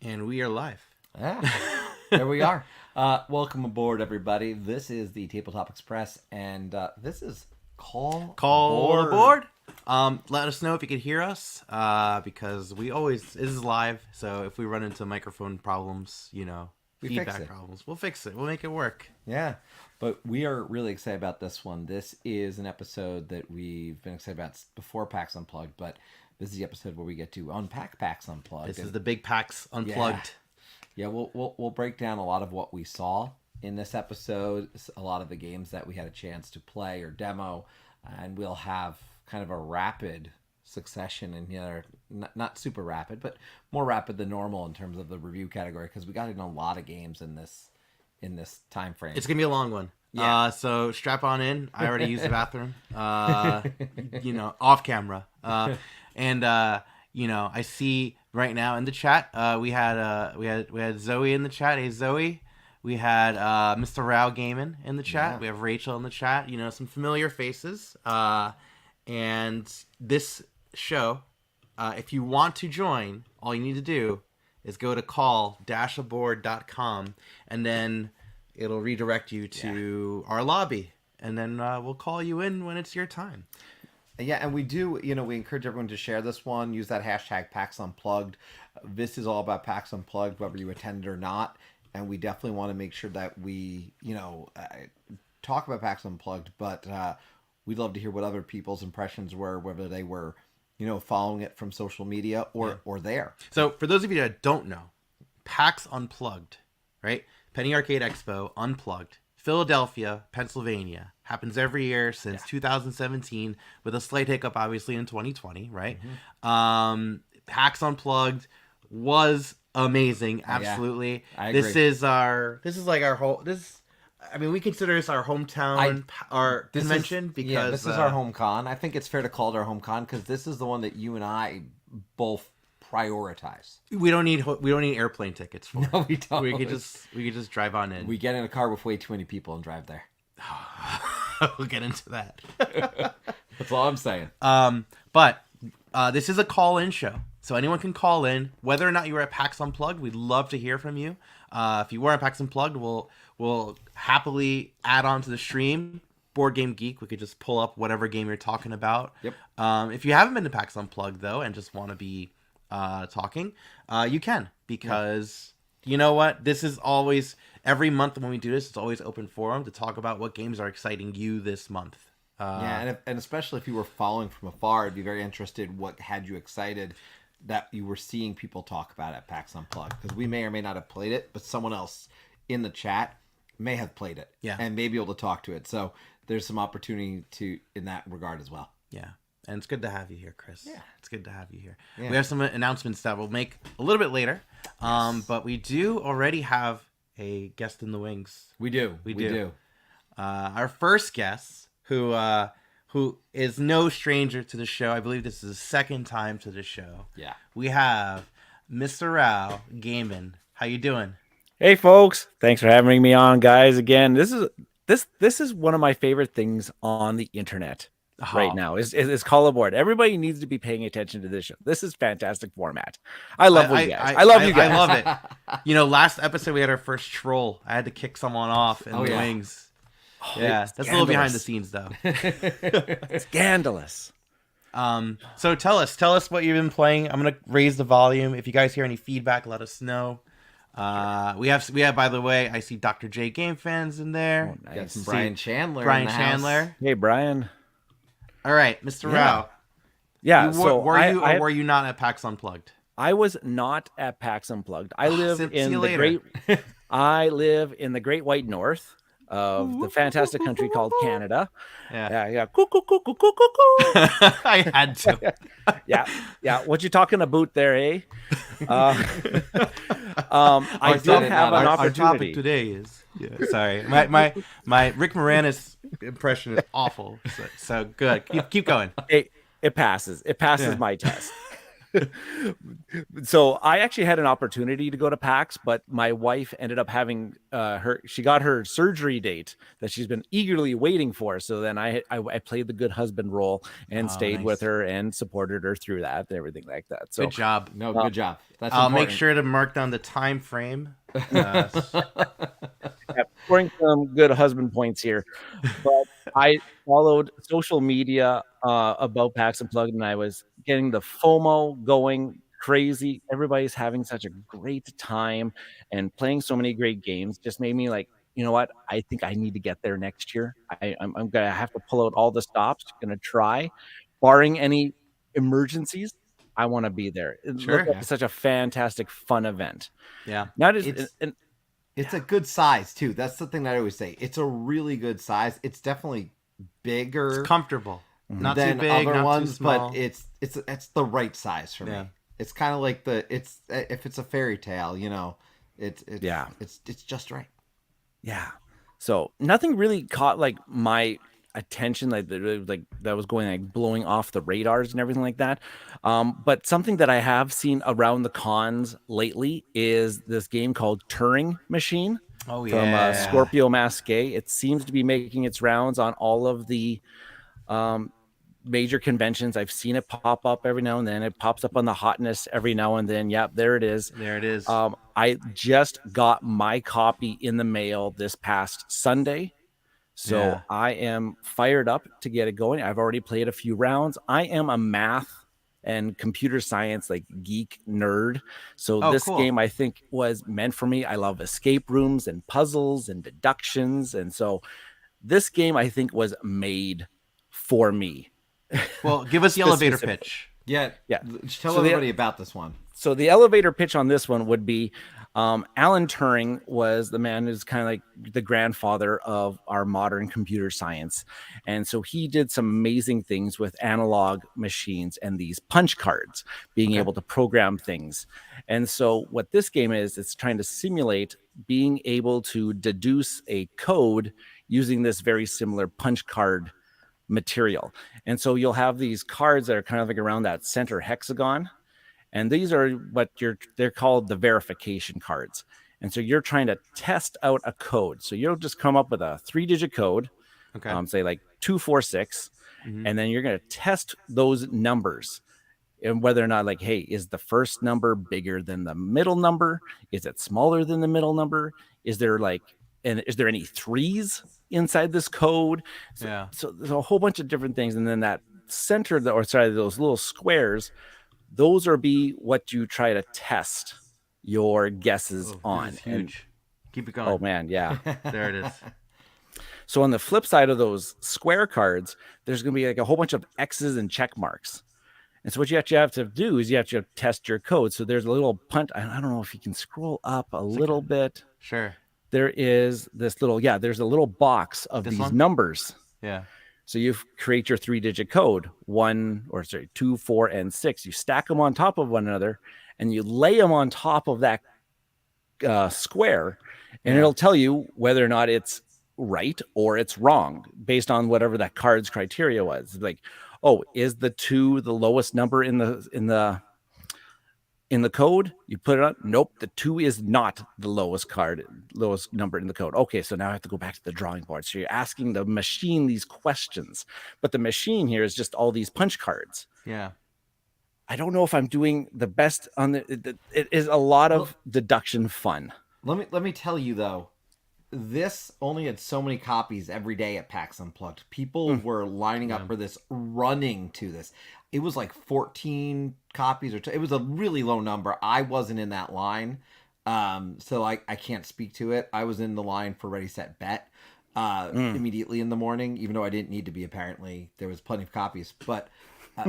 And we are live. There we are. Welcome aboard, everybody. This is the Tabletop Express, and this is Call Aboard. Let us know if you could hear us, because this is live, so if we run into microphone problems, feedback problems, we'll fix it. We'll make it work. Yeah, but we are really excited about this one. This is an episode that we've been excited about before PAX Unplugged, but this is the episode where we get to unpack PAX Unplugged. This is the big PAX Unplugged. Yeah, we'll break down a lot of what we saw in this episode, a lot of the games that we had a chance to play or demo, and we'll have kind of a rapid succession in here, not super rapid, but more rapid than normal in terms of the review category, because we got in a lot of games in this time frame. It's gonna be a long one. Yeah. So strap on in. I already used the bathroom. Off camera. I see right now in the chat, we had Zoe in the chat. Hey, Zoe. We had MistaRau gaming in the chat. Yeah. We have Rachel in the chat. Some familiar faces. And this show, if you want to join, all you need to do is go to call-aboard.com, and then it'll redirect you to our lobby, and then we'll call you in when it's your time. Yeah, and we do, we encourage everyone to share this one. Use that hashtag PAX Unplugged. This is all about PAX Unplugged, whether you attend or not. And we definitely want to make sure that we, talk about PAX Unplugged, but we'd love to hear what other people's impressions were, whether they were, following it from social media or there. So for those of you that don't know, PAX Unplugged, right? Penny Arcade Expo Unplugged, Philadelphia, Pennsylvania. Happens every year since 2017, with a slight hiccup, obviously, in 2020, right? Mm-hmm. PAX Unplugged was amazing, absolutely. I agree. We consider this our hometown, our convention, because this is our home con. I think it's fair to call it our home con because this is the one that you and I both prioritize. We don't need airplane tickets for. No, we don't. We could just drive on in. We get in a car with way too many people and drive there. We'll get into that. That's all I'm saying. But this is a call-in show, so anyone can call in. Whether or not you were at PAX Unplugged, we'd love to hear from you. If you were at PAX Unplugged, we'll happily add on to the stream. Board Game Geek, we could just pull up whatever game you're talking about. Yep. If you haven't been to PAX Unplugged, though, and just want to be talking, you can, because you know what? This is always, every month when we do this, it's always open forum to talk about what games are exciting you this month. And especially if you were following from afar, I'd be very interested what had you excited that you were seeing people talk about at PAX Unplugged, because we may or may not have played it, but someone else in the chat may have played it and may be able to talk to it. So there's some opportunity in that regard as well. Yeah. And it's good to have you here, Chris. Yeah. It's good to have you here. Yeah. We have some announcements that we'll make a little bit later. But we do already have a guest in the wings. We do. Our first guest, who is no stranger to the show. I believe this is the second time to the show. Yeah. We have MistaRau gaming. How you doing? Hey folks, thanks for having me on, guys. Again, this is one of my favorite things on the internet right now. Is Call Aboard. Everybody needs to be paying attention to this show. This is fantastic format. I love you guys. I love you guys. I love it. Last episode we had our first troll. I had to kick someone off in the wings. Yeah, that's a little behind the scenes though. Scandalous. So tell us what you've been playing. I'm gonna raise the volume. If you guys hear any feedback, let us know. We have by the way, I see Dr. J Game Fans in there. Oh, nice. Got some Brian Chandler. Brian Chandler. House. Hey Brian. All right, MistaRau. Yeah. Were you not at PAX Unplugged? I was not at PAX Unplugged. I live I live in the Great White North of the fantastic country called Canada. Yeah. Coo, coo, coo, coo, coo, coo, coo. I had to. Yeah. What you talking about there, eh? I did have an opportunity. Our topic today is sorry. My Rick Moranis impression is awful. So good. Keep going. It passes. It passes my test. So I actually had an opportunity to go to PAX, but my wife ended up having she got her surgery date that she's been eagerly waiting for. So then I played the good husband role and stayed with her and supported her through that and everything like that. So good job. No, good job. That's I'll important. make sure to mark down the time frame. Scoring some good husband points here, but I followed social media about PAX Unplugged, and I was getting the FOMO going crazy. Everybody's having such a great time and playing so many great games. Just made me like, you know what? I think I need to get there next year. I'm gonna have to pull out all the stops. Gonna try, barring any emergencies. I want to be there. It looked like such a fantastic, fun event. Yeah, not as. It's a good size too. That's the thing that I always say. It's a really good size. It's definitely bigger, it's comfortable, not than too big, other not ones, too small. but it's the right size for me. It's kind of like if it's a fairy tale, you know, it's just right. Yeah. So nothing really caught like my attention, like that was going like blowing off the radars and everything like that. But something that I have seen around the cons lately is this game called Turing Machine from Scorpio Masque. It seems to be making its rounds on all of the major conventions. I've seen it pop up every now and then. It pops up on the hotness every now and then. Yep, there it is. There it is. I just got my copy in the mail this past Sunday. So I am fired up to get it going. I've already played a few rounds. I am a math and computer science like geek nerd. So this game I think was meant for me. I love escape rooms and puzzles and deductions. And so this game I think was made for me. Well, give us the elevator pitch. Yeah. Tell everybody about this one. So the elevator pitch on this one would be Alan Turing was the man who's kind of like the grandfather of our modern computer science. And so he did some amazing things with analog machines and these punch cards, being able to program things. And so what this game is, it's trying to simulate being able to deduce a code using this very similar punch card material. And so you'll have these cards that are kind of like around that center hexagon. And these are they're called the verification cards. And so you're trying to test out a code. So you'll just come up with a 3-digit code, say like 246, and then you're going to test those numbers and whether or not like, hey, is the first number bigger than the middle number? Is it smaller than the middle number? Is there any threes inside this code? So there's a whole bunch of different things. And then that center, those little squares, those are what you try to test your guesses on. Huge. And keep it going. Oh man, yeah. There it is. So on the flip side of those square cards, there's going to be like a whole bunch of X's and check marks. And so what you have to do is you have to test your code. So there's a little punt. I don't know if you can scroll up a little bit. Sure. There is this there's a little box of these numbers. Yeah. So you create your 3-digit code, 2, 4, and 6. You stack them on top of one another, and you lay them on top of that square, and it'll tell you whether or not it's right or it's wrong based on whatever that card's criteria was. Like, is the 2 the lowest number in the code? You put it on. Nope, the 2 is not the lowest number in the code. Okay, so now I have to go back to the drawing board. So you're asking the machine these questions, but the machine here is just all these punch cards. Yeah. I don't know if I'm doing the best on it is a lot of deduction fun. Let me tell you though, this only had so many copies every day at PAX Unplugged. People were lining up for this, running to this. It was like 14 copies it was a really low number. I wasn't in that line. So I can't speak to it. I was in the line for Ready, Set, Bet immediately in the morning, even though I didn't need to be. Apparently there was plenty of copies, but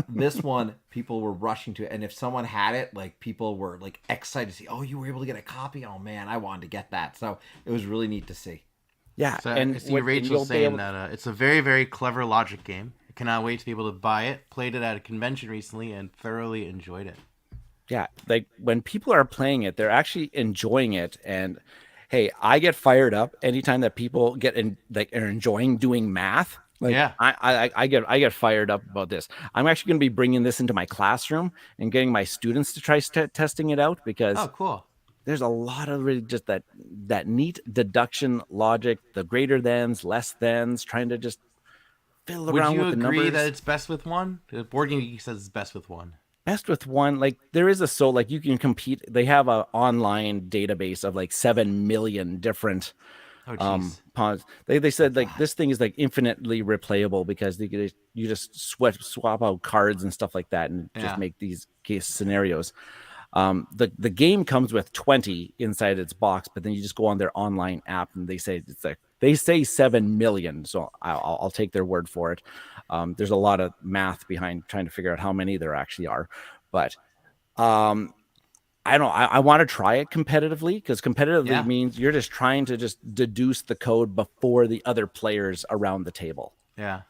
this one, people were rushing to it. And if someone had it, like people were like excited to see, oh, you were able to get a copy. Oh man, I wanted to get that. So it was really neat to see. Yeah. So and I see Rachel saying that it's a very, very clever logic game. Cannot wait to be able to buy it. Played it at a convention recently and thoroughly enjoyed it. Yeah, like when people are playing it, they're actually enjoying it. And hey, I get fired up anytime that people are enjoying doing math. Like, Yeah. I get fired up about this. I'm actually going to be bringing this into my classroom and getting my students to try testing it out, because Oh, cool. there's a lot of really just that neat deduction logic, the greater thans, less thans, trying to just fiddle Would around you with the agree numbers. that it's best with one? The board game geek says it's best with one. Best with one. Like, there is like you can compete. They have a online database of like 7 million different Oh, jeez. pawns. They said like this thing is like infinitely replayable, because you just swap out cards and stuff like that, and just make these case scenarios. The game comes with 20 inside its box, but then you just go on their online app and they say 7 million. So I'll take their word for it. There's a lot of math behind trying to figure out how many there actually are, but I want to try it competitively, because competitively means you're just trying to just deduce the code before the other players around the table. Yeah.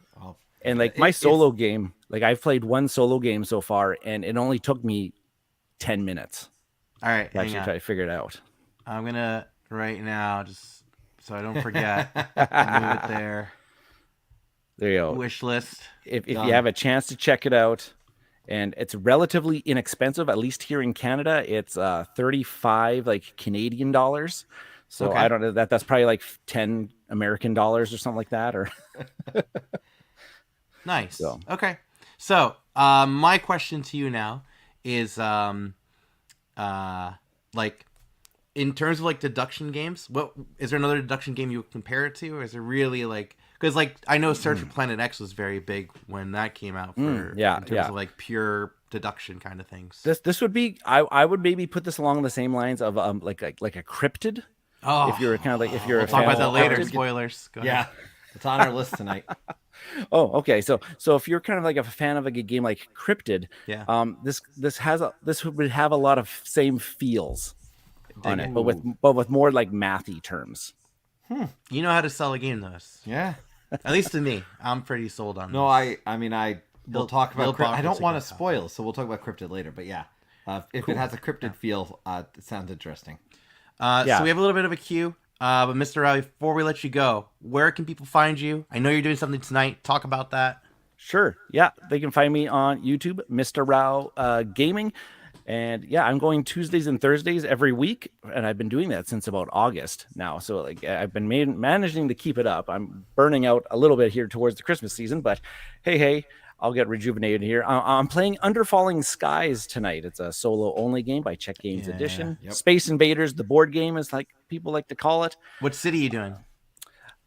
And like my solo game, like I've played one solo game so far, and it only took me 10 minutes. All right. To actually try to figure it out. I'm going to right now, just so I don't forget, move it there. There you go. Wish list. If you have a chance to check it out, and it's relatively inexpensive, at least here in Canada, it's 35 like Canadian dollars. So I don't know, that's probably like 10 American dollars or something like that. Or nice. So. Okay. So my question to you now is like, in terms of like deduction games, what is there another deduction game you would compare it to, or is it really like, because like I know Search for Planet X was very big when that came out for in terms of like pure deduction kind of things. This would be, I would maybe put this along the same lines of like a cryptid. Oh, if you're kind of like, if you're we'll talk about that later. Spoilers. Go ahead. It's on our list tonight. Oh, okay. So if you're kind of like a fan of like a game like Cryptid, this would have a lot of same feels on it, but with more like mathy terms. You know how to sell a game to us. Yeah. At least to me, I'm pretty sold on. No, this. We'll talk about. I don't want to spoil, so we'll talk about Cryptid later. But yeah, if it has a Cryptid feel, it sounds interesting. So we have a little bit of a queue. But MistaRau, before we let you go, where can people find you? I know you're doing something tonight. Talk about that. Sure. Yeah, they can find me on YouTube, MistaRau Gaming. And yeah, I'm going Tuesdays and Thursdays every week, and I've been doing that since about August now. So like I've been managing to keep it up. I'm burning out a little bit here towards the Christmas season, but hey, I'll get rejuvenated here. I'm playing Underfalling Skies tonight. It's a solo-only game by Czech Games Edition. Yep. Space Invaders, the board game, is like people like to call it. What city are you doing?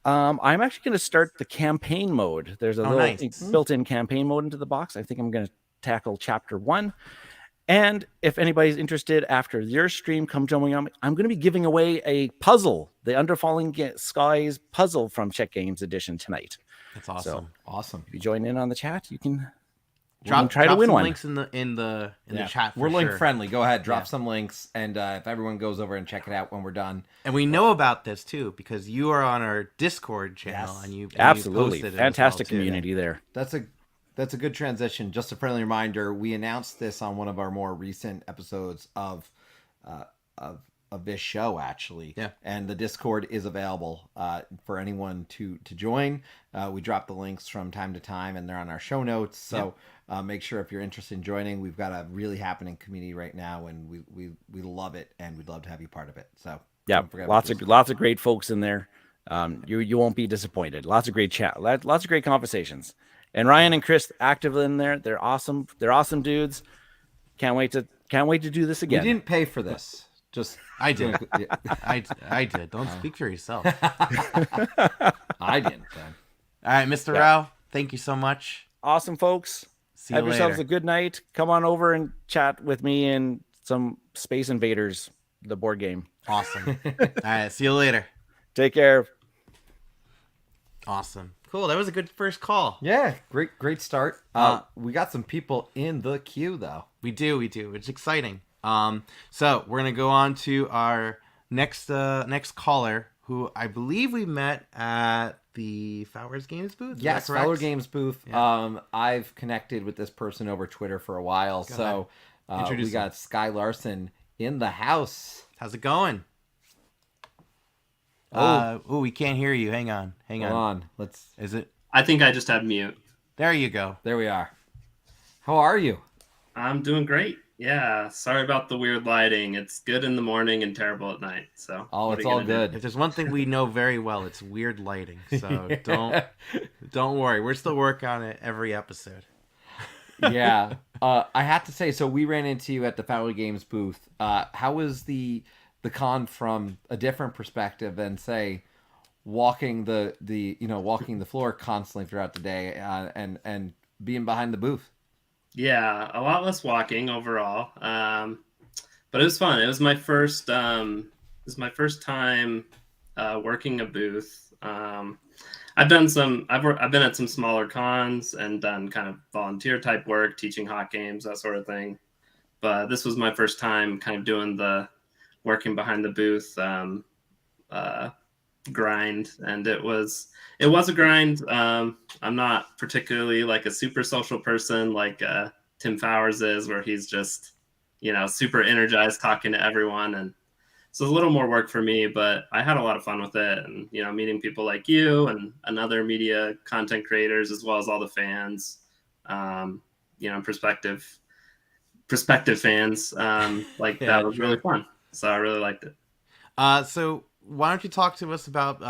I'm actually going to start the campaign mode. There's a little built-in campaign mode into the box. I think I'm going to tackle Chapter 1. And if anybody's interested after your stream, come join me. I'm going to be giving away a puzzle, the Underfalling Skies puzzle from Czech Games Edition tonight. That's awesome. So, awesome. If you join in on the chat, you can drop to win some one. links in the chat. We're link friendly. Go ahead, drop some links, and if everyone goes over and check it out when we're done. And we know about this too because you are on our Discord channel, and you absolutely posted it fantastic as well, community there. That's a good transition. Just a friendly reminder: we announced this on one of our more recent episodes of this show, actually. Yeah. And the Discord is available for anyone to join. We drop the links from time to time, and they're on our show notes. So make sure if you're interested in joining. We've got a really happening community right now, and we love it, and we'd love to have you part of it. So yeah, lots of great folks in there. You won't be disappointed. Lots of great chat. Lots of great conversations. And Ryan and Chris active in there. They're awesome. They're awesome dudes. Can't wait to do this again. We didn't pay for this. I did. I did. Don't speak for yourself. I didn't. Then. All right, MistaRau, thank you so much. Awesome, folks. See you later. Have yourselves a good night. Come on over and chat with me and some Space Invaders, the board game. Awesome. All right, see you later. Take care. Awesome. Cool. That was a good first call. Yeah, great start. We got some people in the queue though. We do. It's exciting. So we're gonna go on to our next caller, who I believe we met at the Fowler's Games booth. Yes, Fowler Games booth. Yeah. I've connected with this person over Twitter for a while. We got Skye Larsen in the house. How's it going? We can't hear you. Hang on. Hold on. Is it? I think I just had mute. There you go. There we are. How are you? I'm doing great. Yeah, sorry about the weird lighting. It's good in the morning and terrible at night. So it's all good. If there's one thing we know very well, it's weird lighting. So don't worry. We're still working on it every episode. Yeah. I have to say, so we ran into you at the Family Games booth. How was the con from a different perspective than, say, walking the floor constantly throughout the day and being behind the booth? Yeah, a lot less walking overall. But it was fun. It was my first time working a booth. I've been at some smaller cons and done kind of volunteer type work, teaching hot games, that sort of thing. But this was my first time kind of doing the working behind the booth grind, and it was a grind. I'm not particularly like a super social person like Tim Fowers is, where he's just super energized talking to everyone, and so it's a little more work for me, but I had a lot of fun with it, and meeting people like you and other media content creators, as well as all the fans, prospective fans, that was really fun. So I really liked it. So why don't you talk to us about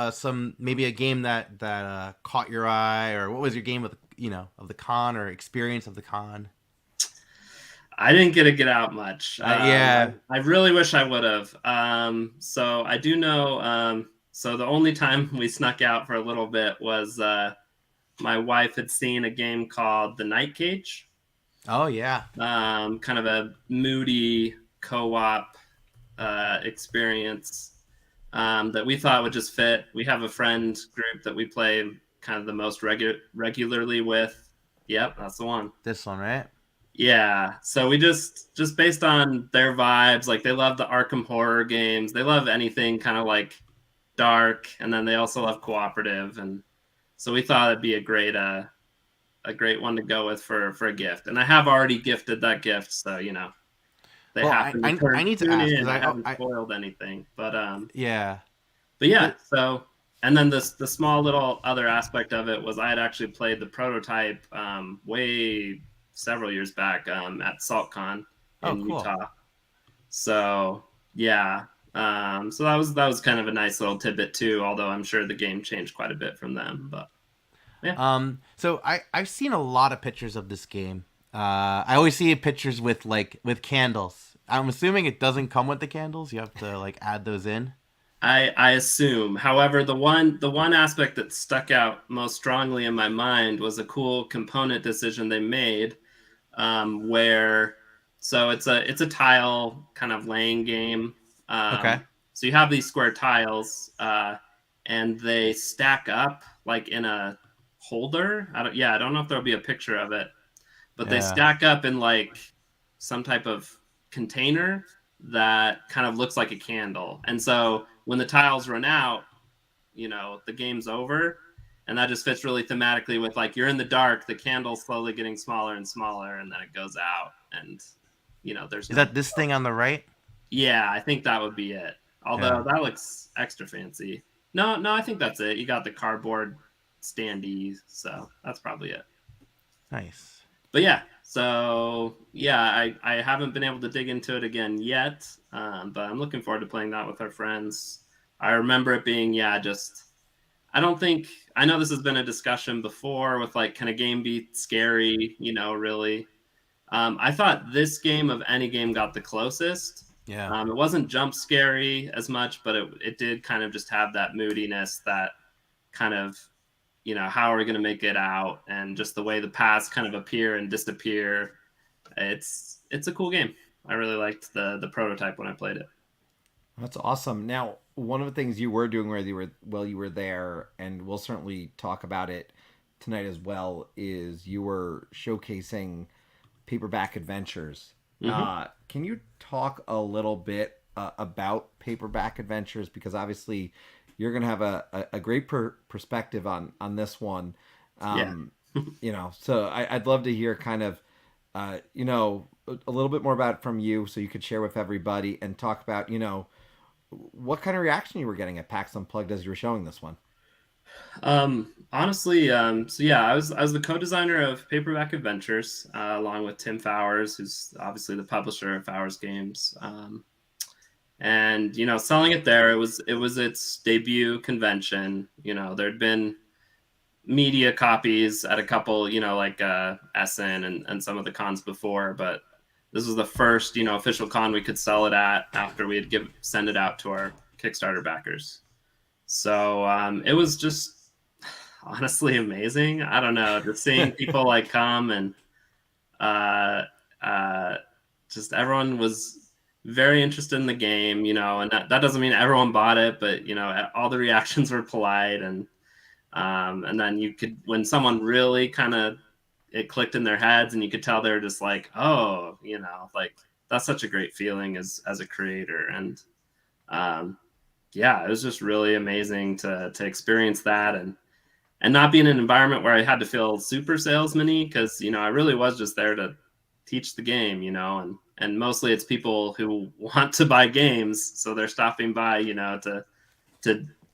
maybe a game that caught your eye, or what was your game of the con, or experience of the con? I didn't get out much. Yeah. I really wish I would have. So I do know. So the only time we snuck out for a little bit was my wife had seen a game called The Night Cage. Oh yeah. Kind of a moody co-op experience that we thought would just fit. We have a friend group that we play kind of the most regularly with. Yep, that's the one. This one, right? Yeah. So we just based on their vibes, like they love the Arkham horror games. They love anything kind of like dark, and then they also love cooperative, and so we thought it'd be a great one to go with for a gift. And I have already gifted that gift, so they have to. I need to ask, because I haven't spoiled anything, but yeah. But yeah, so and then the small little other aspect of it was I had actually played the prototype way several years back at SaltCon in Utah. So yeah, so that was kind of a nice little tidbit too. Although I'm sure the game changed quite a bit from them, but yeah. So I've seen a lot of pictures of this game. I always see pictures with candles. I'm assuming it doesn't come with the candles. You have to add those in. I assume. However, the one aspect that stuck out most strongly in my mind was a cool component decision they made, where so it's a tile kind of laying game. Okay. So you have these square tiles, and they stack up like in a holder. I don't know if there'll be a picture of it, but they stack up in like some type of container that kind of looks like a candle. And so when the tiles run out, the game's over. And that just fits really thematically with you're in the dark, the candle's slowly getting smaller and smaller, and then it goes out. And, there's... Is that this thing on the right? Yeah, I think that would be it. Although that looks extra fancy. No, I think that's it. You got the cardboard standees, so that's probably it. Nice. But yeah, so yeah, I haven't been able to dig into it again yet, but I'm looking forward to playing that with our friends. I remember it being, I know this has been a discussion before with can a game be scary, really. I thought this game of any game got the closest. Yeah. It wasn't jump scary as much, but it did kind of just have that moodiness, that kind of, how are we going to make it out? And just the way the paths kind of appear and disappear. It's a cool game. I really liked the prototype when I played it. That's awesome. Now, one of the things you were doing while you were there, and we'll certainly talk about it tonight as well, is you were showcasing Paperback Adventures. Mm-hmm. Can you talk a little bit about Paperback Adventures? Because obviously you're going to have a great perspective on this one. So I'd love to hear kind of, a little bit more about it from you, so you could share with everybody and talk about, what kind of reaction you were getting at PAX Unplugged as you were showing this one. Honestly, so yeah, I was the co-designer of Paperback Adventures, along with Tim Fowers, who's obviously the publisher of Fowers Games. And selling it there, it was its debut convention. There'd been media copies at a couple, like Essen and some of the cons before, but this was the first, official con we could sell it at after we had send it out to our Kickstarter backers. So it was just honestly amazing. I don't know, just seeing people like come and uh, uh, just everyone was very interested in the game, and that doesn't mean everyone bought it, but all the reactions were polite, and then you could, when someone really kind of it clicked in their heads, and you could tell they're just like, oh, like that's such a great feeling as a creator, and yeah, it was just really amazing to experience that, and not be in an environment where I had to feel super salesman-y, because I really was just there to teach the game, and mostly it's people who want to buy games, so they're stopping by, to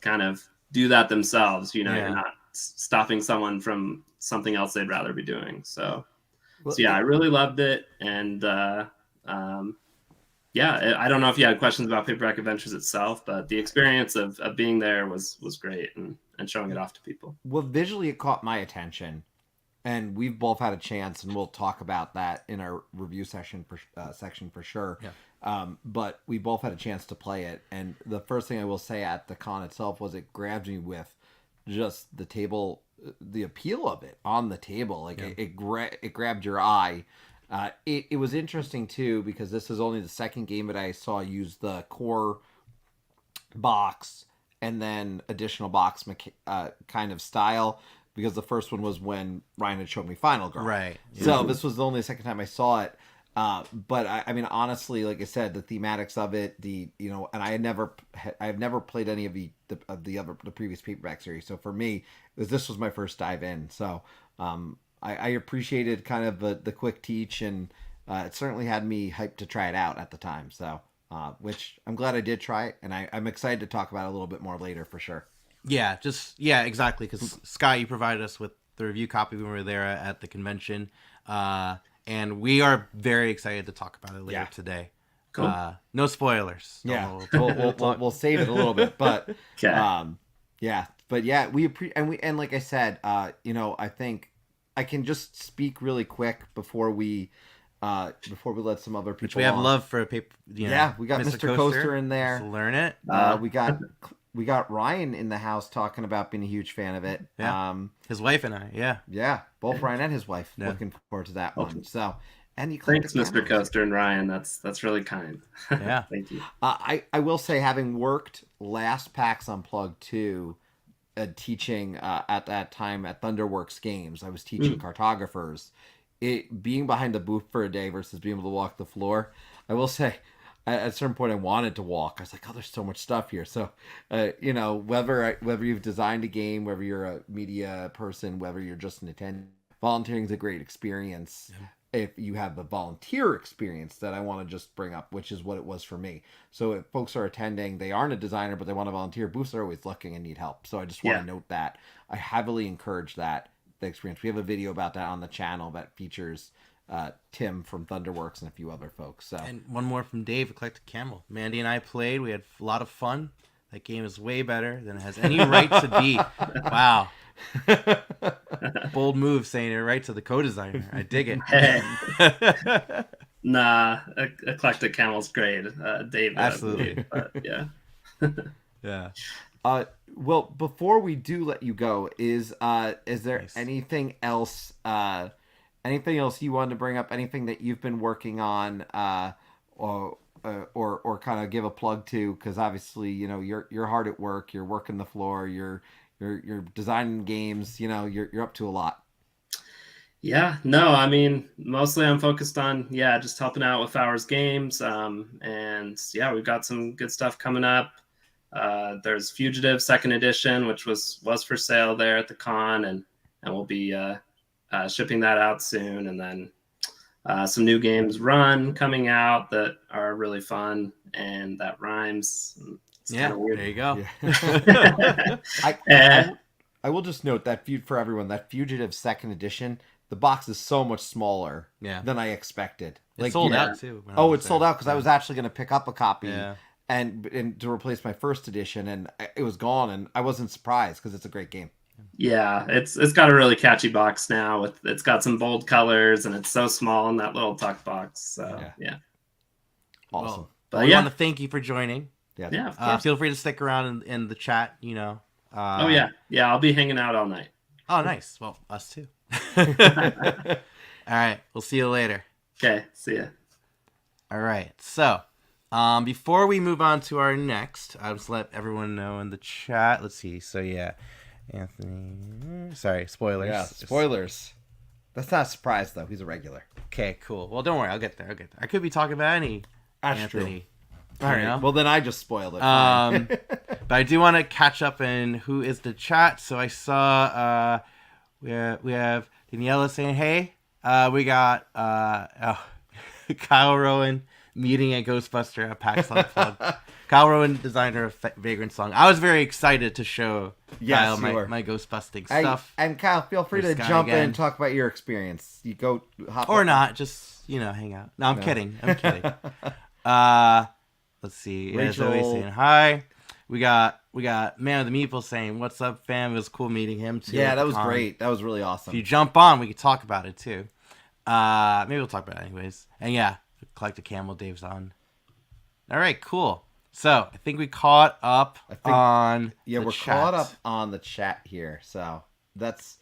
kind of do that themselves. You're not stopping someone from something else they'd rather be doing. So yeah, I really loved it, and yeah, I don't know if you had questions about Paperback Adventures itself, but the experience of being there was great, and showing it off to people. Well, visually it caught my attention, and we've both had a chance, and we'll talk about that in our review section for sure. Yeah. But we both had a chance to play it, and the first thing I will say at the con itself was it grabbed me with just the table, the appeal of it on the table. Like it grabbed your eye. It was interesting too, because this is only the second game that I saw use the core box and then additional box kind of style, because the first one was when Ryan had showed me Final Girl. Right. So this was the only second time I saw it. But I mean, honestly, like I said, the thematics of it, and I've never played any of the previous Paperback series. So for me, this was my first dive in. So I appreciated kind of the quick teach, and it certainly had me hyped to try it out at the time. So which I'm glad I did try it, and I'm excited to talk about it a little bit more later for sure. Yeah, exactly. Because Skye, you provided us with the review copy when we were there at the convention, and we are very excited to talk about it later today. Cool. No spoilers. Yeah, we'll save it a little bit, but yeah, but yeah, and like I said, I think I can just speak really quick before we let some other people. Which we have love for paper. Yeah, we got Mr. Coaster in there. Let's learn it. We got Ryan in the house talking about being a huge fan of it. Yeah. His wife and I. Yeah. Yeah, both Ryan and his wife looking forward to that one. So, and you thanks, Mr. Coaster and Ryan. That's really kind. Yeah. Thank you. I will say, having worked last PAX Unplugged 2, teaching at that time at Thunderworks Games, I was teaching cartographers. It being behind the booth for a day versus being able to walk the floor, I will say, at a certain point I wanted to walk. I was like, oh, there's so much stuff here. So, whether you've designed a game, whether you're a media person, whether you're just an attendant, volunteering is a great experience. Yeah. If you have the volunteer experience that I want to just bring up, which is what it was for me. So if folks are attending, they aren't a designer, but they want to volunteer, booths are always looking and need help. So I just want to note that. I heavily encourage that, the experience. We have a video about that on the channel that features Tim from Thunderworks and a few other folks. So, and one more from Dave, Eclectic Camel. Mandy and I played. We had a lot of fun. That game is way better than it has any right to be. Wow. Bold move saying it right to the co-designer. I dig it. Nah, Eclectic Camel's great. Dave. Absolutely. Yeah. Yeah. Well, before we do let you go, is there anything else you wanted to bring up? Anything that you've been working on, or kind of give a plug to? Because obviously, you're hard at work. You're working the floor. You're designing games. You're up to a lot. Yeah. No, I mean, mostly I'm focused on just helping out with Fowers Games. And yeah, we've got some good stuff coming up. There's Fugitive 2nd Edition, which was for sale there at the con, and we'll be shipping that out soon. And then some new games coming out that are really fun, and that rhymes. It's there you go. Yeah. I will just note that for everyone, that Fugitive Second Edition, the box is so much smaller than I expected. It sold out too. It's sold out because I was actually going to pick up a copy Yeah. and to replace my first edition, and it was gone, and I wasn't surprised because it's a great game. Yeah, it's got a really catchy box now. It's got some bold colors, and it's so small in that little tuck box. So yeah. Awesome. Well, but we want to thank you for joining. Yeah, of course. Feel free to stick around in the chat. You know. Oh yeah, I'll be hanging out all night. Oh, nice. Well, us too. All right, we'll see you later. Okay, see ya. All right, so before we move on to our next, I'll just let everyone know in the chat. Let's see. So yeah, Anthony. Sorry, spoilers. Yeah, spoilers. That's not a surprise though. He's a regular. Okay, cool. Well, don't worry. I'll get there. I could be talking about any Anthony. True. All right. Well, then I just spoiled it. But I do want to catch up in who is the chat. So I saw we have Daniela saying, "Hey, we got Kyle Rowen meeting a Ghostbuster at PAX Unplugged." Kyle Rowen, designer of Vagrant Song. I was very excited to show Kyle my Ghostbusting stuff. And Kyle, feel free to jump in and talk about your experience. You go hop or not, just hang out. No, I'm kidding. Let's see. Rachel saying hi. We got Man of the Meeple saying, "What's up, fam?" It was cool meeting him too. Yeah, that was great. That was really awesome. If you jump on, we could talk about it too. Maybe we'll talk about it anyways. And yeah, Collect a Camel, Dave's on. All right, cool. So I think we caught up on the we're chat. Caught up on the chat here. So that's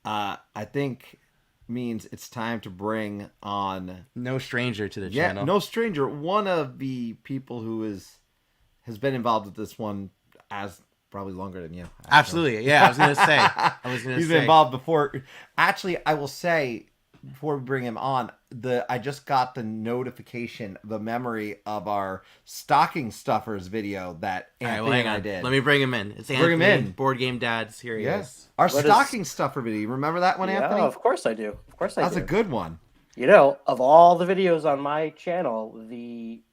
I think means it's time to bring on no stranger to the channel. No stranger. One of the people who has been involved with this one as probably longer than you. Absolutely. Yeah, I was gonna say. He's been involved before. Actually, I will say before we bring him on, I just got the notification, the memory of our stocking stuffers video that Anthony and I did. Let me bring him in. It's Anthony, bring him in. Board Game Dads. Here he is. Our stocking stuffer video. You remember that one, Anthony? Yeah, of course I do. That's a good one. You know, of all the videos on my channel, the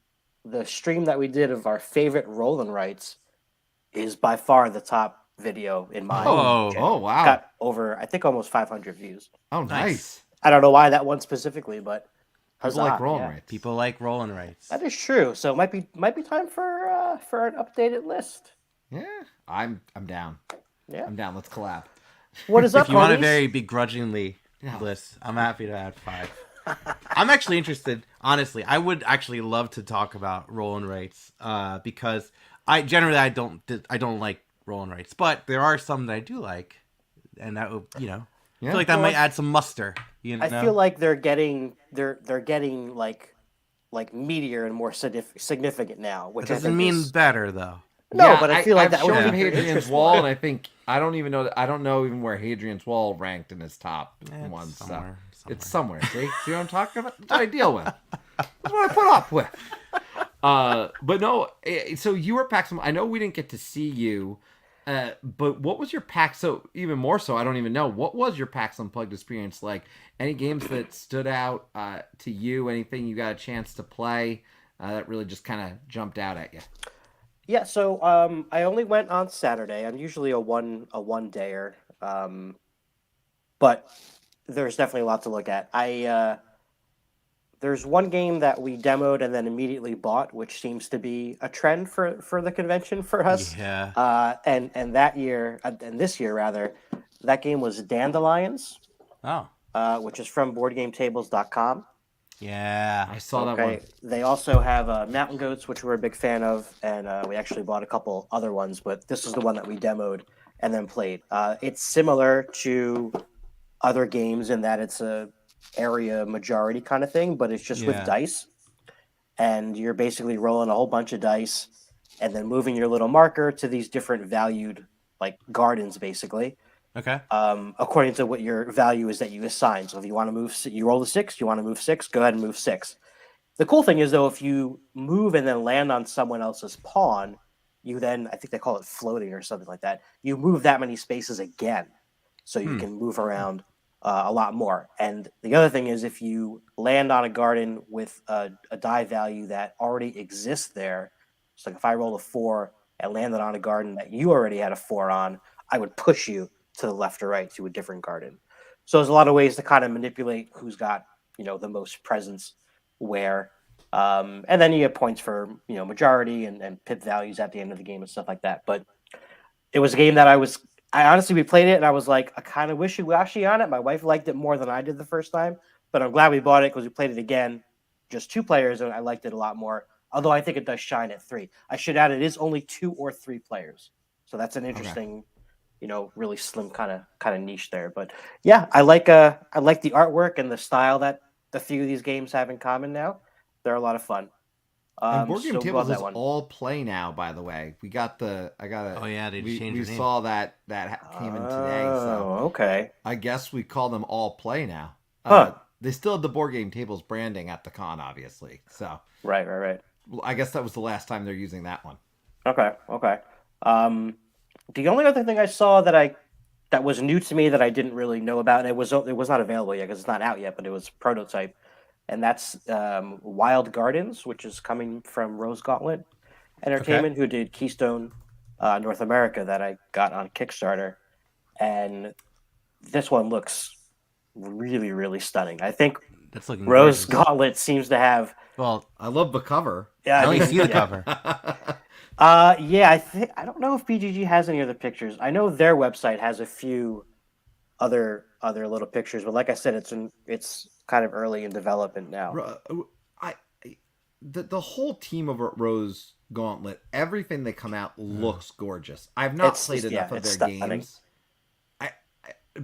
stream that we did of our favorite Roland rights is by far the top video in my channel. Oh, wow. Got over, I think, almost 500 views. Oh, nice. I don't know why that one specifically, but people like Roland rights. People like Roland rights. That is true. So it might be time for an updated list. Yeah, I'm down. Yeah, I'm down. Let's collab. What is up, If you want a homies? very begrudgingly list, I'm happy to add 5. I'm actually interested. Honestly, I would actually love to talk about Roland rights because I don't like Roland rights, but there are some that I do like, and that would I feel like that might add some muster. I feel like they're getting like meatier and more significant now, which doesn't mean better though. No, but I feel like that was shown Hadrian's Wall, and I think I don't know even where Hadrian's Wall ranked in his top ones. Somewhere. It's somewhere. See what I'm talking about? That's what I deal with. That's what I put up with. But no. So you were PAX. I know we didn't get to see you. But what was your PAX? So even more so, I don't even know. What was your PAX Unplugged experience like? Any games that stood out to you? Anything you got a chance to play that really just kind of jumped out at you? Yeah, so I only went on Saturday. I'm usually a one dayer, but there's definitely a lot to look at. There's one game that we demoed and then immediately bought, which seems to be a trend for the convention for us. Yeah. And that year, and this year rather, that game was Dandelions. Oh. Which is from BoardGameTables.com. Yeah, I saw that one. They also have Mountain Goats, which we're a big fan of, and we actually bought a couple other ones, but this is the one that we demoed and then played. It's similar to other games in that it's a area majority kind of thing, but it's just with dice, and you're basically rolling a whole bunch of dice and then moving your little marker to these different valued gardens, basically. Okay. According to what your value is that you assign. So if you want to move, you roll a 6. You want to move 6. Go ahead and move 6. The cool thing is though, if you move and then land on someone else's pawn, you then, I think they call it floating or something like that. You move that many spaces again, so you can move around a lot more. And the other thing is, if you land on a garden with a die value that already exists there, so if I rolled a 4 and landed on a garden that you already had a 4 on, I would push you to the left or right to a different garden. So there's a lot of ways to kind of manipulate who's got, the most presence where. And then you get points for, majority and pip values at the end of the game and stuff like that. But it was a game that I honestly, we played it and I was like, I kind of wishy-washy on it. My wife liked it more than I did the first time, but I'm glad we bought it because we played it again, just 2 players, and I liked it a lot more. Although I think it does shine at 3. I should add, it is only 2 or 3 players. So that's an interesting, really slim kind of niche there. But yeah, I like the artwork and the style that a few of these games have in common now. They're a lot of fun. And Board Game Tables is one. all play now, by the way. We got they changed we saw that came in today. So okay. I guess we call them all play now. Huh. They still had the Board Game Tables branding at the con, obviously. So Right. Well, I guess that was the last time they're using that one. Okay. The only other thing I saw that was new to me that I didn't really know about, and it was not available yet because it's not out yet, but it was prototype, and that's Wild Gardens, which is coming from Rose Gauntlet Entertainment, who did Keystone North America that I got on Kickstarter, and this one looks really, really stunning. I think That's looking Rose gorgeous. Gauntlet seems to have. Well, I love the cover. Yeah, I only see the cover. I don't know if BGG has any other pictures. I know their website has a few other little pictures, but like I said, it's kind of early in development now. The whole team over at Rose Gauntlet, everything they come out looks gorgeous. I've not played enough of their games.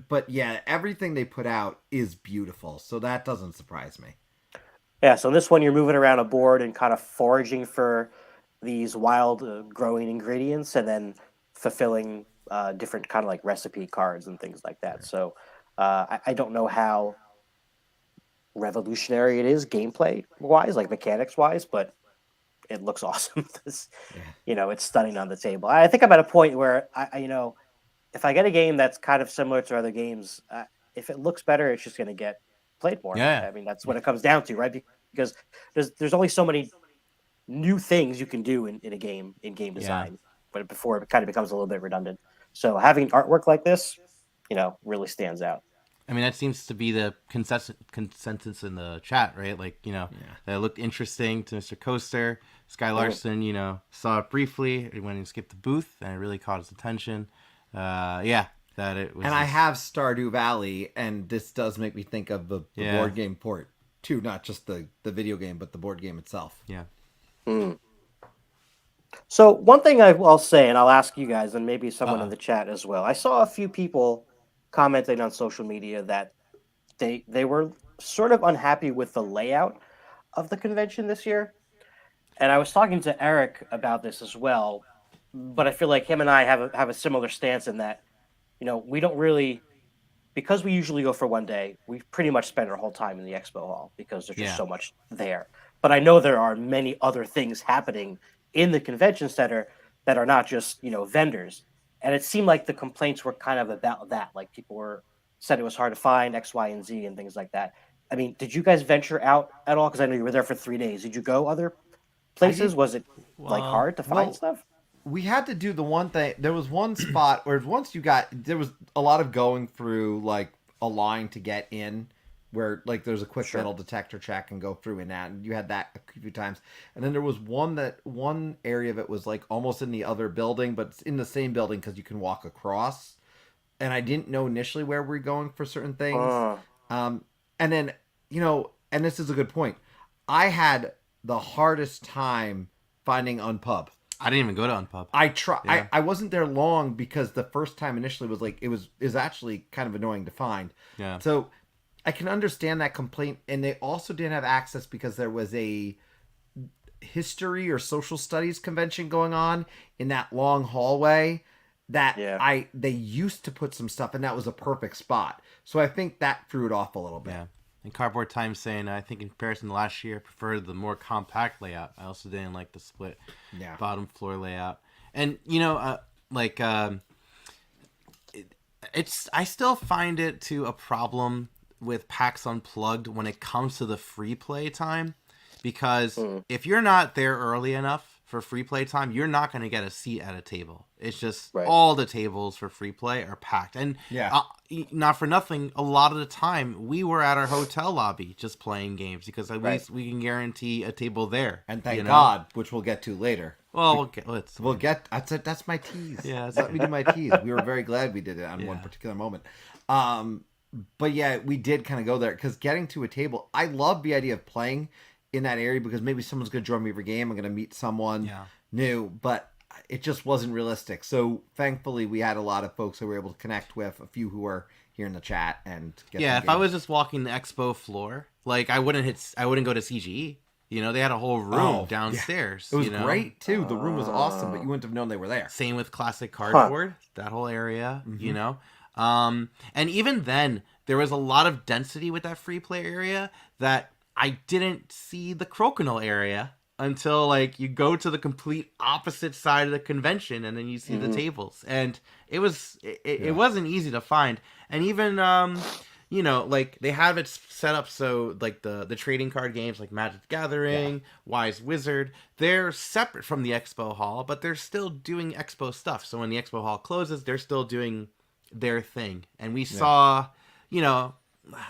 But yeah, everything they put out is beautiful, so that doesn't surprise me. Yeah, so in this one, you're moving around a board and kind of foraging for these wild growing ingredients, and then fulfilling different kind of like recipe cards and things like that. So I don't know how revolutionary it is gameplay wise, like mechanics wise, but it looks awesome. It's stunning on the table. I think I'm at a point where I if I get a game that's kind of similar to other games, if it looks better, it's just going to get played more. Yeah. I mean, that's what it comes down to, right? Because there's only so many new things you can do in game design, but before it kind of becomes a little bit redundant. So having artwork like this, really stands out. I mean, that seems to be the consensus in the chat, right? Like, that looked interesting to Mr. Coaster. Skye Larsen, saw it briefly. He went and skipped the booth, and it really caught his attention. That it was. And I have Stardew Valley, and this does make me think of the board game port too, not just the video game, but the board game itself. Yeah. So one thing I'll say, and I'll ask you guys, and maybe someone in the chat as well. I saw a few people commenting on social media that they were sort of unhappy with the layout of the convention this year. And I was talking to Eric about this as well, but I feel like him and I have a similar stance in that, we don't really, because we usually go for one day, we pretty much spend our whole time in the expo hall because there's just so much there. But I know there are many other things happening in the convention center that are not just, vendors. And it seemed like the complaints were kind of about that. Like people said it was hard to find X, Y, and Z and things like that. I mean, did you guys venture out at all? Because I know you were there for 3 days. Did you go other places? Was it hard to find stuff? We had to do the one thing. There was one spot where there was a lot of going through like a line to get in, where like there's a quick metal detector check and go through in that, and you had that a few times. And then there was one area of it was like almost in the other building, but it's in the same building because you can walk across. And I didn't know initially where we were going for certain things. And then and this is a good point. I had the hardest time finding Unpub. I didn't even go to Unpub. I wasn't there long because the first time initially was like it was actually kind of annoying to find. Yeah. So I can understand that complaint, and they also didn't have access because there was a history or social studies convention going on in that long hallway that they used to put some stuff, and that was a perfect spot. So I think that threw it off a little bit. Yeah. And Cardboard Time saying, I think in comparison to last year, I preferred the more compact layout. I also didn't like the split bottom floor layout. And, I still find it to a problem with PAX Unplugged when it comes to the free play time. Because if you're not there early enough for free play time, you're not going to get a seat at a table. It's just Right. all the tables for free play are packed. And not for nothing, a lot of the time we were at our hotel lobby just playing games because at least we can guarantee a table there. And thank God, which we'll get to later. Well, We'll get. That's my tease. Yeah, let me do my tease. We were very glad we did it on one particular moment. But yeah, we did kind of go there because getting to a table, I love the idea of playing in that area because maybe someone's going to join me for a game. I'm going to meet someone new, but it just wasn't realistic. So thankfully, we had a lot of folks that were able to connect with, a few who are here in the chat and get if I was just walking the expo floor, like I wouldn't go to CGE. You know, they had a whole room downstairs. It was great too. The room was awesome, but you wouldn't have known they were there. Same with Classic Cardboard, that whole area, you know. And even then, there was a lot of density with that free play area that I didn't see the Crokinole area until like you go to the complete opposite side of the convention and then you see the tables. And it wasn't easy to find. And even you know, like they have it set up so like the trading card games like Magic the Gathering, Wise Wizard, they're separate from the expo hall, but they're still doing expo stuff. So when the expo hall closes, they're still doing their thing. And we saw, you know,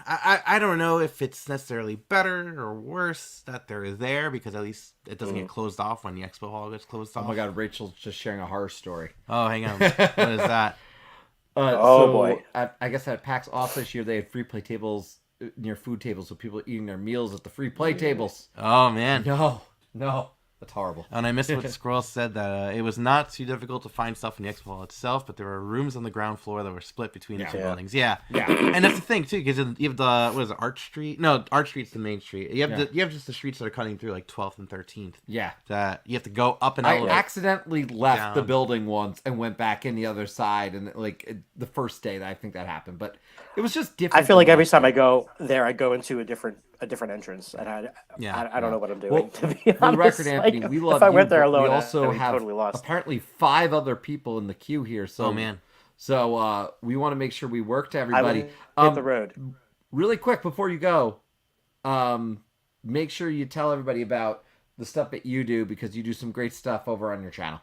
I don't know if it's necessarily better or worse that they're there because at least it doesn't get closed off when the expo hall gets closed off. Oh my God, Rachel's just sharing a horror story. Oh, hang on. What is that? Boy. I guess at PAX also this year, they had free play tables near food tables, so people eating their meals at the free play tables. Oh, man. No. That's horrible. And I missed what Squirrel said, that it was not too difficult to find stuff in the expo hall itself, but there were rooms on the ground floor that were split between the two buildings. Yeah. And that's the thing, too, because you have the, what is it, Arch Street? No, Arch Street's the main street. You have you have just the streets that are cutting through, like 12th and 13th. Yeah. That you have to go up and I accidentally left the building once and went back in the other side, and like the first day that I think that happened, but it was just different. I feel like every time I go there, I go into a different entrance, and I don't know what I'm doing. Well, to be honest, for the record, Anthony, like, we love if I you, went there but alone, we also I'd be have totally lost. apparently 5 other people in the queue here. So, so we want to make sure we work to everybody. Hit the road. Really quick before you go, make sure you tell everybody about the stuff that you do because you do some great stuff over on your channel.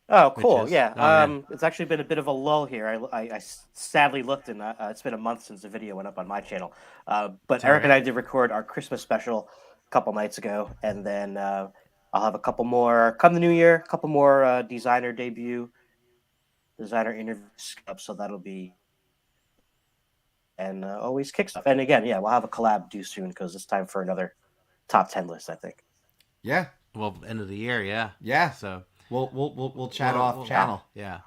Oh, cool. It's actually been a bit of a lull here. I sadly looked, and it's been a month since the video went up on my channel. But Eric and I did record our Christmas special a couple nights ago, and then I'll have a couple more come the new year, a couple more designer interviews up, so that'll be, and always kick stuff. And again, we'll have a collab due soon because it's time for another top 10 list, I think. Yeah. Well, end of the year, Yeah. So we'll chat off channel. Yeah.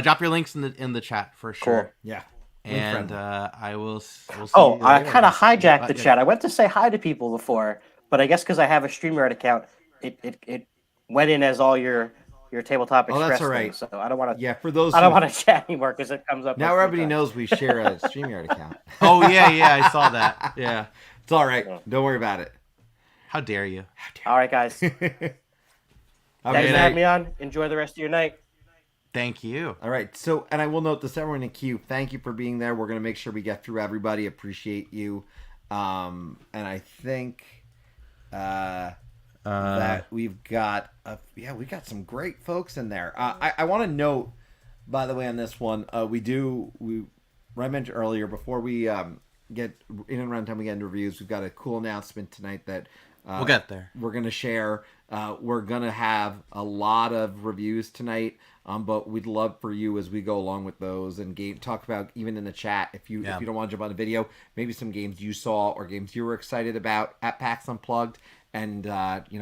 Drop your links in the chat for sure. Cool. Yeah. And I will. We'll see I kind of hijacked the chat. I went to say hi to people before, but I guess because I have a StreamYard account, it went in as all your Tabletop Express. That's all right. Things, so I don't want to. Yeah, for those. I don't want to chat anymore because it comes up. Now everybody knows we share a StreamYard account. Oh yeah, I saw that. Yeah, it's all right. Don't worry about it. How dare you? All right, guys. Thanks for having me on. Enjoy the rest of your night. Thank you. All right. So, and I will note this, everyone in queue, thank you for being there. We're going to make sure we get through everybody. Appreciate you. And I think that we've got, we got some great folks in there. I want to note, by the way, on this one, I mentioned earlier, before we get in and around time we get into reviews, we've got a cool announcement tonight that we'll get there. We're going to share. We're going to have a lot of reviews tonight, but we'd love for you as we go along with those and talk about, even in the chat, if you don't want to jump on the video, maybe some games you saw or games you were excited about at PAX Unplugged, and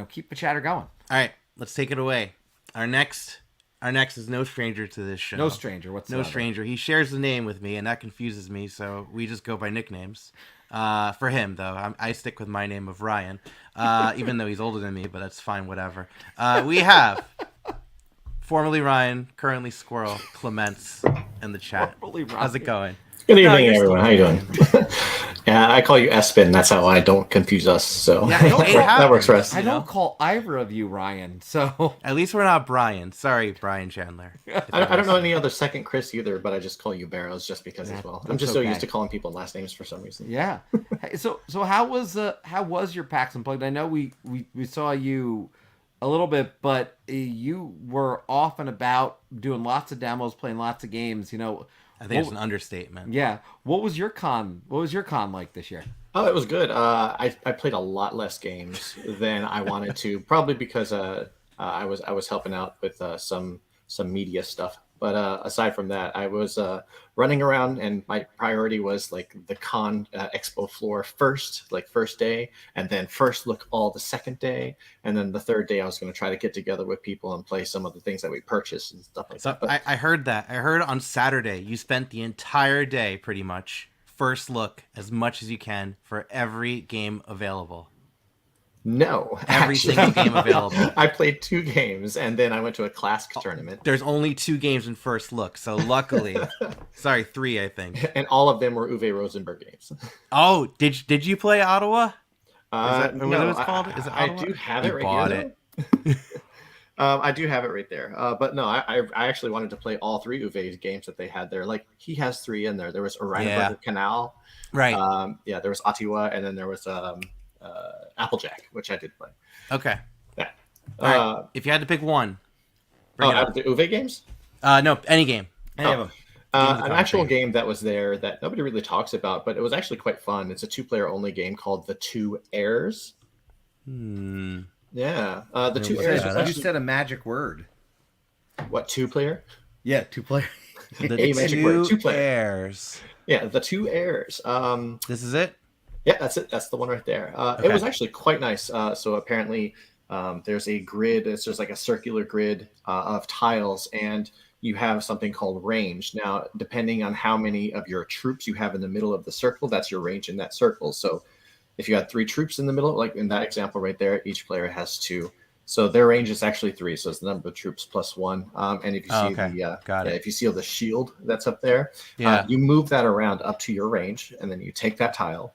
keep the chatter going. All right, let's take it away. Our next is no stranger to this show. No stranger. No stranger. He shares the name with me, and that confuses me, so we just go by nicknames. For him, though, I stick with my name of Ryan, even though he's older than me, but that's fine, whatever. We have formerly Ryan, currently Squirrel, Clements in the chat. How's it going? Good evening, everyone. How you doing? Yeah, I call you Espen. That's how I don't confuse us. So Yeah, that works for us. I You know? don't call either of you Ryan, so At least we're not Brian. Sorry, Brian Chandler. I don't know any other second Chris either, but I just call you Barrows just because as well. I'm that's just so okay. used to calling people last names for some reason. yeah. Hey, so how was your PAX Unplugged? I know we saw you a little bit, but you were off and about doing lots of demos, playing lots of games. You know, I think it's an understatement. yeah. What was your con like this year? Oh, it was good. I played a lot less games than I wanted to, probably because I was helping out with some media stuff. But aside from that, I was running around, and my priority was like the con expo floor first, like first day, and then first look all the second day, and then the third day I was going to try to get together with people and play some of the things that we purchased and stuff like So that. But I heard that. I heard on Saturday you spent the entire day pretty much first look as much as you can for every game available. no, Every actually. single game available. I played 2 games, and then I went to a classic tournament. There's only 2 games in first look, so luckily, sorry, 3 I think. And all of them were Uwe Rosenberg games. Oh, did you play Ottawa? Is that what No, it was called? Is it I Ottawa? do have You it right bought here. it. I do have it right there. But no, I actually wanted to play all 3 Uwe games that they had there. Like he has 3 in there. There was Oranienburger Yeah. Canal. Right. Yeah, there was Ottawa, and then there was Applejack, which I did play. Okay. Yeah. All right. If you had to pick one, bring it Out up. of the Uwe games? No, any game. Any of them. An actual game that was there that nobody really talks about, but it was actually quite fun. It's a 2-player only game called The Two Heirs. Yeah. The Two Heirs was You actually, said a magic word. what, 2-player? Yeah, 2-player. The A magic word, 2-player. Heirs. Yeah, The Two Heirs. This is it. Yeah, that's it. That's the one right there. It was actually quite nice. So apparently, there's a grid. It's just like a circular grid of tiles, and you have something called range. Now, depending on how many of your troops you have in the middle of the circle, that's your range in that circle. So, if you had 3 troops in the middle, like in that example right there, each player has 2. So their range is actually 3. So it's the number of troops plus 1. And if you see if you see the shield that's up there, you move that around up to your range, and then you take that tile.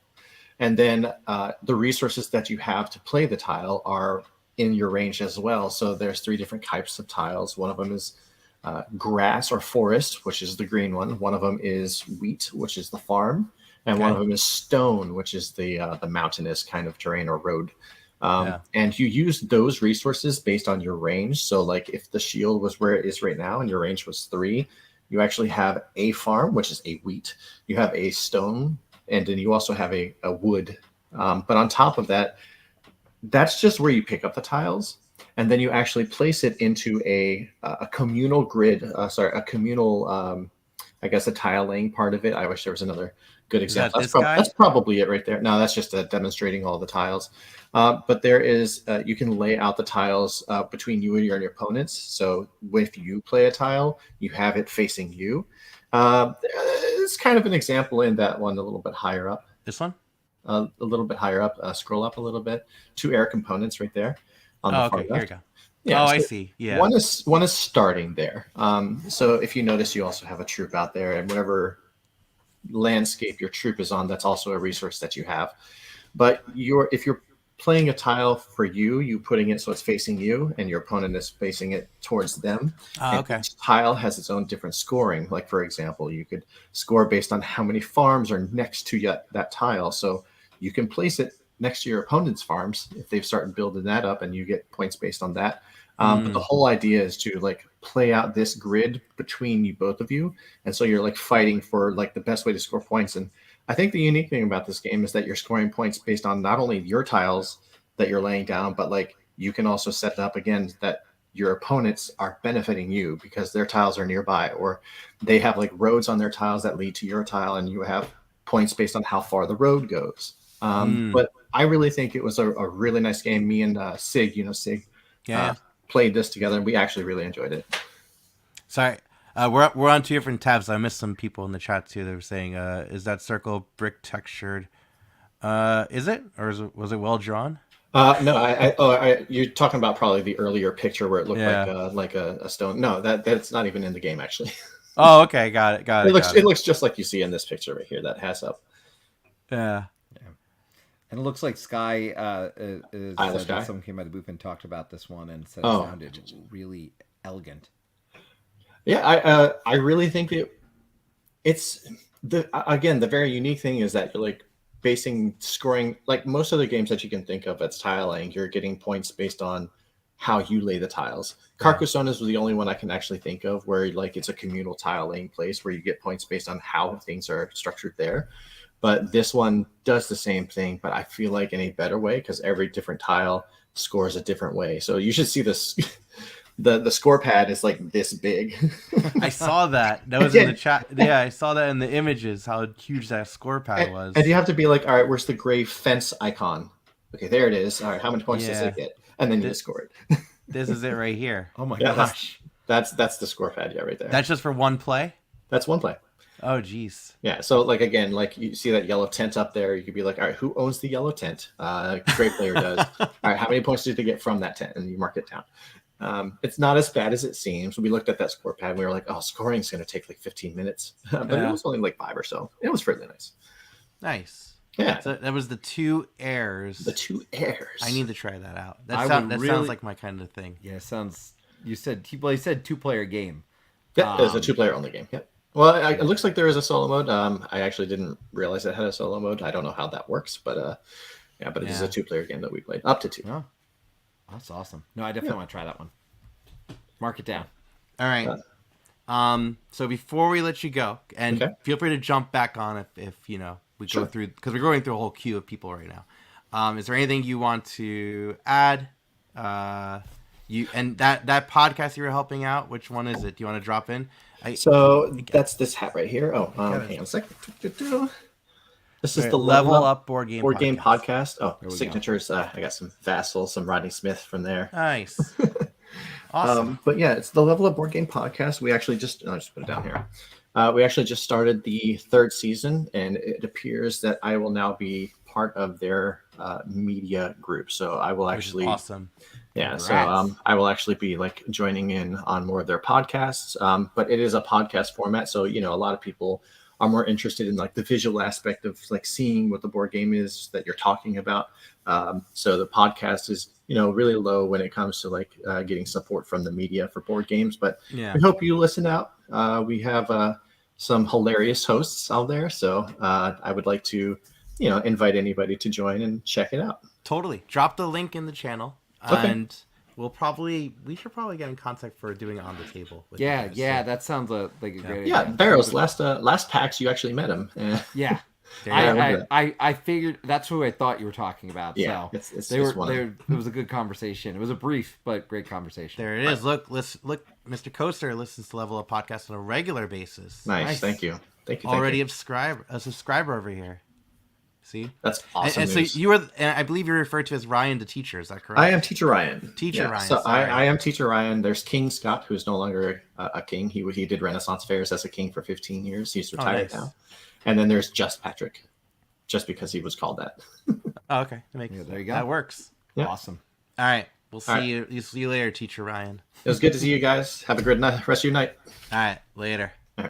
And then the resources that you have to play the tile are in your range as well. So there's 3 different types of tiles. One of them is grass or forest, which is the green one. One of them is wheat, which is the farm. And one of them is stone, which is the mountainous kind of terrain or road. And you use those resources based on your range. So like if the shield was where it is right now and your range was 3, you actually have a farm, which is a wheat. You have a stone, and then you also have a wood. But on top of that, that's just where you pick up the tiles. And then you actually place it into a communal grid, a communal, I guess, a tile laying part of it. I wish there was another good example. That's probably it right there. No, that's just demonstrating all the tiles. But there is, you can lay out the tiles between you and your opponents. So if you play a tile, you have it facing you. It's kind of an example in that one a little bit higher up. This one? A little bit higher up. Scroll up a little bit. 2 air components right there. On the far okay. left. Here we go. Yeah, I see. Yeah. One is starting there. So if you notice, you also have a troop out there, and whatever landscape your troop is on, that's also a resource that you have. But if you're playing a tile for you putting it so it's facing you, and your opponent is facing it towards them. Okay. Each tile has its own different scoring. Like for example, you could score based on how many farms are next to that tile. So you can place it next to your opponent's farms if they've started building that up, and you get points based on that. But the whole idea is to like play out this grid between you, both of you, and so you're like fighting for like the best way to score points. And I think the unique thing about this game is that you're scoring points based on not only your tiles that you're laying down, but like you can also set it up again that your opponents are benefiting you because their tiles are nearby, or they have like roads on their tiles that lead to your tile, and you have points based on how far the road goes. But I really think it was a really nice game. Me and Sig, Sig, played this together, and we actually really enjoyed it. Sorry, we're on 2 different tabs. I missed some people in the chat too. They were saying, "Is that circle brick textured? Is it, or was it well drawn?" No, you're talking about probably the earlier picture where it looked like a stone. No, that's not even in the game actually. Oh, okay, got it. It looks just like you see in this picture right here that has up. Yeah. And it looks like Skye Skye. someone came by the booth and talked about this one and said Oh. it sounded really elegant. Yeah, I really think it's the very unique thing is that you're like basing scoring like most other games that you can think of that's tiling. You're getting points based on how you lay the tiles. Carcassone's was the only one I can actually think of where like it's a communal tile laying place where you get points based on how things are structured there. But this one does the same thing, but I feel like in a better way because every different tile scores a different way. So you should see this. The score pad is like this big. I saw that. That was in the chat. Yeah, I saw that in the images, how huge that score pad was. And you have to be like, all right, where's the gray fence icon? Okay, there it is. All right, how many points does it get? And then you just score it. This is it right here. Oh my Yeah, gosh. That's the score pad, yeah, right there. That's just for one play? That's one play. Oh, geez. Yeah, so like again, like you see that yellow tent up there, you could be like, all right, who owns the yellow tent? Great player does. All right, how many points did they get from that tent? And you mark it down. It's not as bad as it seems. We looked at that score pad and we were like, oh, scoring's going to take like 15 minutes. But it was only like 5 or so. It was fairly nice. Nice. Yeah. So that was the 2 airs. The 2 airs. I need to try that out. I That would sounds like my kind of thing. Yeah, it sounds. You said 2-player game. Yeah, it's a 2-player only game. Yep. Well, it looks like there is a solo mode. I actually didn't realize it had a solo mode. I don't know how that works, but it is a 2-player game that we played up to 2. Oh, that's awesome. No, I definitely want to try that one. Mark it down. All right. So before we let you go, and feel free to jump back on if we go through, because we're going through a whole queue of people right now. Is there anything you want to add? And that podcast you were helping out, which one is it? Do you want to drop in? That's this hat right here. Oh, hang on a second. This is the Level Up Board Game Podcast. Oh, signatures. I got some Vassal, some Rodney Smith from there. Nice. Awesome. But yeah, it's the Level Up Board Game Podcast. We actually I'll just put it down here. We actually just started the 3rd season, and it appears that I will now be part of their media group. So I will actually awesome. Yeah, so I will actually be like joining in on more of their podcasts, but it is a podcast format. So, a lot of people are more interested in like the visual aspect of like seeing what the board game is that you're talking about. So the podcast is, really low when it comes to like getting support from the media for board games, but we hope you listen out. We have some hilarious hosts out there. So I would like to, invite anybody to join and check it out. Totally. Drop the link in the channel. And we should probably get in contact for doing it on the table. That sounds like a great idea. Yeah, Barrels, last PAX you actually met him. Yeah. I figured that's who I thought you were talking about. Yeah, so it was a good conversation. It was a brief but great conversation. There it is. Look, Mr. Coaster listens to Level Up Podcast on a regular basis. Nice. Thank you. Already a subscriber over here. See, that's awesome. And so I believe you're referred to as Ryan the teacher. Is that correct? I am Teacher Ryan. Ryan. So I am Teacher Ryan. There's King Scott, who's no longer a king. He did Renaissance fairs as a king for 15 years. He's retired now. And then there's Just Patrick, just because he was called that. Oh, okay. There you go. That works. Yeah. Awesome. All right. We'll see you. You'll see you later, Teacher Ryan. It was good to see you guys. Have a good rest of your night. All right. Later. All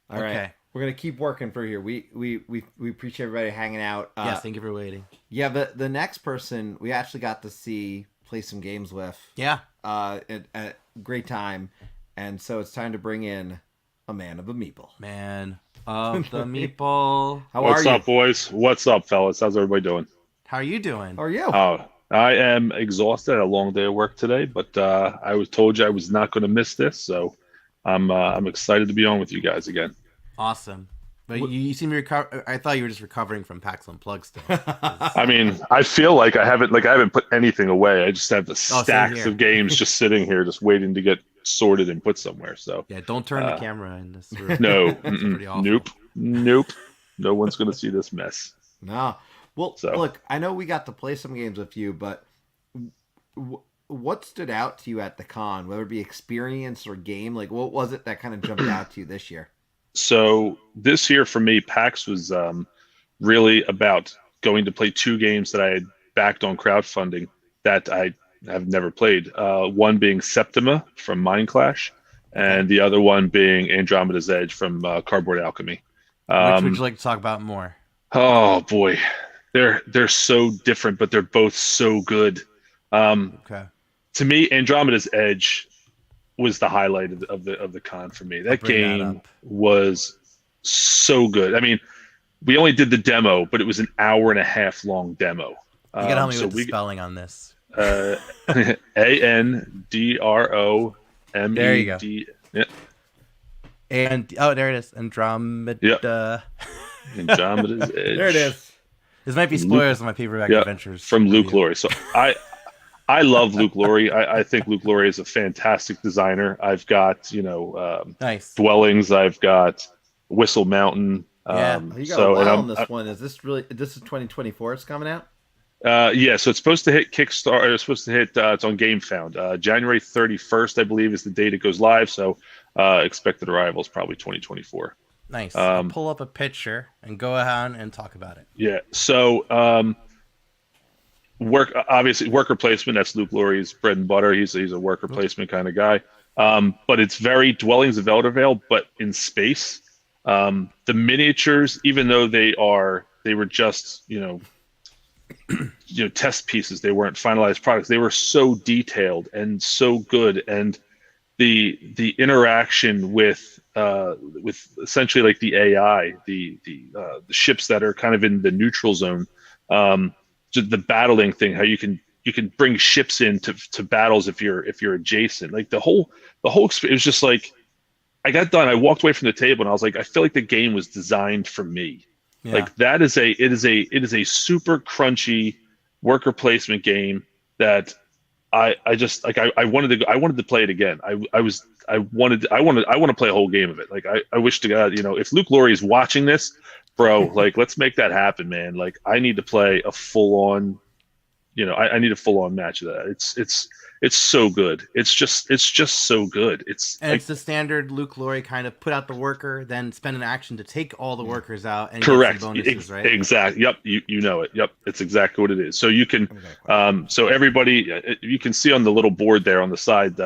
right. We're gonna keep working for here. We appreciate everybody hanging out. Yes, thank you for waiting. Yeah, the next person we actually got to play some games with. Yeah. At great time, and so it's time to bring in a man of the Meeple. Man of the Meeple. What's up, boys? What's up, fellas? How's everybody doing? How are you doing? How are you? Oh, I am exhausted. I had a long day of work today, but I was told you I was not going to miss this, so I'm excited to be on with you guys again. Awesome. But you seem to recover. I thought you were just recovering from PAX Unplugged still. I mean, I feel like I haven't put anything away. I just have the stacks of games just sitting here, just waiting to get sorted and put somewhere. So yeah, don't turn the camera in this room. No, nope. No one's gonna see this mess. No. Well, look, I know we got to play some games with you, but what stood out to you at the con, whether it be experience or game? Like, what was it that kind of jumped out to you this year? So this year for me, PAX was really about going to play 2 games that I had backed on crowdfunding that I have never played. One being Septima from Mind Clash, and the other one being Andromeda's Edge from Cardboard Alchemy. Which would you like to talk about more? Oh boy, they're so different, but they're both so good. Okay. To me, Andromeda's Edge was the highlight of the con for me. That bring that game up. was so good. I mean, we only did the demo, but it was an hour and a half long demo. You gotta help me so with the spelling on this. Andromed. There you go. Yeah. And there it is, Andromeda. Yep. Andromeda's Edge. There it is. This might be spoilers of my Paperback Adventures from Luke review. Laurie. So I love Luke Laurie. I think Luke Laurie is a fantastic designer. I've got Nice. Dwellings. I've got Whistle Mountain. Yeah. You got a while on this one. Is this really? This is 2024. It's coming out. Yeah, so it's supposed to hit Kickstarter. It's supposed to hit. It's on GameFound. January 31st, I believe, is the date it goes live. So expected arrival is probably 2024. Nice. I'll pull up a picture and go ahead and talk about it. Yeah. So worker placement. That's Luke Laurie's bread and butter. He's a worker placement kind of guy. But it's very Dwellings of Eldervale, but in space. The miniatures, even though they were just test pieces, they weren't finalized products, they were so detailed and so good, and the interaction with essentially like the AI, the ships that are kind of in the neutral zone, the battling thing, how you can bring ships to battles if you're adjacent, like the whole experience. It was just like, I got done, I walked away from the table and I was like, I feel like the game was designed for me. Yeah. Like it is a super crunchy worker placement game that I wanted to play it again. I want to play a whole game of it. Like I wish to God, if Luke Laurie is watching this, bro, like let's make that happen, man. Like I need to play a full on, I need a full on match of that. It's so good. It's just so good. It's the standard Luke Laurie kind of put out the worker, then spend an action to take all the workers out and correct. Get some bonuses, right? Exactly. Yep. You know it. Yep. It's exactly what it is. So you can, so everybody, you can see on the little board there on the side,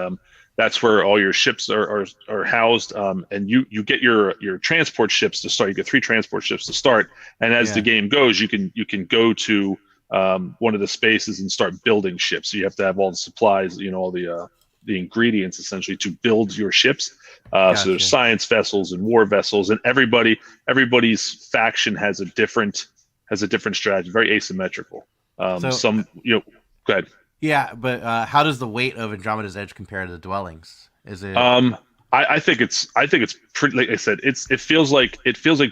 that's where all your ships are housed. And you get your transport ships to start. You get 3 transport ships to start. And as the game goes, you can go to one of the spaces and start building ships. So you have to have all the supplies, all the ingredients essentially to build your ships. Gotcha. So there's science vessels and war vessels, and everybody's faction has a different strategy, very asymmetrical. Go ahead. Yeah, but how does the weight of Andromeda's Edge compare to the Dwellings? Is it? I think it's pretty. Like I said, it feels like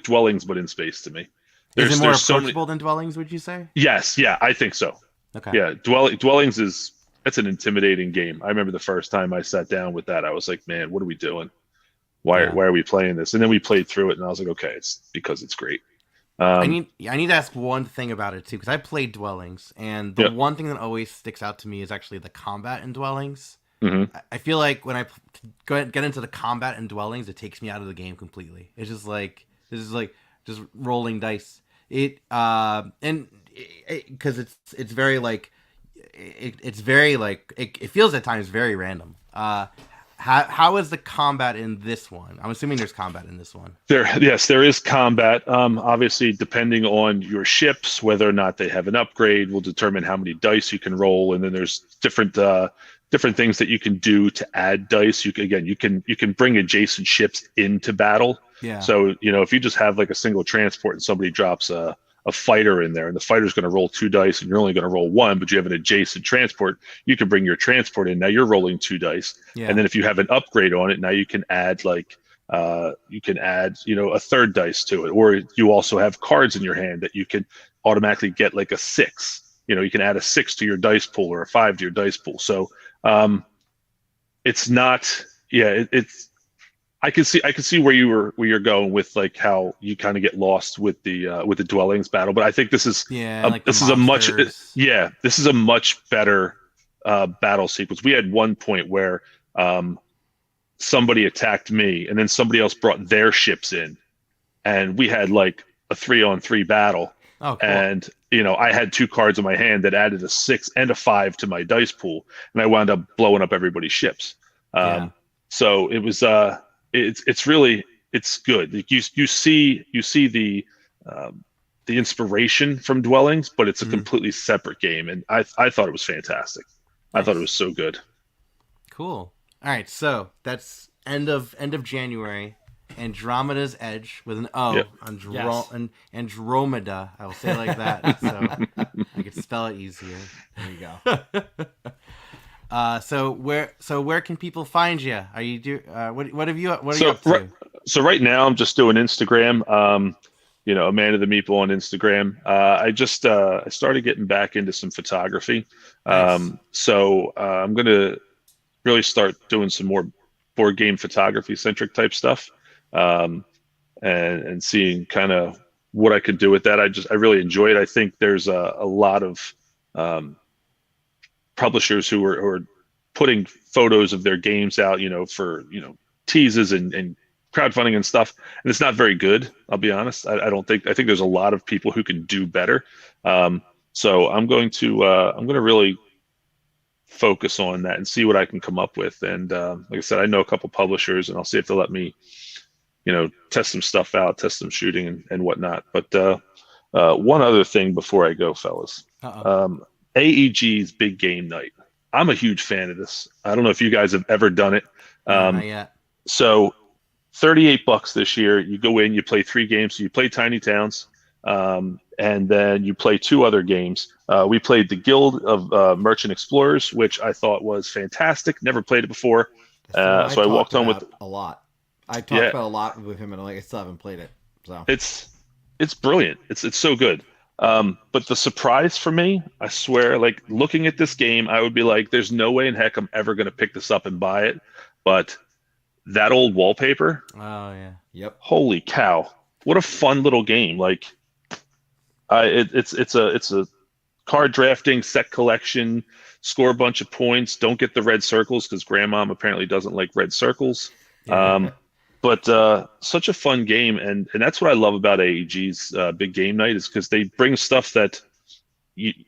Dwellings, but in space to me. Is it more approachable than Dwellings, would you say? Yes, yeah, I think so. Okay. Yeah, Dwellings that's an intimidating game. I remember the first time I sat down with that, I was like, man, what are we doing? Why are we playing this? And then we played through it, and I was like, okay, it's because it's great. I need to ask one thing about it too, because I played Dwellings, and the one thing that always sticks out to me is actually the combat in Dwellings. Mm-hmm. I feel like when I get into the combat in Dwellings, it takes me out of the game completely. It's just like just rolling dice. Because it's very like it's very like it feels at times very random. How is the combat in this one? I'm assuming there's combat in this one. There is combat. Obviously, depending on your ships, whether or not they have an upgrade, will determine how many dice you can roll, and then there's different things that you can do to add dice. You can bring adjacent ships into battle. Yeah. So if you just have like a single transport and somebody drops a fighter in there, and the fighter's going to roll 2 dice, and you're only going to roll 1, but you have an adjacent transport, you can bring your transport in. Now you're rolling 2 dice, and then if you have an upgrade on it, now you can add a 3rd dice to it, or you also have cards in your hand that you can automatically get like a 6. You can add a 6 to your dice pool or a 5 to your dice pool. So it's not. Yeah, it's. I can see where you're going with like how you kind of get lost with the Dwellings battle, but I think this is this is a much better battle sequence. We had one point where somebody attacked me, and then somebody else brought their ships in, and we had like a 3-on-3 battle. Oh, cool. And I had 2 cards in my hand that added a 6 and a 5 to my dice pool, and I wound up blowing up everybody's ships. So it was it's good. Like you see the the inspiration from Dwellings, but it's a completely separate game, and I thought it was fantastic. I thought it was so good. Cool. All right, so that's end of January. Andromeda's Edge with an O. Yep. Andromeda. I will say it like that, so I can spell it easier. There you go. So where can people find you? Are you what are you up to? So right now I'm just doing Instagram. Amanda the Meeple on Instagram. I started getting back into some photography. Nice. So I'm gonna really start doing some more board game photography centric type stuff, and seeing kind of what I could do with that. I really enjoy it. I think there's a lot of publishers who are putting photos of their games out, for teases and crowdfunding and stuff, and it's not very good. I'll be honest. I think there's a lot of people who can do better. So I'm going to really focus on that and see what I can come up with. And like I said, I know a couple publishers, and I'll see if they'll let me, test some stuff out, test some shooting and whatnot. But one other thing before I go, fellas. AEG's Big Game Night. I'm a huge fan of this. I don't know if you guys have ever done it. Not yet. So $38 this year. You go in, you play 3 games. So you play Tiny Towns, and then you play 2 other games. We played the Guild of Merchant Explorers, which I thought was fantastic. Never played it before. So I walked home with a lot. I talked about a lot with him, and I still haven't played it. So it's brilliant. It's so good. But the surprise for me, I swear, like looking at this game, I would be like, there's no way in heck I'm ever going to pick this up and buy it. But that old wallpaper. Oh yeah. Yep. Holy cow. What a fun little game. Like it's a card drafting, set collection, score a bunch of points, don't get the red circles because grandmom apparently doesn't like red circles. Yeah. But such a fun game, and that's what I love about AEG's Big Game Night, is because they bring stuff that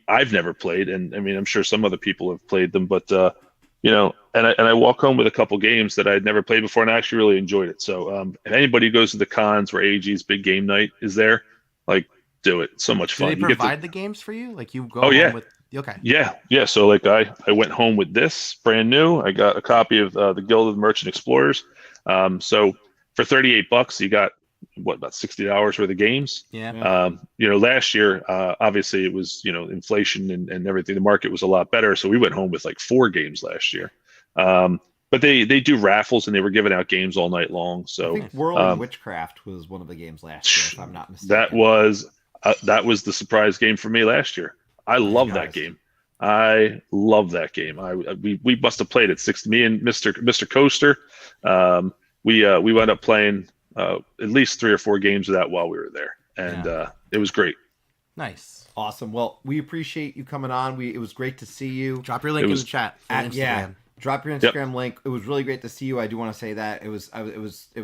I've never played, and I mean I'm sure some other people have played them, but and I walk home with a couple games that I'd never played before, and I actually really enjoyed it. So if anybody goes to the cons where AEG's Big Game Night is there, like do it. It's so much fun. Do they provide the games for you? Like you go home with okay. Yeah. So like I went home with this brand new. I got a copy of the Guild of the Merchant Explorers. So for $38, you got about 60 hours worth of games. Yeah. Last year, obviously it was, inflation and everything. The market was a lot better. So we went home with like 4 games last year. But they do raffles, and they were giving out games all night long. So I think World of Witchcraft was one of the games last year, if I'm not mistaken. That was the surprise game for me last year. I love that game. We must have played it 6. Me and Mr. Coaster. We wound up playing at least 3 or 4 games of that while we were there, and it was great. Nice. Awesome. Well, we appreciate you coming on. It was great to see you. Drop your link in the chat. Drop your Instagram link. It was really great to see you. I do want to say that it was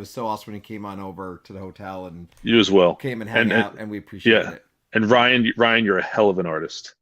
so awesome when you came on over to the hotel, and you as well came and hung out, and we appreciate it. And Ryan, you're a hell of an artist.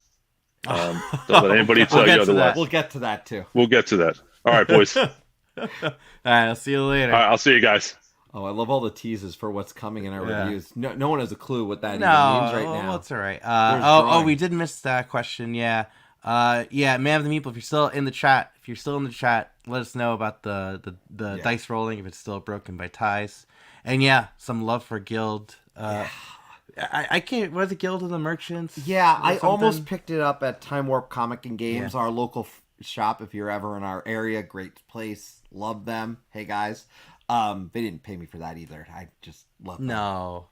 Don't let anybody tell you otherwise. We'll get to that too. We'll get to that. All right, boys. All right, I'll see you later. All right, I'll see you guys. Oh, I love all the teases for what's coming in our reviews. No one has a clue what that even means right now. Well, it's all right. We did miss that question. Yeah. Man of the Meeple, if you're still in the chat, let us know about the dice rolling, if it's still broken by ties. And some love for Guild. I can't. What is it, Guild of the Merchants? Yeah, I almost picked it up at Time Warp Comic and Games, our local shop. If you're ever in our area, great place. Love them. Hey guys, they didn't pay me for that either. I just love them. No.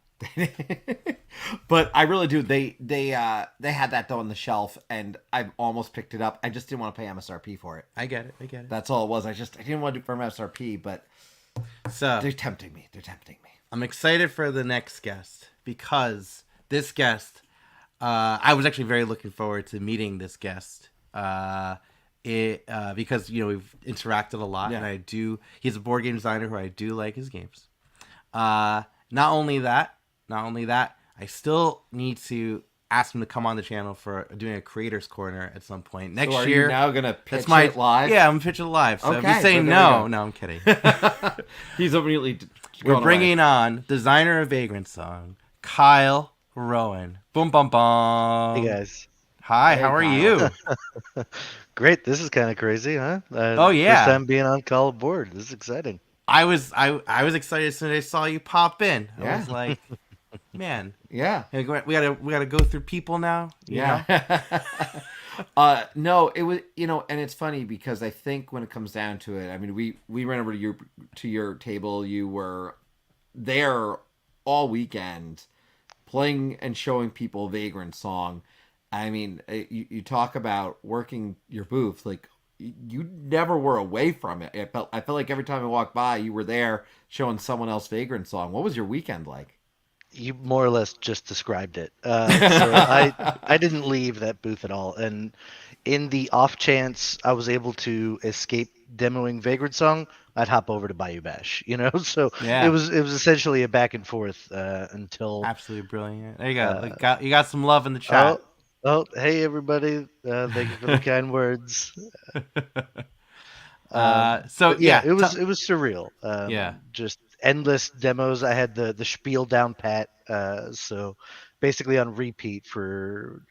But I really do. They had that though on the shelf, and I almost picked it up. I just didn't want to pay MSRP for it. I get it. That's all it was. I didn't want to do it for MSRP, but they're tempting me. I'm excited for the next guest, because this guest, I was actually very looking forward to meeting this guest. Because we've interacted a lot, and he's a board game designer who I do like his games. Not only that, I still need to ask him to come on the channel for doing a Creators Corner at some point next year. So are you now gonna pitch it live? Yeah, I'm pitching it live. So if you say no, I'm kidding. He's immediately. We're bringing on designer of Vagrant Song, Kyle Rowen. Boom, bum, bum. Hey guys. Hi, Hey, how are Kyle. you? Great. This is kind of crazy, huh? Oh, yeah. First time being on call aboard. This is exciting. I was excited as soon as I saw you pop in. I Yeah. was like, man, Yeah. we gotta go through people now. You know? No, it was, and it's funny because I think when it comes down to it, I mean, we ran over to your table. You were there all weekend playing and showing people Vagrant Song. I mean, you talk about working your booth, like you never were away from it. I felt like every time I walked by, you were there showing someone else Vagrant Song. What was your weekend like? You more or less just described it. So I didn't leave that booth at all. And in the off chance I was able to escape demoing Vagrant Song, I'd hop over to Bayou Bash. So Yeah. it was essentially a back and forth until. Absolutely brilliant. There you go. You got some love in the chat. Oh, hey everybody! Thank you for the kind words. So yeah, it was surreal. Yeah. Just endless demos. I had the spiel down pat. So basically on repeat for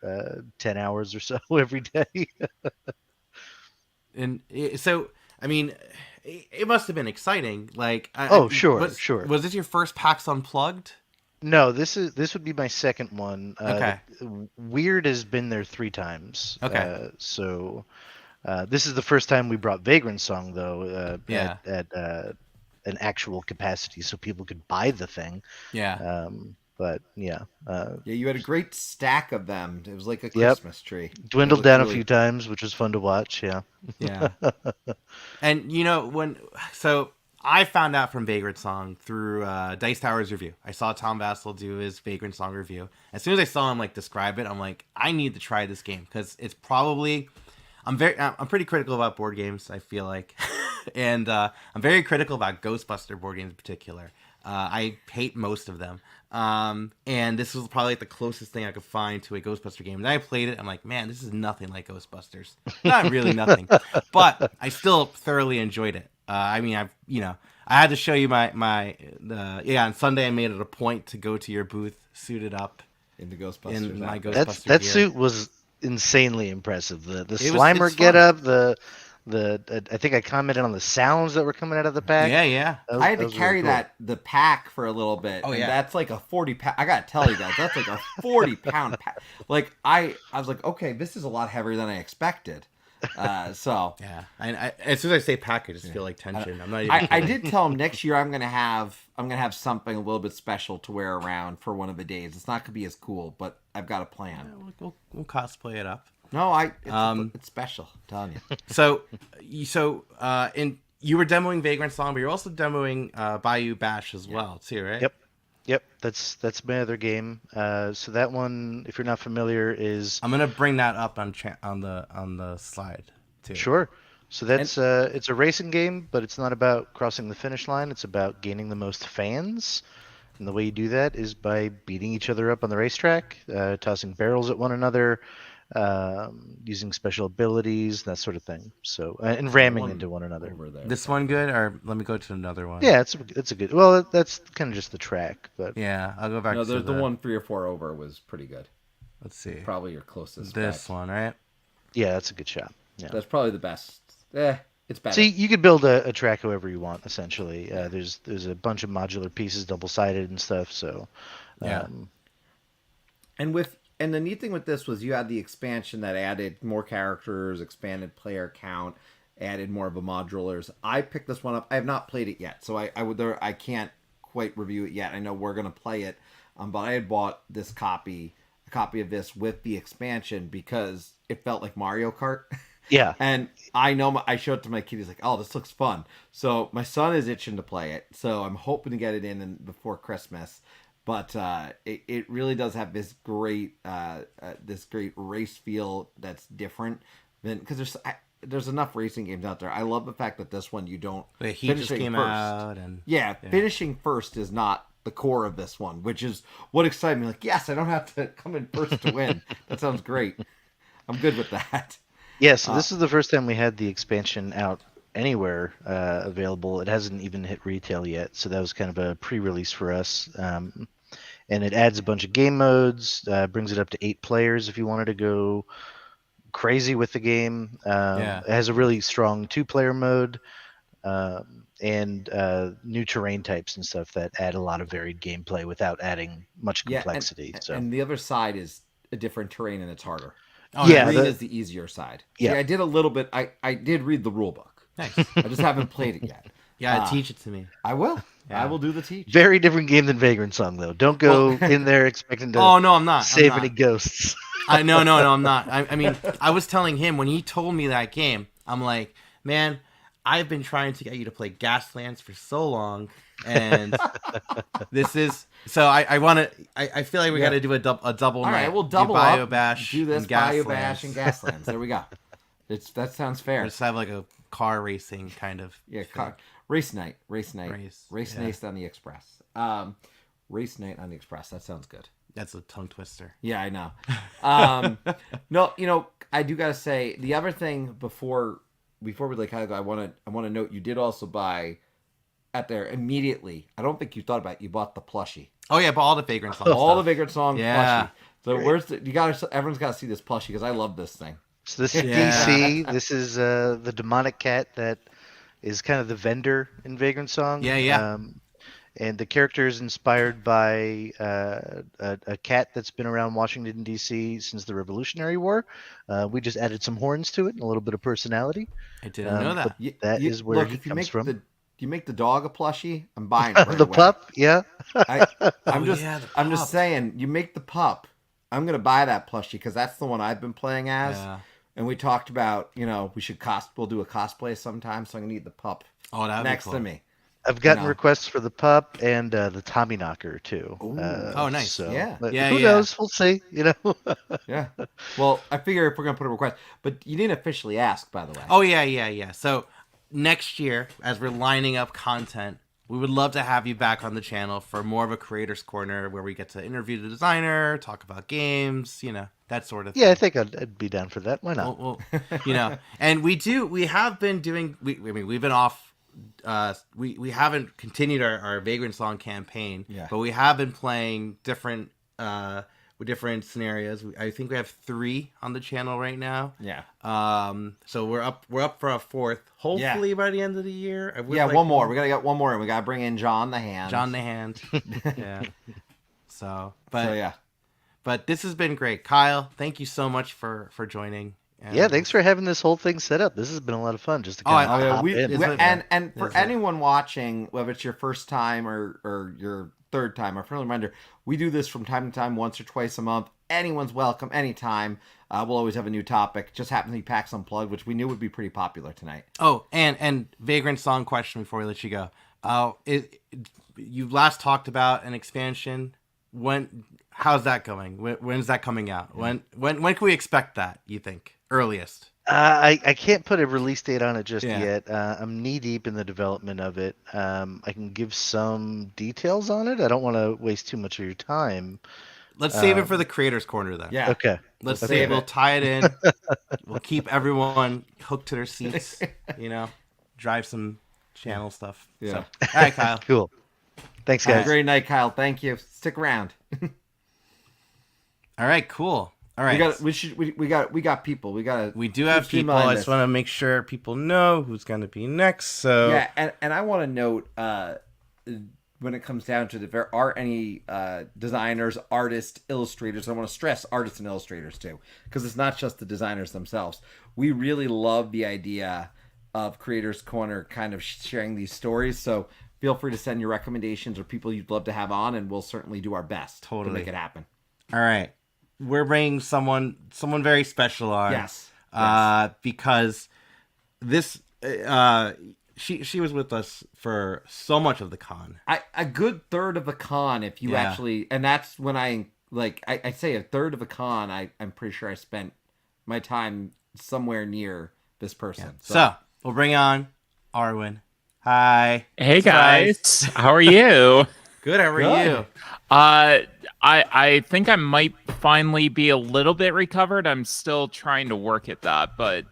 10 hours or so every day. And so I mean, it must have been exciting. Like, Sure. Was this your first PAX Unplugged? No, this would be my second one. Okay. Weird has been there 3 times. Okay. So this is the first time we brought Vagrant Song though. At an actual capacity, so people could buy the thing. Yeah. But yeah. Yeah, you had a great stack of them. It was like a Christmas tree. Dwindled down a few times, which was fun to watch. Yeah. Yeah. And so I found out from Vagrant Song through Dice Tower's review. I saw Tom Vassell do his Vagrant Song review. As soon as I saw him describe it, I'm like, I need to try this game because it's probably. I'm pretty critical about board games, I feel like, and I'm very critical about Ghostbuster board games in particular. I hate most of them, and this was probably the closest thing I could find to a Ghostbuster game. And I played it, I'm like, man, this is nothing like Ghostbusters. Not really nothing, but I still thoroughly enjoyed it. I mean, I had to show you on Sunday I made it a point to go to your booth suited up in the Ghostbusters. In my Ghostbuster that gear. Suit was insanely impressive. The Slimer get up, I think I commented on the sounds that were coming out of the pack. Yeah. I had to carry the pack for a little bit. Oh, and yeah. That's like a 40 pound. I gotta tell you guys, that's like a 40-pound pack. Like I was like, okay, this is a lot heavier than I expected. So yeah, I as soon as I say pack, I just feel like tension. I'm not even. I did tell him next year I'm gonna have something a little bit special to wear around for one of the days. It's not gonna be as cool, but I've got a plan. Yeah, we'll cosplay it up. No, it's special. I'm telling you. So you were demoing Vagrant Song, but you're also demoing Bayou Bash as well, too, right? Yep. That's my other game. So that one, if you're not familiar, is I'm gonna bring that up on the slide too. Sure. So that's it's a racing game, but it's not about crossing the finish line. It's about gaining the most fans, and the way you do that is by beating each other up on the racetrack, tossing barrels at one another, using special abilities, that sort of thing. So and ramming into one another. This one good, or let me go to another one? Yeah, it's a good. Well, that's kind of just the track, but yeah, I'll go back. No, to the 1 3 or 4 over was pretty good. Let's see. Probably your closest. This bet. one, right? Yeah, that's a good shot. Yeah, that's probably the best. It's better. See, you could build a track however you want. Essentially, there's a bunch of modular pieces, double-sided and stuff. So, yeah. And the neat thing with this was you had the expansion that added more characters, expanded player count, added more of a modulars. I picked this one up. I have not played it yet, so I can't quite review it yet. I know we're gonna play it, but I had bought a copy of this with the expansion because it felt like Mario Kart. Yeah. And I know I showed it to my kid. He's like, "Oh, this looks fun." So my son is itching to play it. So I'm hoping to get it in before Christmas. But it really does have this great race feel that's different than because there's enough racing games out there. I love the fact that this one you don't. The Heat just came out, and finishing first is not the core of this one, which is what excited me. Like, yes, I don't have to come in first to win. That sounds great. I'm good with that. Yeah, so this is the first time we had the expansion out anywhere available. It hasn't even hit retail yet, so that was kind of a pre-release for us. and it adds a bunch of game modes, brings it up to 8 players if you wanted to go crazy with the game. It has a really strong 2-player mode, and new terrain types and stuff that add a lot of varied gameplay without adding much complexity. And the other side is a different terrain and it's harder. Oh, yeah, green is the easier side. Yeah, see, I did a little bit. I did read the rule book. Nice. I just haven't played it yet. Yeah, teach it to me. I will. Yeah. I will do the teach. Very different game than Vagrant Song, though. Don't go in there expecting to. Oh no, I'm not. Save any ghosts. No, I'm not. I mean, I was telling him when he told me that game, I'm like, man, I've been trying to get you to play Gaslands for so long, and this is so. I want to. I feel like we got to do a double. All night. right, we'll double do up. Bash. Do this and Bio Bash and Gaslands. There we go. That sounds fair. Just have like a car racing kind of. Yeah, race night race night on the Express. Race night on the Express. That sounds good. That's a tongue twister. Yeah, I know. No, I do gotta say the other thing before we like kind of go. I want to note you did also buy at there immediately. I don't think you thought about it. You bought the plushie. Oh yeah, but all the Vagrant Song. All the Vagrant Song yeah. plushie. So where's everyone's got to see this plushie because I love this thing. So this is DC. This is the demonic cat that is kind of the vendor in Vagrant Song. Yeah. And the character is inspired by a cat that's been around Washington, D.C. since the Revolutionary War. We just added some horns to it and a little bit of personality. I didn't know that. That is where he comes from. You make the dog a plushie, I'm buying it right the away. pup, yeah. I'm just saying, you make the pup. I'm gonna buy that plushie because that's the one I've been playing as. Yeah. And we talked about, we'll do a cosplay sometime, so I'm gonna need the pup next to me. I've gotten requests for the pup and the Tommy Knocker too. Oh, nice. So, yeah. Who knows? We'll see. Yeah. Well, I figure if we're gonna put a request, but you didn't officially ask, by the way. Oh yeah. So next year, as we're lining up content, we would love to have you back on the channel for more of a creator's corner where we get to interview the designer, talk about games, that sort of thing. Yeah, I think I'd be down for that. Why not? Well, and we have been doing. We've been off. We haven't continued our Vagrant Song campaign, but we have been playing different with different scenarios. I think we have 3 on the channel right now. Yeah. So we're up for a 4th. Hopefully by the end of the year. One more. We gotta get one more, and we gotta bring in John the Hand. Yeah. But this has been great, Kyle. Thank you so much for joining. And thanks for having this whole thing set up. This has been a lot of fun. Just to kind of hop in. And for anyone watching, whether it's your first time or your third time, a friendly reminder: we do this from time to time, once or twice a month. Anyone's welcome, anytime. We'll always have a new topic. Just happens to be PAX Unplugged, which we knew would be pretty popular tonight. Oh, and Vagrant Song question before we let you go. You last talked about an expansion. How's that going? When's that coming out? When can we expect that, you think? Earliest? I can't put a release date on it just yet. I'm knee deep in the development of it. I can give some details on it. I don't want to waste too much of your time. Let's save it for the Creators Corner then. Yeah. Okay. Let's save it. We'll tie it in. We'll keep everyone hooked to their seats. Drive some channel stuff. Yeah. So, all right, Kyle. Cool. Thanks, guys. Have a great night, Kyle. Thank you. Stick around. All right. Cool. All right. We got people. We do have people. I just want to make sure people know who's going to be next. So yeah, and I want to note when it comes down to it, if there are any designers, artists, illustrators, I want to stress artists and illustrators too, because it's not just the designers themselves. We really love the idea of Creators Corner kind of sharing these stories. So feel free to send your recommendations or people you'd love to have on, and we'll certainly do our best to make it happen. All right. We're bringing someone very special on. Yes. Because this she was with us for so much of the con. A good third of the con, if you actually, and that's when I say a third of the con. I'm pretty sure I spent my time somewhere near this person. Yeah. So we'll bring on Arwen. Hi. Hey guys, how are you? Good. How are you? I think I might finally be a little bit recovered. I'm still trying to work at that, but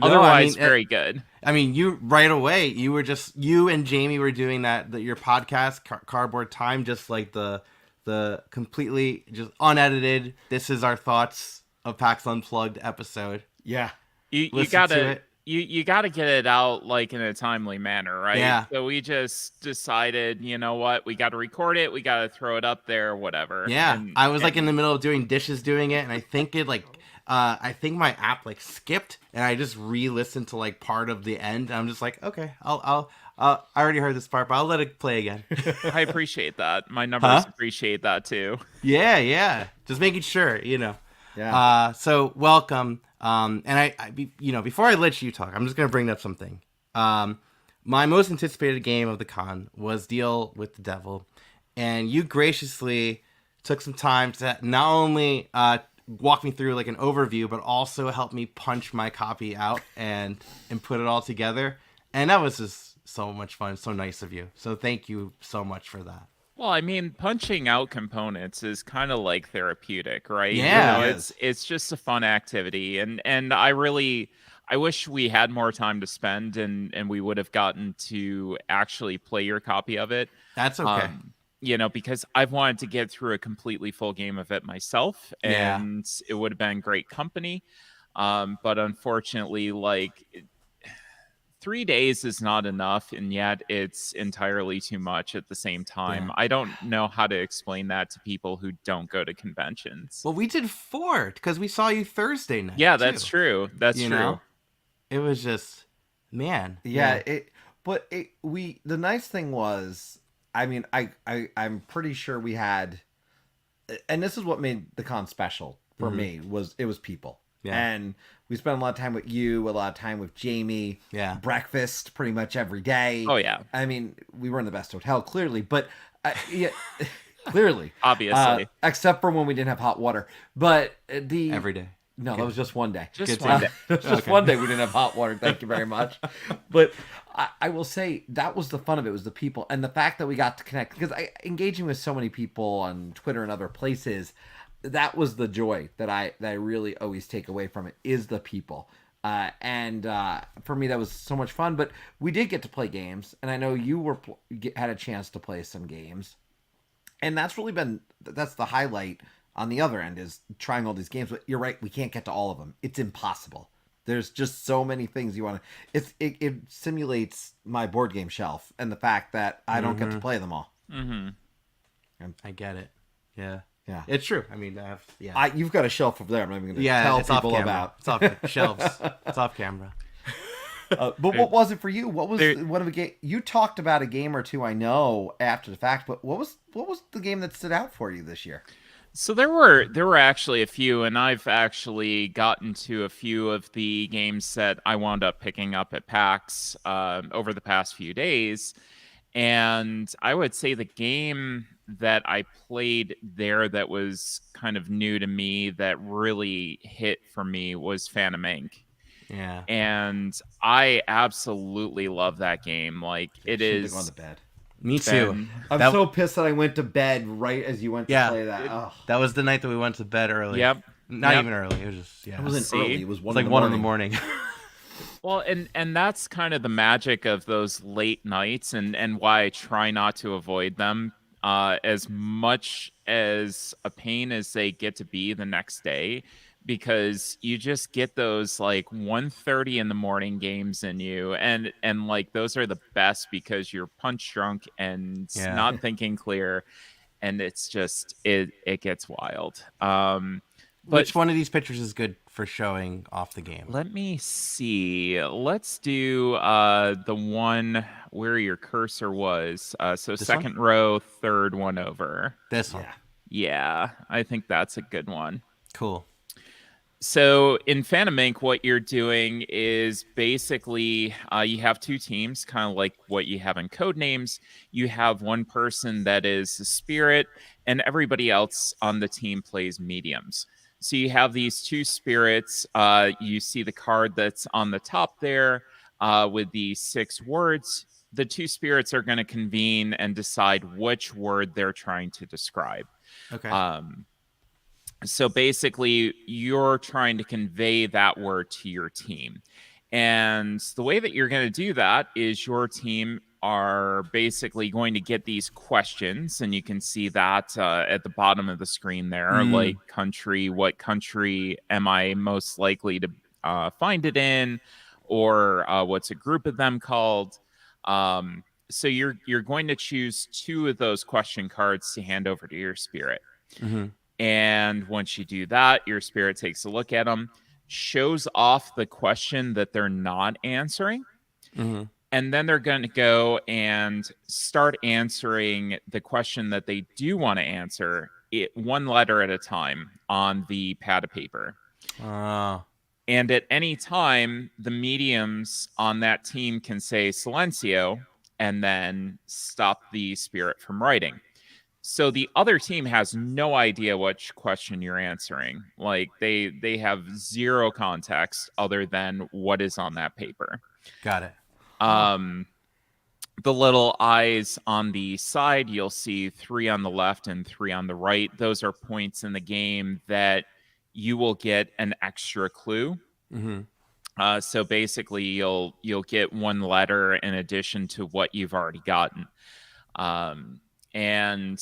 otherwise very good. I mean, you right away, you and Jamie were doing your podcast, Cardboard Time, just like the the completely just unedited, this is our thoughts of PAX Unplugged episode. Yeah. You Listen to gotta it. you gotta get it out like in a timely manner, right? Yeah. So we just decided, you know what, we gotta record it, we gotta throw it up there, whatever. Yeah. And, I was like in the middle of doing dishes doing it, and I think it like I think my app like skipped, and I just re-listened to like part of the end. And I'm just like, okay, I already heard this part, but I'll let it play again. I appreciate that. My numbers appreciate that too. Yeah. Just making sure, you know. Yeah. So welcome. And before I let you talk, I'm just gonna bring up something. My most anticipated game of the con was Deal with the Devil, and you graciously took some time to not only walk me through like an overview, but also help me punch my copy out and put it all together. And that was just so much fun. So nice of you. So thank you so much for that. Well, I mean, punching out components is kind of like therapeutic, right? Yeah, You know, it is. it's just a fun activity, and I wish we had more time to spend, and we would have gotten to actually play your copy of it. That's okay. You know, because I've wanted to get through a completely full game of it myself, and it would have been great company. But unfortunately, like 3 days is not enough, and yet it's entirely too much at the same time. Yeah. I don't know how to explain that to people who don't go to conventions. Well, we did 4 because we saw you Thursday night. Yeah, too. that's true. That's You true. know? It was just, man. Yeah. The nice thing was, I mean, I'm pretty sure we had, and this is what made the con special for me, was it was people. Yeah. And we spent a lot of time with you, a lot of time with Jamie. Yeah. Breakfast pretty much every day. Oh, yeah. I mean, we were in the best hotel, clearly, but clearly. Obviously. Except for when we didn't have hot water. But Every day. No, that was just one day. Just Good one to- day. Just one day we didn't have hot water. Thank you very much. But I will say that was the fun of it, was the people and the fact that we got to connect, because engaging with so many people on Twitter and other places, that was the joy that I really always take away from it, is the people. And for me, that was so much fun. But we did get to play games, and I know you had a chance to play some games, and that's the highlight on the other end, is trying all these games. But you're right, we can't get to all of them. It's impossible. There's just so many things you want to. It simulates my board game shelf, and the fact that I don't get to play them all. Mm-hmm. I get it. Yeah. Yeah. It's true. I mean, yeah. You've got a shelf over there. I'm not even going to Yeah, tell it's off people camera. about. It's off shelves. It's off camera. But what was it for you? What was one of the game you talked about? A game or two, I know, after the fact. But what was the game that stood out for you this year? So there were actually a few, and I've actually gotten to a few of the games that I wound up picking up at PAX over the past few days. And I would say the game that I played there that was kind of new to me, that really hit for me, was Phantom Inc. Yeah. And I absolutely love that game. Like, it is. Going to bed. Me too. Ben, I'm so pissed that I went to bed right as you went to play that. Oh. That was the night that we went to bed early. Yep. Not Yep. even early. It was just, yeah. It wasn't See? early. It was It's like 1 in the morning. Well, and that's kind of the magic of those late nights, and why I try not to avoid them. As much as a pain as they get to be the next day, because you just get those like 1:30 in the morning games in you, and like those are the best because you're punch drunk and not thinking clear, and it's just it gets wild. Which one of these pictures is good for showing off the game? Let me see. Let's do the one where your cursor was. So This second row, third one over. This one. Yeah, I think that's a good one. Cool. So in Phantom Inc., what you're doing is basically you have two teams, kind of like what you have in Codenames. You have one person that is the spirit, and everybody else on the team plays mediums. So you have these two spirits. You see the card that's on the top there with the 6 words. The two spirits are going to convene and decide which word they're trying to describe. Okay. So basically, you're trying to convey that word to your team. And the way that you're going to do that is your team are basically going to get these questions, and you can see that at the bottom of the screen there, like country, what country am I most likely to find it in, or what's a group of them called. So you're going to choose 2 of those question cards to hand over to your spirit. And once you do that, your spirit takes a look at them, shows off the question that they're not answering. And then they're going to go and start answering the question that they do want to answer, one letter at a time on the pad of paper. And at any time, the mediums on that team can say silencio and then stop the spirit from writing. So the other team has no idea which question you're answering. Like they have zero context other than what is on that paper. Got it. The little eyes on the side, you'll see 3 on the left and 3 on the right. Those are points in the game that you will get an extra clue. So basically, you'll get 1 letter in addition to what you've already gotten. And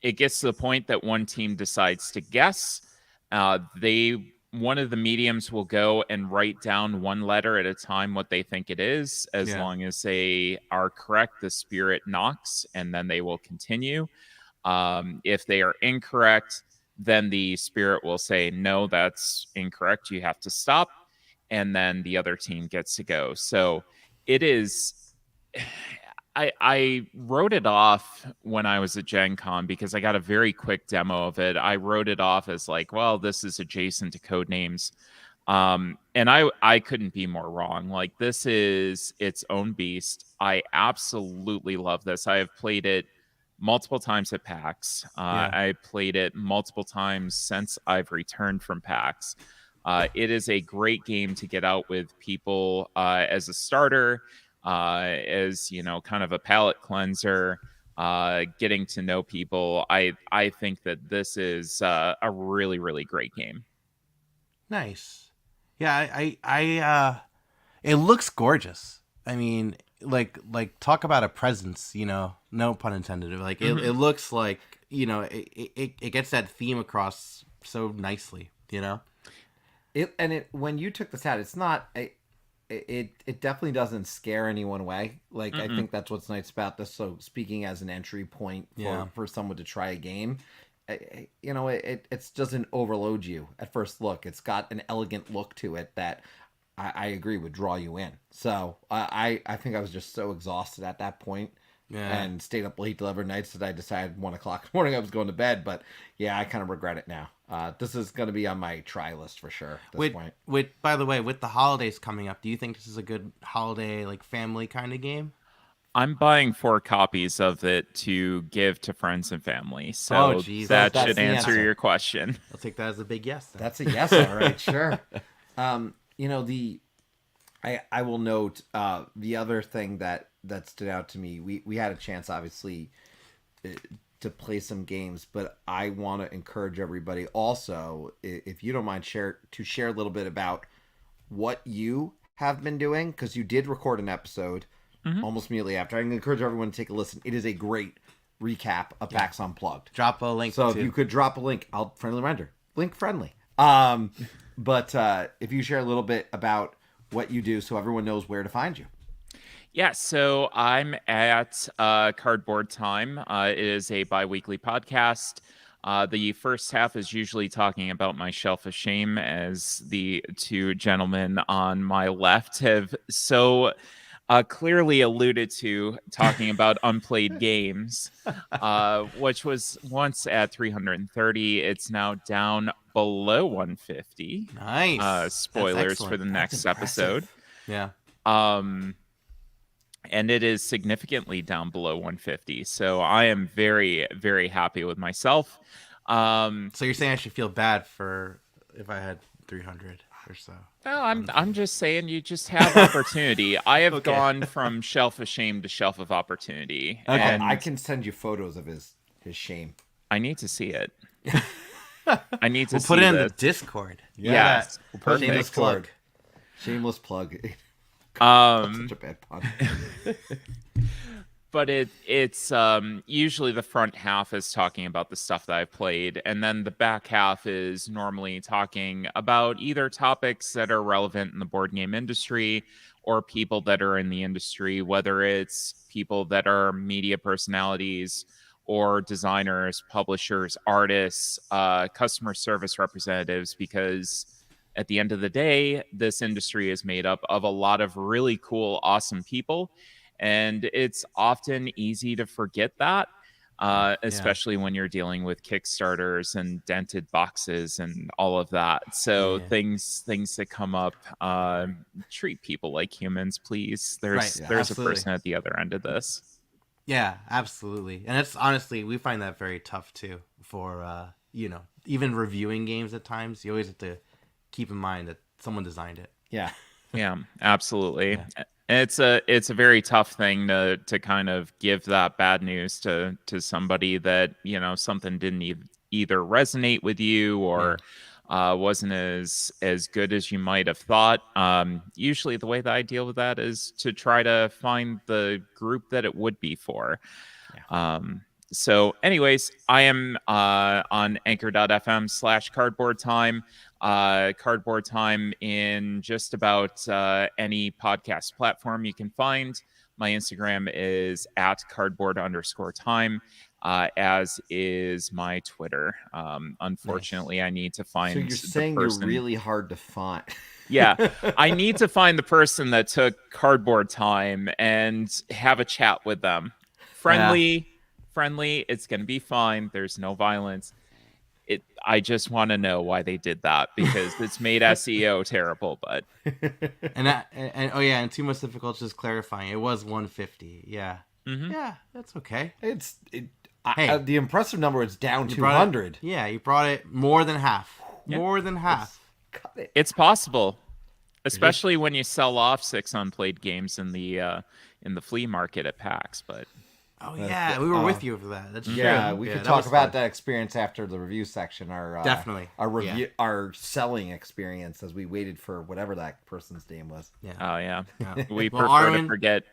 it gets to the point that one team decides to guess. One of the mediums will go and write down 1 letter at a time what they think it is. As long as they are correct, the spirit knocks, and then they will continue. If they are incorrect, then the spirit will say, no, that's incorrect. You have to stop. And then the other team gets to go. So it is... I wrote it off when I was at Gen Con because I got a very quick demo of it. I wrote it off as like, well, this is adjacent to Codenames. And I couldn't be more wrong. Like, this is its own beast. I absolutely love this. I have played it multiple times at PAX. I played it multiple times since I've returned from PAX. It is a great game to get out with people as a starter. As kind of a palate cleanser, getting to know people. I think that this is a really, really great game. Nice. Yeah, I it looks gorgeous. I mean, like talk about a presence, no pun intended. Like it looks like, it gets that theme across so nicely, When you took this out, it's not it definitely doesn't scare anyone away. Like, I think that's what's nice about this. So speaking as an entry point for someone to try a game, it doesn't overload you at first look. It's got an elegant look to it that I agree would draw you in. So I think I was just so exhausted at that point. And stayed up late till every night that I decided 1:00 in the morning I was going to bed. But I kind of regret it now. This is going to be on my try list for sure at this point. By the way, with the holidays coming up, do you think this is a good holiday, like family kind of game? I'm buying 4 copies of it to give to friends and family. So that should answer your question. I'll take that as a big yes. Then. That's a yes, all right, sure. I will note the other thing that stood out to me. We had a chance, obviously, to play some games, but I want to encourage everybody also, if you don't mind, share a little bit about what you have been doing, because you did record an episode almost immediately after. I encourage everyone to take a listen. It is a great recap of PAX Unplugged. Drop a link. So if you could drop a link, I'll friendly reminder, link friendly. But if you share a little bit about what you do so everyone knows where to find you. Yeah, so I'm at Cardboard Time. It is a bi-weekly podcast. The first half is usually talking about my shelf of shame, as the 2 gentlemen on my left have so clearly alluded to, talking about unplayed games, which was once at 330. It's now down below 150. Nice. Spoilers for the next episode. Yeah. And it is significantly down below 150. So I am very, very happy with myself. So you're saying I should feel bad for if I had 300 or so? No, I'm just saying you just have opportunity. I have gone from shelf of shame to shelf of opportunity. Okay. And I can send you photos of his shame. I need to see it. I need to we'll see put it in this. the Discord. Yes. We'll put shameless plug. Shameless plug. Such a bad pun. But it's usually the front half is talking about the stuff that I've played, and then the back half is normally talking about either topics that are relevant in the board game industry or people that are in the industry, whether it's people that are media personalities or designers, publishers, artists, customer service representatives, because at the end of the day, this industry is made up of a lot of really cool, awesome people. And it's often easy to forget that, especially when you're dealing with Kickstarters and dented boxes and all of that. So things that come up, treat people like humans, please. There's a person at the other end of this. Yeah, absolutely. And it's honestly, we find that very tough too for, even reviewing games at times. You always have to keep in mind that someone designed it. Yeah. Yeah, absolutely. Yeah. It's a very tough thing to kind of give that bad news to somebody that, something didn't either resonate with you or wasn't as good as you might have thought. Usually the way that I deal with that is to try to find the group that it would be for. Yeah. So anyways, I am on anchor.fm/cardboard time. Cardboard time in just about any podcast platform you can find. My Instagram is at @cardboard_time, as is my Twitter. Unfortunately, I need to find. So you're saying you're really hard to find. Yeah, I need to find the person that took Cardboard Time and have a chat with them. Friendly. It's going to be fine. There's no violence. I just want to know why they did that, because it's made SEO terrible. But and too much difficult. Just clarifying, it was 150. Yeah, yeah, that's okay. The impressive number is down 200. You brought it more than half. Yeah. More than half. It's possible, especially when you sell off 6 unplayed games in the flea market at PAX. But we were with you for that. That's true. We could talk about fun. that experience after the review section. Definitely our review, our selling experience as we waited for whatever that person's name was. Yeah. Oh yeah. We prefer to forget.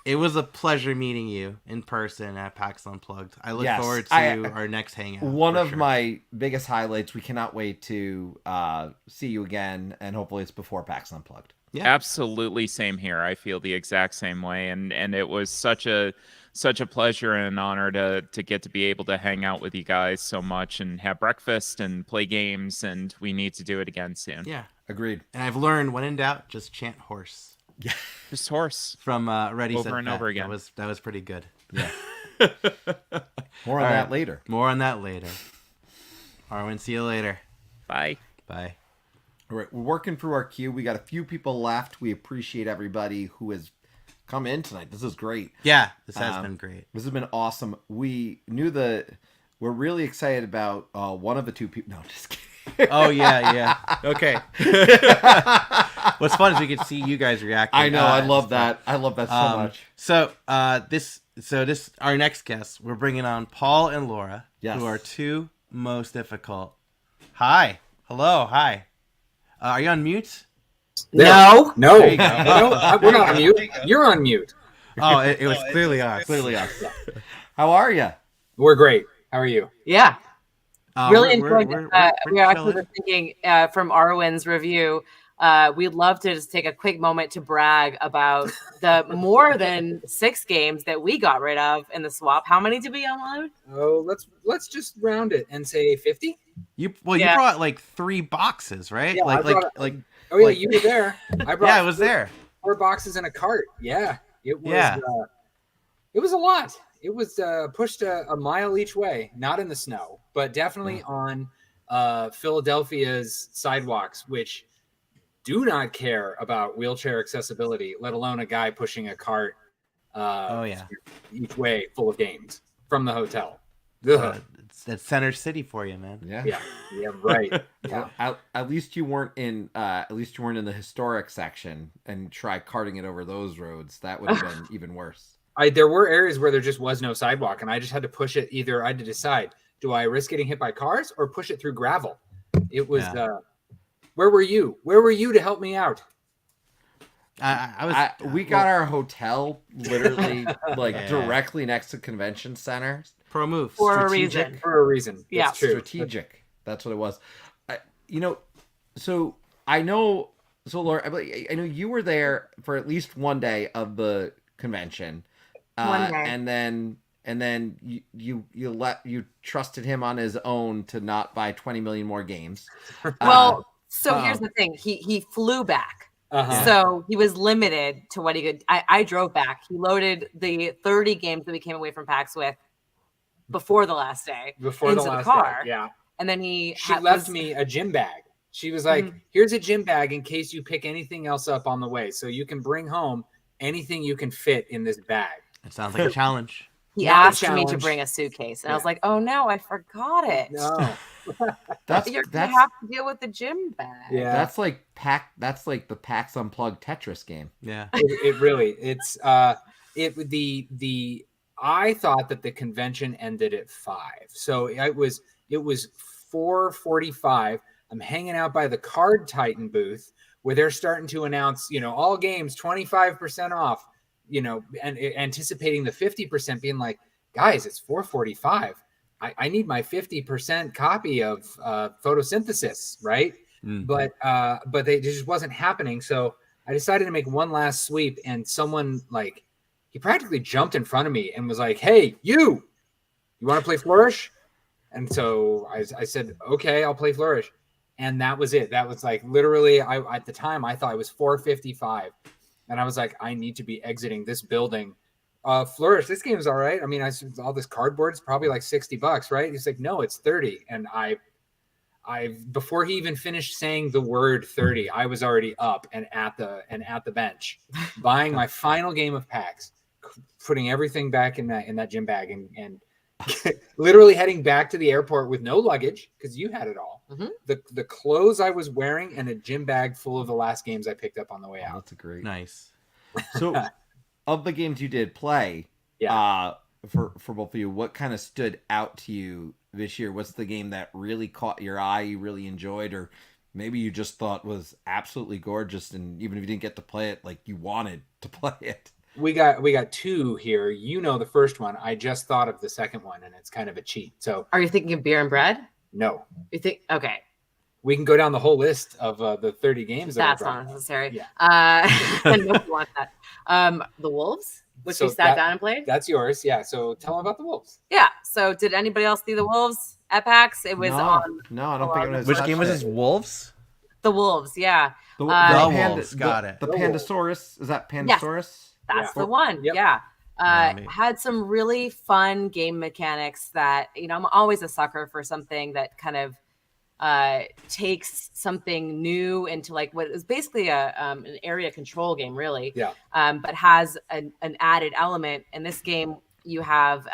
It was a pleasure meeting you in person at PAX Unplugged. I look forward to our next hangout. One of my biggest highlights. We cannot wait to see you again, and hopefully it's before PAX Unplugged. Yeah. Absolutely, same here. I feel the exact same way, and it was such a pleasure and an honor to get to be able to hang out with you guys so much and have breakfast and play games, and we need to do it again soon. Yeah, agreed. And I've learned, when in doubt, just chant horse. Yeah, just horse from Ready over Set, and over again. That was pretty good. Yeah. More on that later. Arwen, see you later. Bye. Bye. All right, we're working through our queue. We got a few people left. We appreciate everybody who has come in tonight. This is great. Yeah, this has been great. This has been awesome. We knew we're really excited about one of the two people. No, just kidding. Oh yeah. Okay. What's fun is we could see you guys reacting. I know. I love that. I love that so much. So this our next guests. We're bringing on Paul and Laura, who are two most difficult. Hi. Hello. Hi. Are you on mute? No. There you go. No, we're not on mute. You're on mute. Oh, it was clearly us. Clearly us. How are you? We're great. How are you? Yeah. Really enjoyed we're we actually were thinking from Arwen's review, we'd love to just take a quick moment to brag about the more than 6 games that we got rid of in the swap. How many did we unload? Oh, let's just round it and say 50. You brought like 3 boxes, right? Yeah, Oh yeah, you were there. I brought I was there. 4 boxes in a cart. Yeah, it was. It was a lot. It was pushed a mile each way, not in the snow, but definitely on Philadelphia's sidewalks, which do not care about wheelchair accessibility, let alone a guy pushing a cart each way full of games from the hotel. That's Center City for you, man. Yeah, right. Yeah. At least you weren't in the historic section and try carting it over those roads. That would have been even worse. There were areas where there just was no sidewalk, and I just had to push it. Either I had to decide, do I risk getting hit by cars or push it through gravel? It was. Where were you? Where were you to help me out? We got our hotel literally Yeah. directly next to convention center. Pro move. For a Strategic. reason. For a reason. Yeah. That's true. Strategic. That's what it was. So I know. So Laura, I know you were there for at least one day of the convention. One day. And then you trusted him on his own to not buy 20 million more games. Well, so here's the thing. He flew back. Uh-huh. So he was limited to what he could. I drove back. He loaded the 30 games that we came away from PAX with before the last day Before into the last the car. day. Yeah. And then she left me a gym bag. She was like, here's a gym bag in case you pick anything else up on the way. So you can bring home anything you can fit in this bag. It sounds like a challenge. He Not a asked me to challenge. bring a suitcase. And I was like, oh no, I forgot it. No. You're going to have to deal with the gym bag. Yeah. That's like the PAX Unplugged Tetris game. Yeah. It really, it's I thought that the convention ended at 5. So it was 4:45. I'm hanging out by the Card Titan booth where they're starting to announce, all games 25% off, and anticipating the 50%, being like, guys, it's 4:45. I need my 50% copy of photosynthesis, right? But it just wasn't happening. So I decided to make one last sweep, and someone he practically jumped in front of me and was like, "Hey, you want to play Flourish?" And so I said, "Okay, I'll play Flourish." And that was it. That was literally, at the time I thought it was 4:55, and I was like, I need to be exiting this building. Flourish, this game is all right. I mean, all this cardboard is probably like $60, right? He's like, no, it's 30. And I before he even finished saying the word 30, I was already up and at the bench, buying my final game of PAX, putting everything back in that gym bag, and literally heading back to the airport with no luggage because you had it all. The clothes I was wearing and a gym bag full of the last games I picked up on the way out. That's great. Nice. So, of the games you did play, for both of you, what kind of stood out to you this year? What's the game that really caught your eye, you really enjoyed, or maybe you just thought was absolutely gorgeous, and even if you didn't get to play it, you wanted to play it? We got 2 here. The first one. I just thought of the second one, and it's kind of a cheat. So, are you thinking of Beer and Bread? No. You think? Okay. We can go down the whole list of the 30 games. That's not necessary. Yeah. Nobody wants that. The Wolves, which we sat down and played. That's yours. Yeah. So tell them about the Wolves. Yeah. So did anybody else see the Wolves at PAX? It was on. No, I don't think it was. Which game was this? Wolves? The Wolves. Yeah. The Wolves. Got it. The Pandasaurus. Is that Pandasaurus? Yes. That's the one. Yep. Yeah. Had some really fun game mechanics that, I'm always a sucker for something that kind of takes something new into what is basically an area control game, really. Yeah. But has an added element. In this game, you have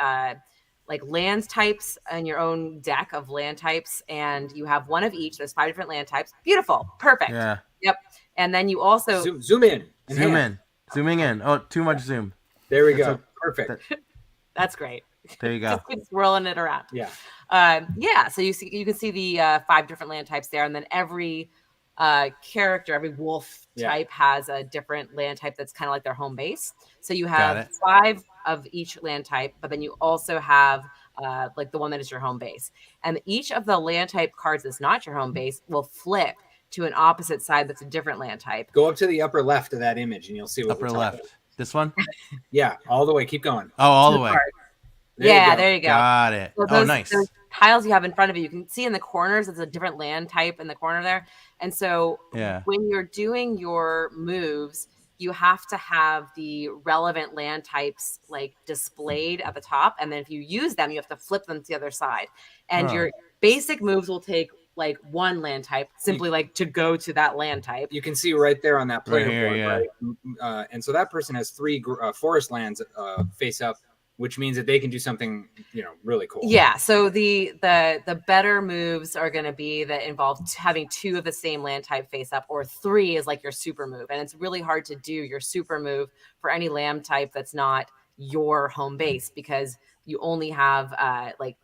land types in your own deck of land types, and you have one of each. There's 5 different land types. Beautiful. Perfect. Yeah. Yep. And then you also zoom in. Zooming in. Oh, too much zoom. There we go. Perfect. That's great. There you go. Just keep swirling it around. Yeah. So you can see the 5 different land types there, and then every character, every wolf type has a different land type that's kind of like their home base. So you have 5 of each land type, but then you also have the one that is your home base. And each of the land type cards that's not your home base will flip to an opposite side that's a different land type. Go up to the upper left of that image, and you'll see what upper left. About. This one? Yeah, all the way. Keep going. Oh, all the way. There you go. Got it. So nice. Those tiles you have in front of you can see in the corners, it's a different land type in the corner there. And so when you're doing your moves, you have to have the relevant land types displayed at the top. And then if you use them, you have to flip them to the other side. And your basic moves will take one land type, simply to go to that land type. You can see right there on that player board, right? And so that person has 3 forest lands face up, which means that they can do something, really cool. Yeah. So the better moves are going to be that involve having 2 of the same land type face up, or 3 is your super move. And it's really hard to do your super move for any land type that's not your home base, because you only have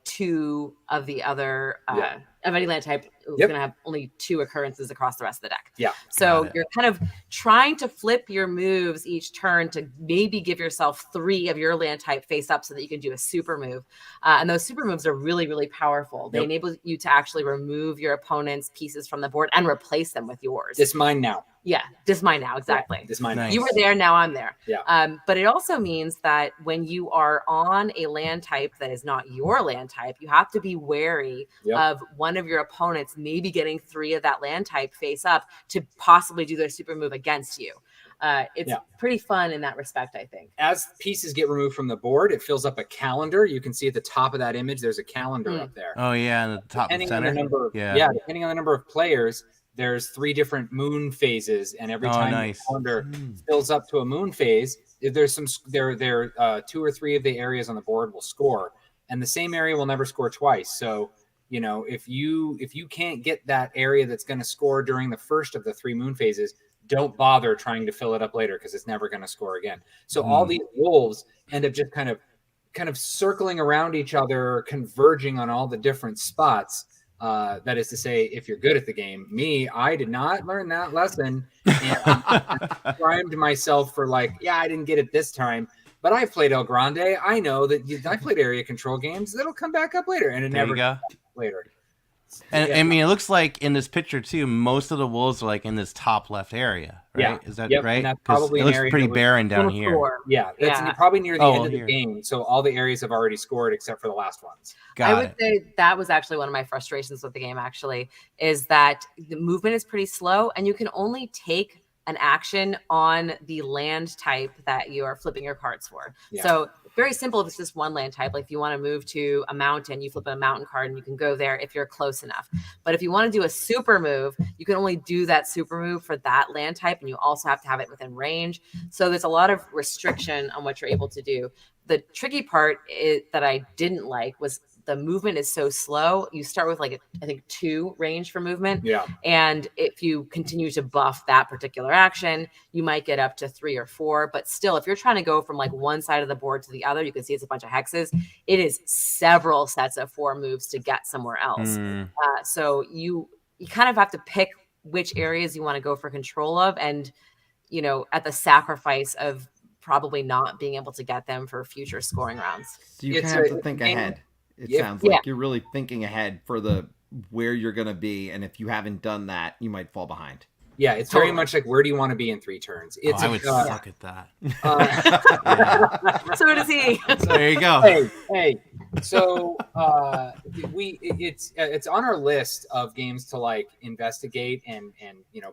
2 of the other of any land type it's Yep. going to have only 2 occurrences across the rest of the deck. Yeah. So Got it. you're kind of trying to flip your moves each turn to maybe give yourself 3 of your land type face up so that you can do a super move. And those super moves are really, really powerful. They Yep. enable you to actually remove your opponent's pieces from the board and replace them with yours. This mine now. Yeah, just mine now, exactly. This mine. Nice. You were there, now I'm there. Yeah. But it also means that when you are on a land type that is not your land type, you have to be wary Yep. of one of your opponents maybe getting 3 of that land type face up to possibly do their super move against you. It's Yeah. pretty fun in that respect, I think. As pieces get removed from the board, it fills up a calendar. You can see at the top of that image, there's a calendar up there. Oh yeah, in the top Depending on center. the number, Yeah. depending on the number of players, there's 3 different moon phases, and every Oh, time nice. the calendar fills up to a moon phase, there's some 2 or 3 of the areas on the board will score, and the same area will never score twice. So, you know, if you can't get that area that's going to score during the first of the 3 moon phases, don't bother trying to fill it up later because it's never going to score again. So all these wolves end up just kind of circling around each other, converging on all the different spots. That is to say, if you're good at the game. I did not learn that lesson, and primed myself for I didn't get it this time, but I played El Grande. I know that I played area control games. That'll come back up later, and it There never you go. comes back later. And Yeah. I mean, it looks like in this picture too, most of the wolves are like in this top left area, right? Yeah. Is that Yep, right? and that's 'Cause probably it an looks area pretty that was- barren down here. Yeah, that's Yeah. probably near the Oh, end of the here. game, so all the areas have already scored except for the last ones. Got I would it. say that was actually one of my frustrations with the game, actually, is that the movement is pretty slow and you can only take an action on the land type that you are flipping your cards for. Yeah. So very simple if it's just one land type. Like if you want to move to a mountain, you flip a mountain card and you can go there if you're close enough. But if you want to do a super move, you can only do that super move for that land type, and you also have to have it within range. So there's a lot of restriction on what you're able to do. The tricky part that I didn't like was the movement is so slow. You start with I think 2 range for movement. Yeah. And if you continue to buff that particular action, you might get up to 3 or 4. But still, if you're trying to go from one side of the board to the other, you can see it's a bunch of hexes. It is several sets of 4 moves to get somewhere else. So you kind of have to pick which areas you want to go for control of, and at the sacrifice of probably not being able to get them for future scoring rounds. So you It's kind of have a- to think and- ahead. It Yeah. sounds like you're really thinking ahead for where you're going to be, and if you haven't done that, you might fall behind. Yeah, it's very much like, where do you want to be in 3 turns? It's I would suck at that. So does he. There you go. Hey. So it's on our list of games to investigate and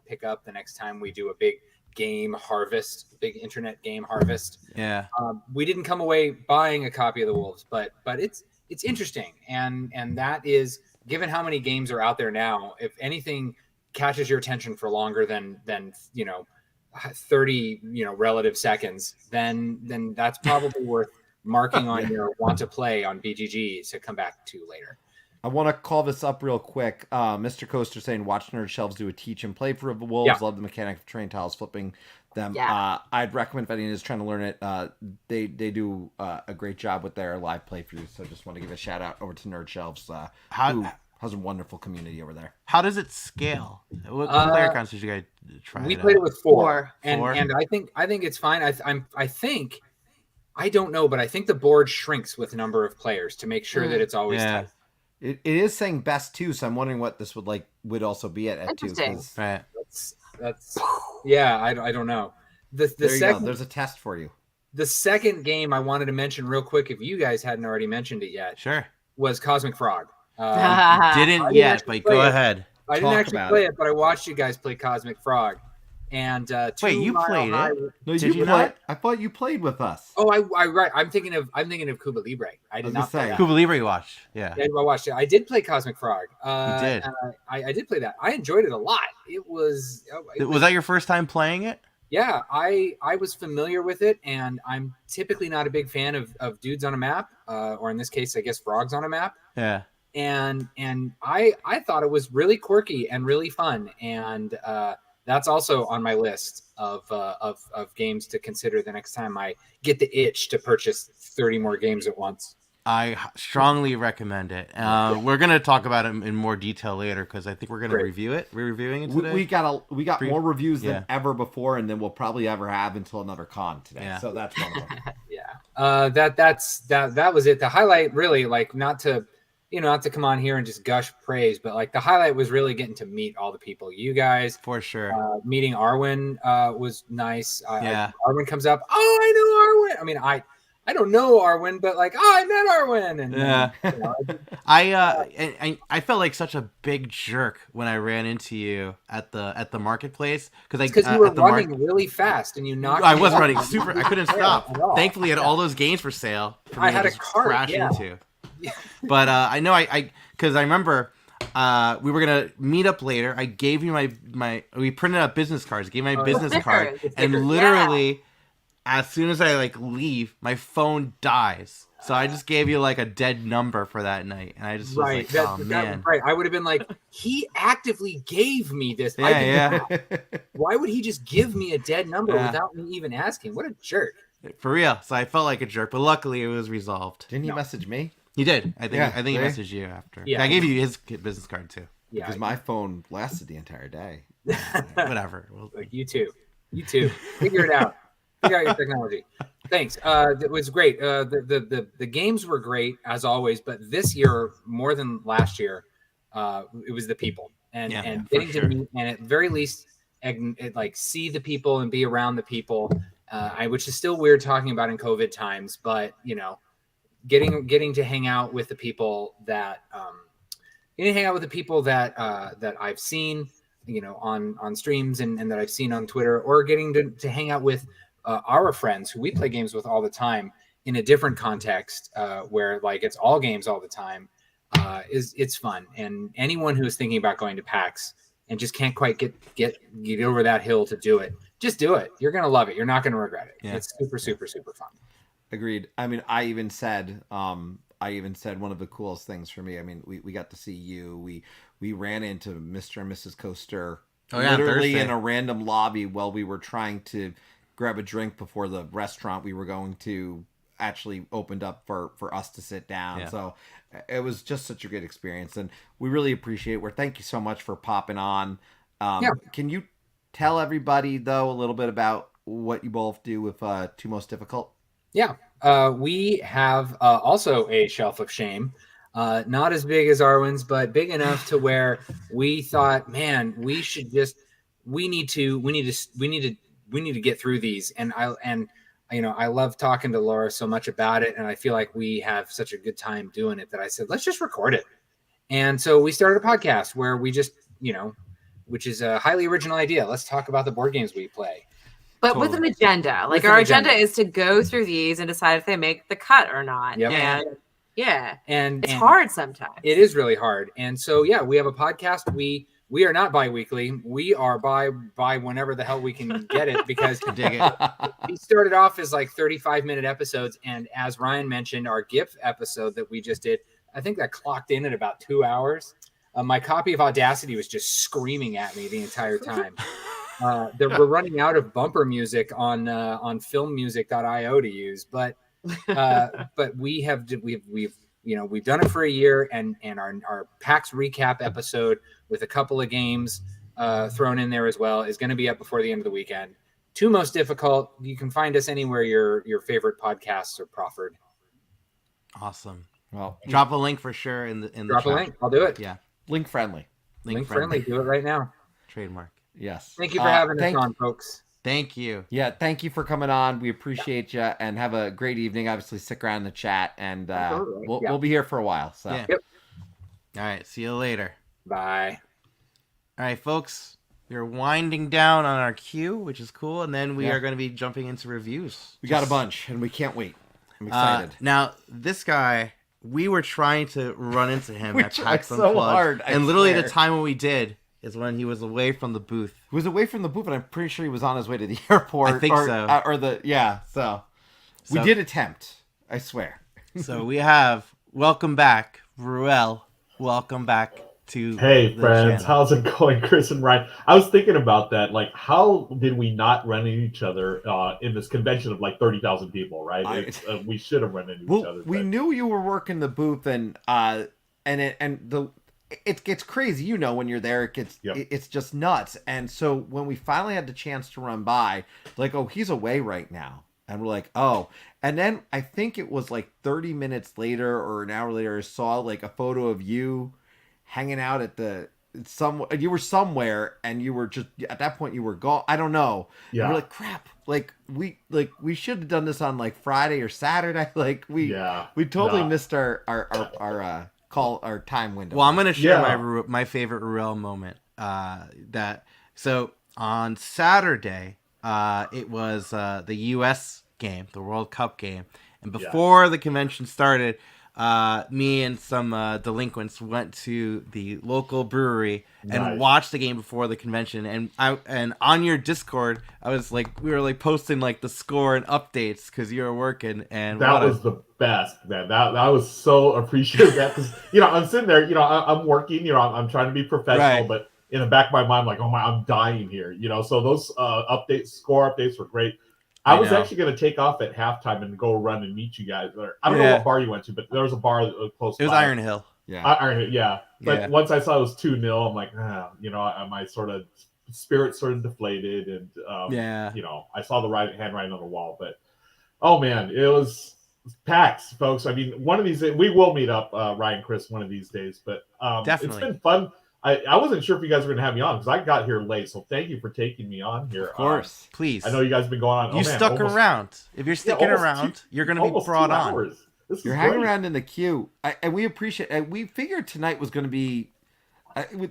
pick up the next time we do a big game harvest, big internet game harvest. Yeah. We didn't come away buying a copy of the Wolves, but it's interesting, and that is, given how many games are out there now, if anything catches your attention for longer than 30 relative seconds, then that's probably worth marking on your want to play on BGG to come back to later. I want to call this up real quick. Mr. Coaster saying, watch Nerd Shelves do a teach and play for the Wolves. Yeah. Love the mechanic of train tiles, flipping them. Yeah. I'd recommend if anyone is trying to learn it. They do a great job with their live playthroughs. So just want to give a shout out over to Nerd Shelves, who has a wonderful community over there. How does it scale? What player counts did you guys try? We played it with 4, and Four? I think it's fine. I think, I don't know, but I think the board shrinks with number of players to make sure that it's always tight. It is saying best 2, so I'm wondering what this would also be at 2. Interesting. Right. That's yeah. I don't know. The There you second go. There's a test for you. the second game I wanted to mention real quick, if you guys hadn't already mentioned it yet, Sure. was Cosmic Frog. Didn't yet, but go ahead. I didn't Talk actually about play it, but I watched you guys play Cosmic Frog. And Wait, you played it? No, Did you you played. not? I thought you played with us. Oh, I right. I'm thinking of Cuba Libre. I did was not play gonna that. Cuba Libre watch. Yeah. Yeah, I watched it. I did play Cosmic Frog. You did. I did play that. I enjoyed it a lot. It was. Was that your first time playing it? Yeah, I was familiar with it, and I'm typically not a big fan of dudes on a map, or in this case, I guess frogs on a map. Yeah. And I thought it was really quirky and really fun, and that's also on my list of games to consider the next time I get the itch to purchase 30 more games at once. I strongly recommend it. We're gonna talk about it in more detail later because I think we're gonna review it. We're reviewing it today. We got more reviews than ever before, and then we'll probably ever have until another con today. Yeah. So that's one of them. That was it. The highlight, really, like not to come on here and just gush praise, but like the highlight was really getting to meet all the people. You guys, for sure. Meeting Arwen was nice. Yeah. Arwen comes up. Oh, I know Arwen. I mean, I don't know Arwen, but like, I met Arwen. And I felt like such a big jerk when I ran into you at the marketplace because you were running really fast and you knocked. I was running super. I couldn't stop. Thankfully, I had all those games for sale. For me I had to a cart. Crash into. But I know because I remember we were gonna meet up later. I gave you my we printed out business cards. I gave my business card, and literally. As soon as I leave, my phone dies. So I just gave you a dead number for that night, and I just was like, "Oh man!" Right, I would have been like, "He actively gave me this." Yeah. Why would he just give me a dead number without me even asking? What a jerk! For real. So I felt like a jerk, but luckily it was resolved. Didn't he message me? He did. I think he messaged you after. Yeah, I gave you his business card too. Yeah, because my phone lasted the entire day. Whatever. You too. Figure it out. Figure out your technology. Thanks. It was great. The games were great as always, but this year more than last year, it was the people and getting to meet and at the very least, see the people and be around the people. Which is still weird talking about in COVID times, but getting to hang out with the people that that I've seen, on streams and that I've seen on Twitter, or getting to hang out with. Our friends who we play games with all the time in a different context where it's all games all the time it's fun. And anyone who is thinking about going to PAX and just can't quite get over that hill to do it, just do it. You're going to love it. You're not going to regret it. Yeah. It's super, super, super fun. Agreed. I mean, I even said one of the coolest things for me. I mean, we got to see you. We ran into Mr. and Mrs. Coaster literally in a random lobby while we were trying to grab a drink before the restaurant we were going to actually opened up for us to sit down. Yeah. So it was just such a good experience, and we really appreciate it. Thank you so much for popping on. Can you tell everybody though a little bit about what you both do with Two Most Difficult? Yeah, we have also a Shelf of Shame. Not as big as Arwen's, but big enough to where we thought, man, we need to get through these. And I love talking to Laura so much about it. And I feel like we have such a good time doing it that I said, let's just record it. And so we started a podcast where we just, which is a highly original idea. Let's talk about the board games we play. But with an agenda. Our agenda is to go through these and decide if they make the cut or not. Yep. And it's hard sometimes. It is really hard. And so, we have a podcast. We are not bi-weekly. We are by whenever the hell we can get it, because we started off as 35-minute episodes. And as Ryan mentioned, our GIF episode that we just did, I think that clocked in at about 2 hours. My copy of Audacity was just screaming at me the entire time. We're running out of bumper music on filmmusic.io to use, but we've done it for a year, and our PAX recap episode with a couple of games thrown in there as well is going to be up before the end of the weekend. Two Most Difficult. You can find us anywhere your favorite podcasts are proffered. Awesome. Well, drop a link for sure in the drop a link. I'll do it. Yeah. Link friendly. Link friendly. Do it right now. Trademark. Yes. Thank you for having us on, folks. Thank you. Yeah, thank you for coming on. We appreciate you, and have a great evening. Obviously, stick around in the chat, and we'll be here for a while. So, Yep. All right, see you later. Bye. All right, folks, we're winding down on our queue, which is cool, and then we are going to be jumping into reviews. We got a bunch, and we can't wait. I'm excited. Now, this guy, we were trying to run into him at PAX Unplugged, so hard. And literally the time when we did is when he was away from the booth. He was away from the booth, but I'm pretty sure he was on his way to the airport. I think so. So we did attempt. I swear. So we have welcome back, Ruel. Welcome back to Hey the friends, channel. how's it going, Chris and Ryan? I was thinking about that. Like, how did we not run into each other in this convention of like 30,000 people? Right? We should have run into each other. We knew you were working the booth, and it gets crazy. You know, when you're there, it's just nuts. And so when we finally had the chance to run by, like, oh, he's away right now, and we're like, oh. And then I think it was like 30 minutes later or an hour later, I saw like a photo of you hanging out at you were somewhere, and you were just at that point you were gone. I don't know. Yeah. And we're like, crap. We should have done this on like Friday or Saturday. Like we totally missed our time window. Well, I'm gonna share my favorite Ruel moment. So on Saturday, it was the U.S. game, the World Cup game, and before the convention started, me and some delinquents went to the local brewery and watched the game before the convention. And on your Discord, we were posting like the score and updates because you were working. And that was the best, man. That was so appreciative. Because I'm sitting there, I'm working, I'm trying to be professional, but in the back of my mind, like, oh my, I'm dying here. So those score updates were great. I was actually going to take off at halftime and go run and meet you guys. I don't know what bar you went to, but there was a bar close by. It was Iron Hill. Iron Hill, yeah. But once I saw it was 2-0, I'm like, my sort of spirit sort of deflated. And, I saw the handwriting on the wall. But, oh, man, it was PAX, folks. I mean, one of these days, we will meet up, Ryan, Chris, one of these days. But definitely. It's been fun. I wasn't sure if you guys were going to have me on because I got here late. So thank you for taking me on here. Of course. Please. I know you guys have been going on. You stuck around. If you're sticking around, you're going to be brought on. You're hanging around in the queue. And we appreciate it. We figured tonight was going to be...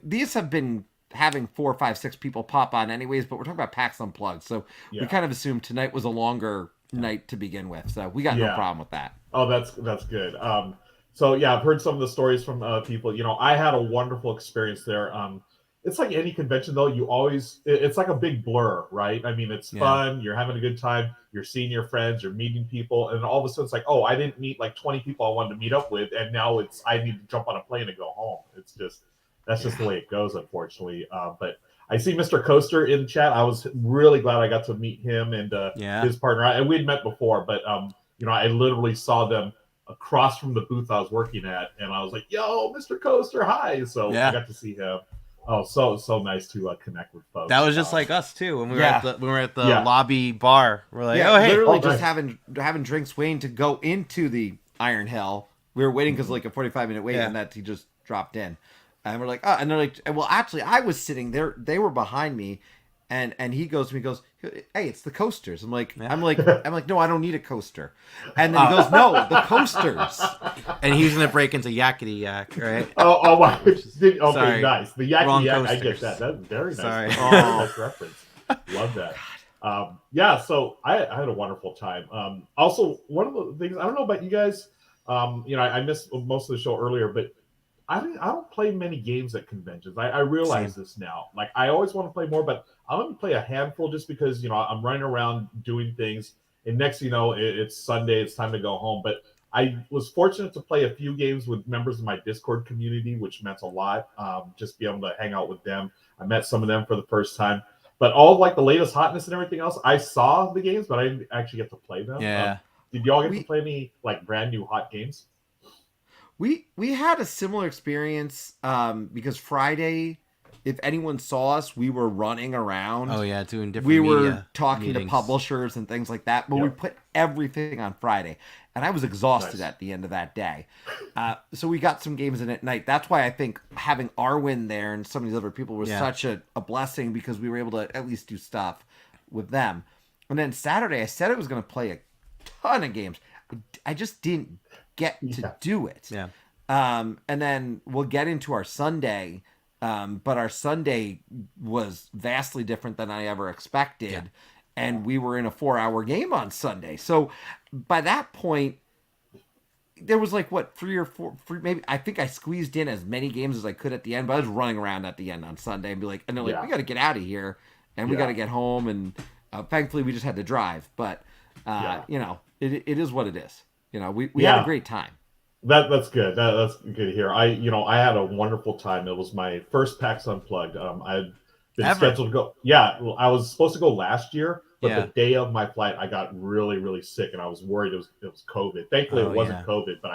these have been having 4, 5, 6 people pop on anyways, but we're talking about PAX Unplugged. So we kind of assumed tonight was a longer night to begin with. So we got no problem with that. Oh, that's good. So yeah, I've heard some of the stories from people. I had a wonderful experience there. It's like any convention though. It's like a big blur, right? I mean, it's fun. You're having a good time. You're seeing your friends. You're meeting people, and all of a sudden it's like, oh, I didn't meet like 20 people I wanted to meet up with, and now I need to jump on a plane and go home. That's just the way it goes, unfortunately. But I see Mr. Coaster in chat. I was really glad I got to meet him and his partner. And we'd met before, but I literally saw them across from the booth I was working at, and I was like, yo, Mr. Coaster, hi. So I got to see him. Oh, so nice to connect with folks. That was just like us too when we were at the lobby bar. We're like, oh hey, literally just having drinks, waiting to go into the Iron Hell. We were waiting because like a 45-minute wait, and that he just dropped in, and we're like, oh, and they're like, well, actually, I was sitting there. They were behind me. And he goes to me, hey, it's the coasters. I'm like, no, I don't need a coaster. And then he goes, no, the coasters. And he's gonna break into yakety yak, right? Oh wow. Okay, Sorry. Nice. The yakety yak, coasters. I get that. That's very nice. Sorry. Nice reference. Love that. So I had a wonderful time. Also, one of the things I don't know about you guys. I missed most of the show earlier, but I don't play many games at conventions. I realize this now. Like I always want to play more, but I'm going to play a handful just because, I'm running around doing things. And next, it's Sunday. It's time to go home. But I was fortunate to play a few games with members of my Discord community, which meant a lot. Just be able to hang out with them. I met some of them for the first time. But all of, like the latest hotness and everything else, I saw the games, but I didn't actually get to play them. Yeah. Did y'all get to play any like brand new hot games? We had a similar experience because Friday, if anyone saw us, we were running around. Oh yeah, doing different. We were talking to publishers and things like that, but we put everything on Friday, and I was exhausted at the end of that day. So we got some games in at night. That's why I think having Arwen there and some of these other people was such a blessing because we were able to at least do stuff with them. And then Saturday, I said I was going to play a ton of games. I just didn't get to do it. Yeah. And then we'll get into our Sunday, but our Sunday was vastly different than I ever expected. Yeah. And we were in a 4-hour game on Sunday. So by that point, there was like, 3 or 4, maybe, I think I squeezed in as many games as I could at the end, but I was running around at the end on Sunday and be like, and they're like, we got to get out of here and we got to get home. And thankfully we just had to drive, but it is what it is. We had a great time. That's good. That's good to hear. I had a wonderful time. It was my first PAX Unplugged. I'd been scheduled to go. Yeah, well, I was supposed to go last year, but the day of my flight, I got really, really sick, and I was worried it was COVID. Thankfully, it wasn't COVID, but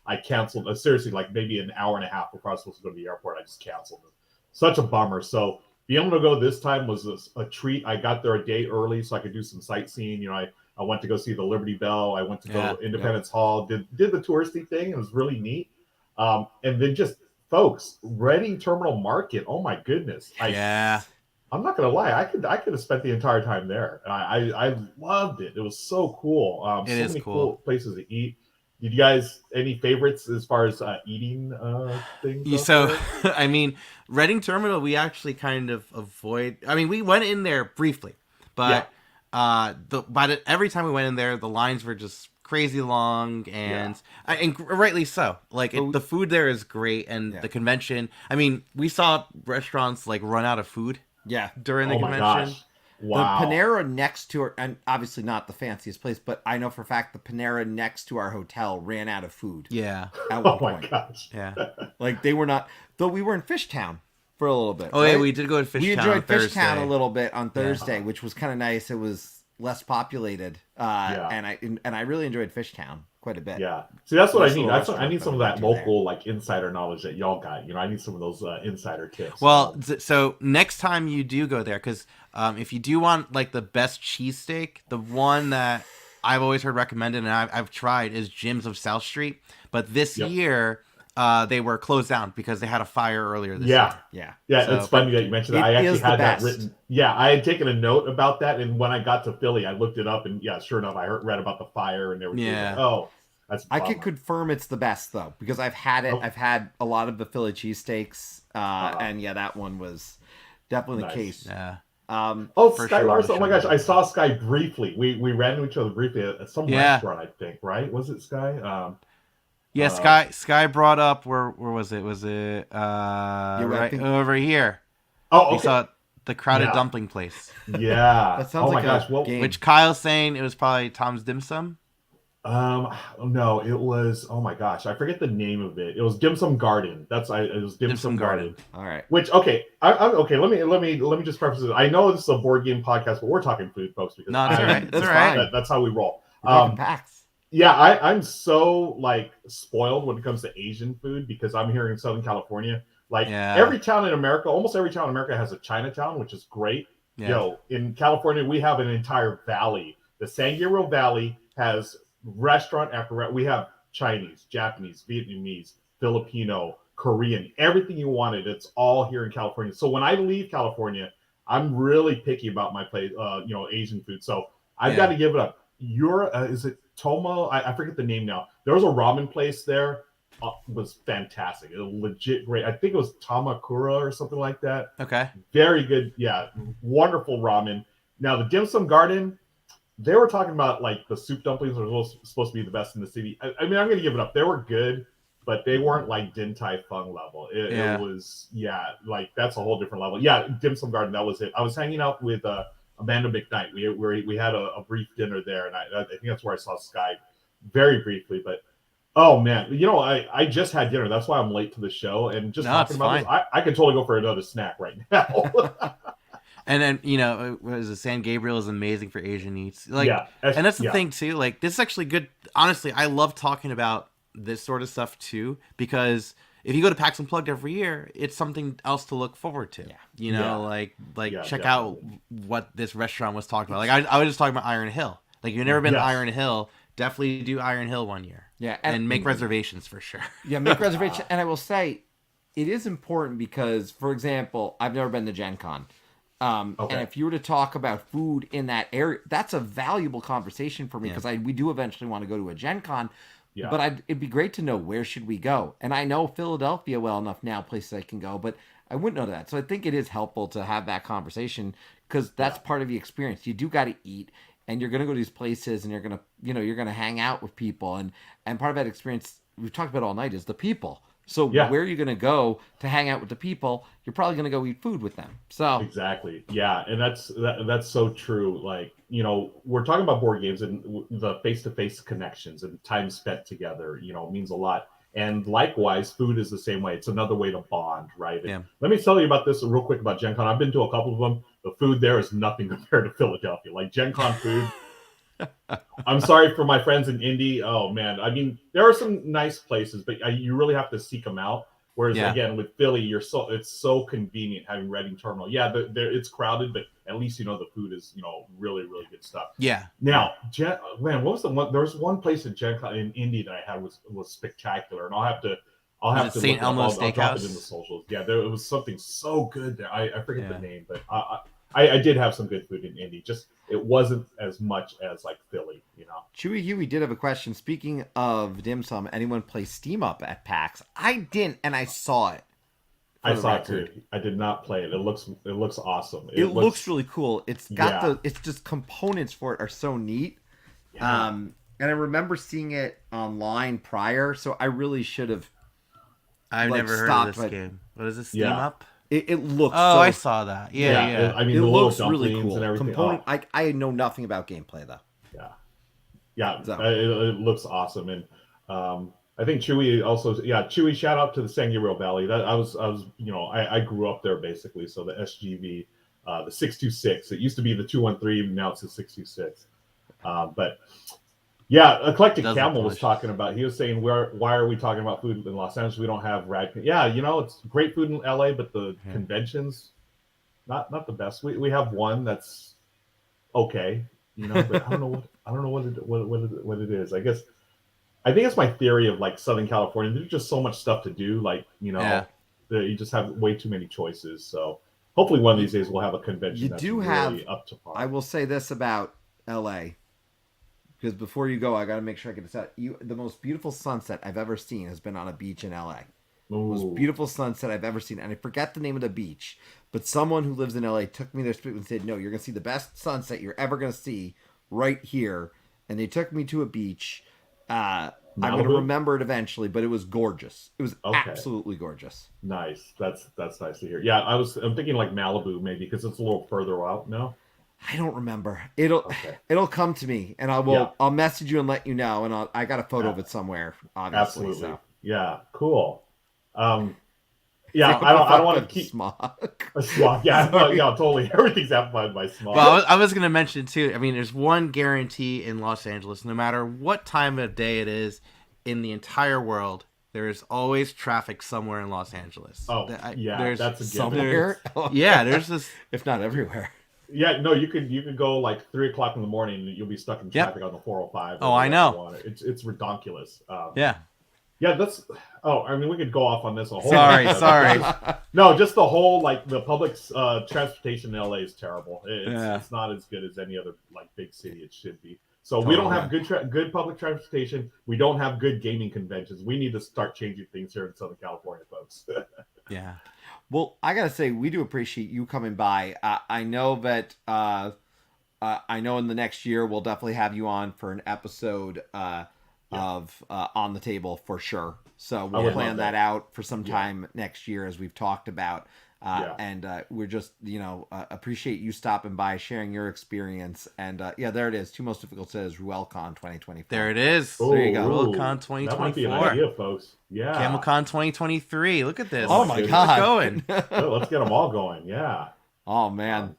I canceled. Seriously, like maybe an hour and a half before I was supposed to go to the airport, I just canceled. Such a bummer. So being able to go this time was a treat. I got there a day early so I could do some sightseeing. I went to go see the Liberty Bell. I went to go to Independence Hall. Did the touristy thing. It was really neat. And then just folks, Reading Terminal Market. Oh my goodness. I'm not gonna lie. I could have spent the entire time there. I loved it. It was so cool. So many cool places to eat. Did you guys any favorites as far as eating things? So, I mean, Reading Terminal, we actually kind of avoid. I mean, we went in there briefly, but every time we went in there, the lines were just crazy long, and rightly so. Like the food there is great, and the convention. I mean, we saw restaurants like run out of food. During the convention. Gosh. Wow. The Panera next to our, and obviously not the fanciest place, but I know for a fact the Panera next to our hotel ran out of food. Yeah. At one point. My gosh. Yeah. Like they were not, though we were in Fishtown for a little bit. Oh, right? yeah, we did go to Fishtown. We enjoyed Fishtown a little bit on Thursday, which was kind of nice. It was less populated. And I really enjoyed Fishtown quite a bit. Yeah. See, that's what I need. I need some of that local like insider knowledge that y'all got. I need some of those insider tips. Well, so next time you do go there, because if you do want like the best cheesesteak, the one that I've always heard recommended and I've tried is Jim's of South Street. But this year, they were closed down because they had a fire earlier this year. Yeah. So, it's funny that you mentioned that. I actually had that written. Yeah, I had taken a note about that, and when I got to Philly, I looked it up, and sure enough, I read about the fire and everything. Yeah. Like, oh, that's. I can confirm it's the best though, because I've had it. I've had a lot of the Philly cheesesteaks, and that one was definitely the case. Yeah. Skye Larsen. Oh my gosh, I saw Skye briefly. We ran into each other briefly at some restaurant, I think. Right? Was it Skye? Skye brought up where was it? Was it right over here? Oh, okay. We saw the crowded dumpling place. Yeah. That sounds like gosh, which Kyle's saying it was probably Tom's Dim Sum. No, it was. Oh my gosh, I forget the name of it. It was Dim Sum Garden. It was Dim Sum Garden. All right. Which okay, I'm okay. Let me just preface it. I know this is a board game podcast, but we're talking food, folks. Because that's all right. That's all right. That's how we roll. PAX. Yeah, I'm so like spoiled when it comes to Asian food because I'm here in Southern California. Like every town in America, almost every town in America has a Chinatown, which is great. Yeah. In California, we have an entire valley. The San Gabriel Valley has restaurant after restaurant. We have Chinese, Japanese, Vietnamese, Filipino, Korean, everything you wanted. It's all here in California. So when I leave California, I'm really picky about my place, Asian food. So I've got to give it up. Is it Toma? I forget the name now. There was a ramen place there. Was fantastic. It was legit great. I think it was Tamakura or something like that. Okay. Very good. Yeah. Wonderful ramen. Now the Dim Sum Garden, they were talking about like the soup dumplings were supposed to be the best in the city. I mean, I'm going to give it up. They were good, but they weren't like Din Tai Fung level. It was, like that's a whole different level. Yeah. Dim Sum Garden. That was it. I was hanging out with, Amanda McKnight. We had a brief dinner there, and I think that's where I saw Skye very briefly. But oh man, I just had dinner. That's why I'm late to the show. And just talking about this, I could totally go for another snack right now. And then San Gabriel is amazing for Asian eats. And that's the thing too. Like this is actually good. Honestly, I love talking about this sort of stuff too because if you go to PAX Unplugged every year, it's something else to look forward to. Check out what this restaurant was talking about. Like I was just talking about Iron Hill. Like you've never been to Iron Hill, definitely do Iron Hill one year. Yeah, and make reservations for sure. Yeah, make reservations. And I will say, it is important because, for example, I've never been to Gen Con. And if you were to talk about food in that area, that's a valuable conversation for me because we do eventually want to go to a Gen Con. Yeah. But it'd be great to know where should we go. And I know Philadelphia well enough now, places I can go, but I wouldn't know that. So I think it is helpful to have that conversation because that's part of the experience. You do got to eat, and you're going to go to these places, and you're going to, you're going to hang out with people, and part of that experience we've talked about all night is the people. So where are you going to go to hang out with the people? You're probably going to go eat food with them. So exactly, yeah, and that's so true. Like, you know, we're talking about board games and the face-to-face connections and time spent together. You know, means a lot. And likewise, food is the same way. It's another way to bond, right? Yeah. Let me tell you about this real quick about Gen Con. I've been to a couple of them. The food there is nothing compared to Philadelphia. Like Gen Con food. I'm sorry for my friends in Indy. Oh man, I mean, there are some nice places, but you really have to seek them out. Whereas again, with Philly, it's so convenient having Reading Terminal. Yeah, it's crowded, but at least you know the food is really really good stuff. Yeah. Now, what was the one? There was one place in Gen Con in Indy that I had was spectacular, and I'll have to St. Elmo's I'll drop it in the Steakhouse. socials. Yeah, it was something so good there. I forget the name, but I did have some good food in Indy. Just it wasn't as much as like Philly, you know. Chewy Huey did have a question. Speaking of dim sum, anyone play Steam Up at PAX? I didn't, and I saw it. I saw it too. I did not play it. It looks awesome. It looks really cool. It's got it's just components for it are so neat. Yeah. And I remember seeing it online prior, so I really should have. I've never heard of this game. What is this? Steam Up? It looks. Oh, I saw that. Yeah. I mean, it the looks little really dumplings cool. and everything. Component. I know nothing about gameplay though. Yeah. So. It looks awesome, and I think Chewy also. Yeah, Chewy. Shout out to the San Gabriel Valley. That I was. I grew up there basically. So the SGV, the 626. It used to be the 213. Now it's the 626. But. Yeah, Eclectic Camel was talking about. He was saying, "Why are we talking about food in Los Angeles? We don't have rad." Yeah, it's great food in LA, but the conventions, not the best. We have one that's okay, but I don't know what it is. I think it's my theory of like Southern California. There's just so much stuff to do. Like you just have way too many choices. So hopefully one of these days we'll have a convention that's really up to par. I will say this about LA. Because before you go, I got to make sure I get this out. The most beautiful sunset I've ever seen has been on a beach in LA. The most beautiful sunset I've ever seen. And I forget the name of the beach. But someone who lives in LA took me there and said, no, you're going to see the best sunset you're ever going to see right here. And they took me to a beach. I'm going to remember it eventually, but it was gorgeous. It was absolutely gorgeous. Nice. That's nice to hear. Yeah, I'm thinking like Malibu maybe because it's a little further out now. I don't remember. It'll come to me, and I'll message you and let you know. And I got a photo of it somewhere. Obviously, absolutely. So. Yeah, cool. I don't want to keep smog. Smog. Yeah, totally. Everything's amplified by smog. Well, I was going to mention too. I mean, there's one guarantee in Los Angeles. No matter what time of day it is in the entire world, there is always traffic somewhere in Los Angeles. There's that's a somewhere. There's this, if not everywhere. Yeah, no, you could go like 3:00 in the morning and you'll be stuck in traffic on the 405. Oh, I know. It's ridiculous. Yeah, that's. Oh, I mean, we could go off on this a whole. Sorry. No, just the whole like the public transportation in LA is terrible. It's not as good as any other like big city it should be. So we don't have good public transportation. We don't have good gaming conventions. We need to start changing things here in Southern California, folks. Yeah. Well, I gotta say, we do appreciate you coming by. I know that I know in the next year we'll definitely have you on for an episode of On the Table for sure. So we'll plan that out for some time next year, as we've talked about. And we're just, appreciate you stopping by, sharing your experience. And there it is. Two most difficult says RuelCon 2024. There it is. There you go. RuelCon 2024. That might be an idea, folks. Yeah. CamelCon 2023. Look at this. Oh my God. Going. Let's get them all going. Yeah. Oh man.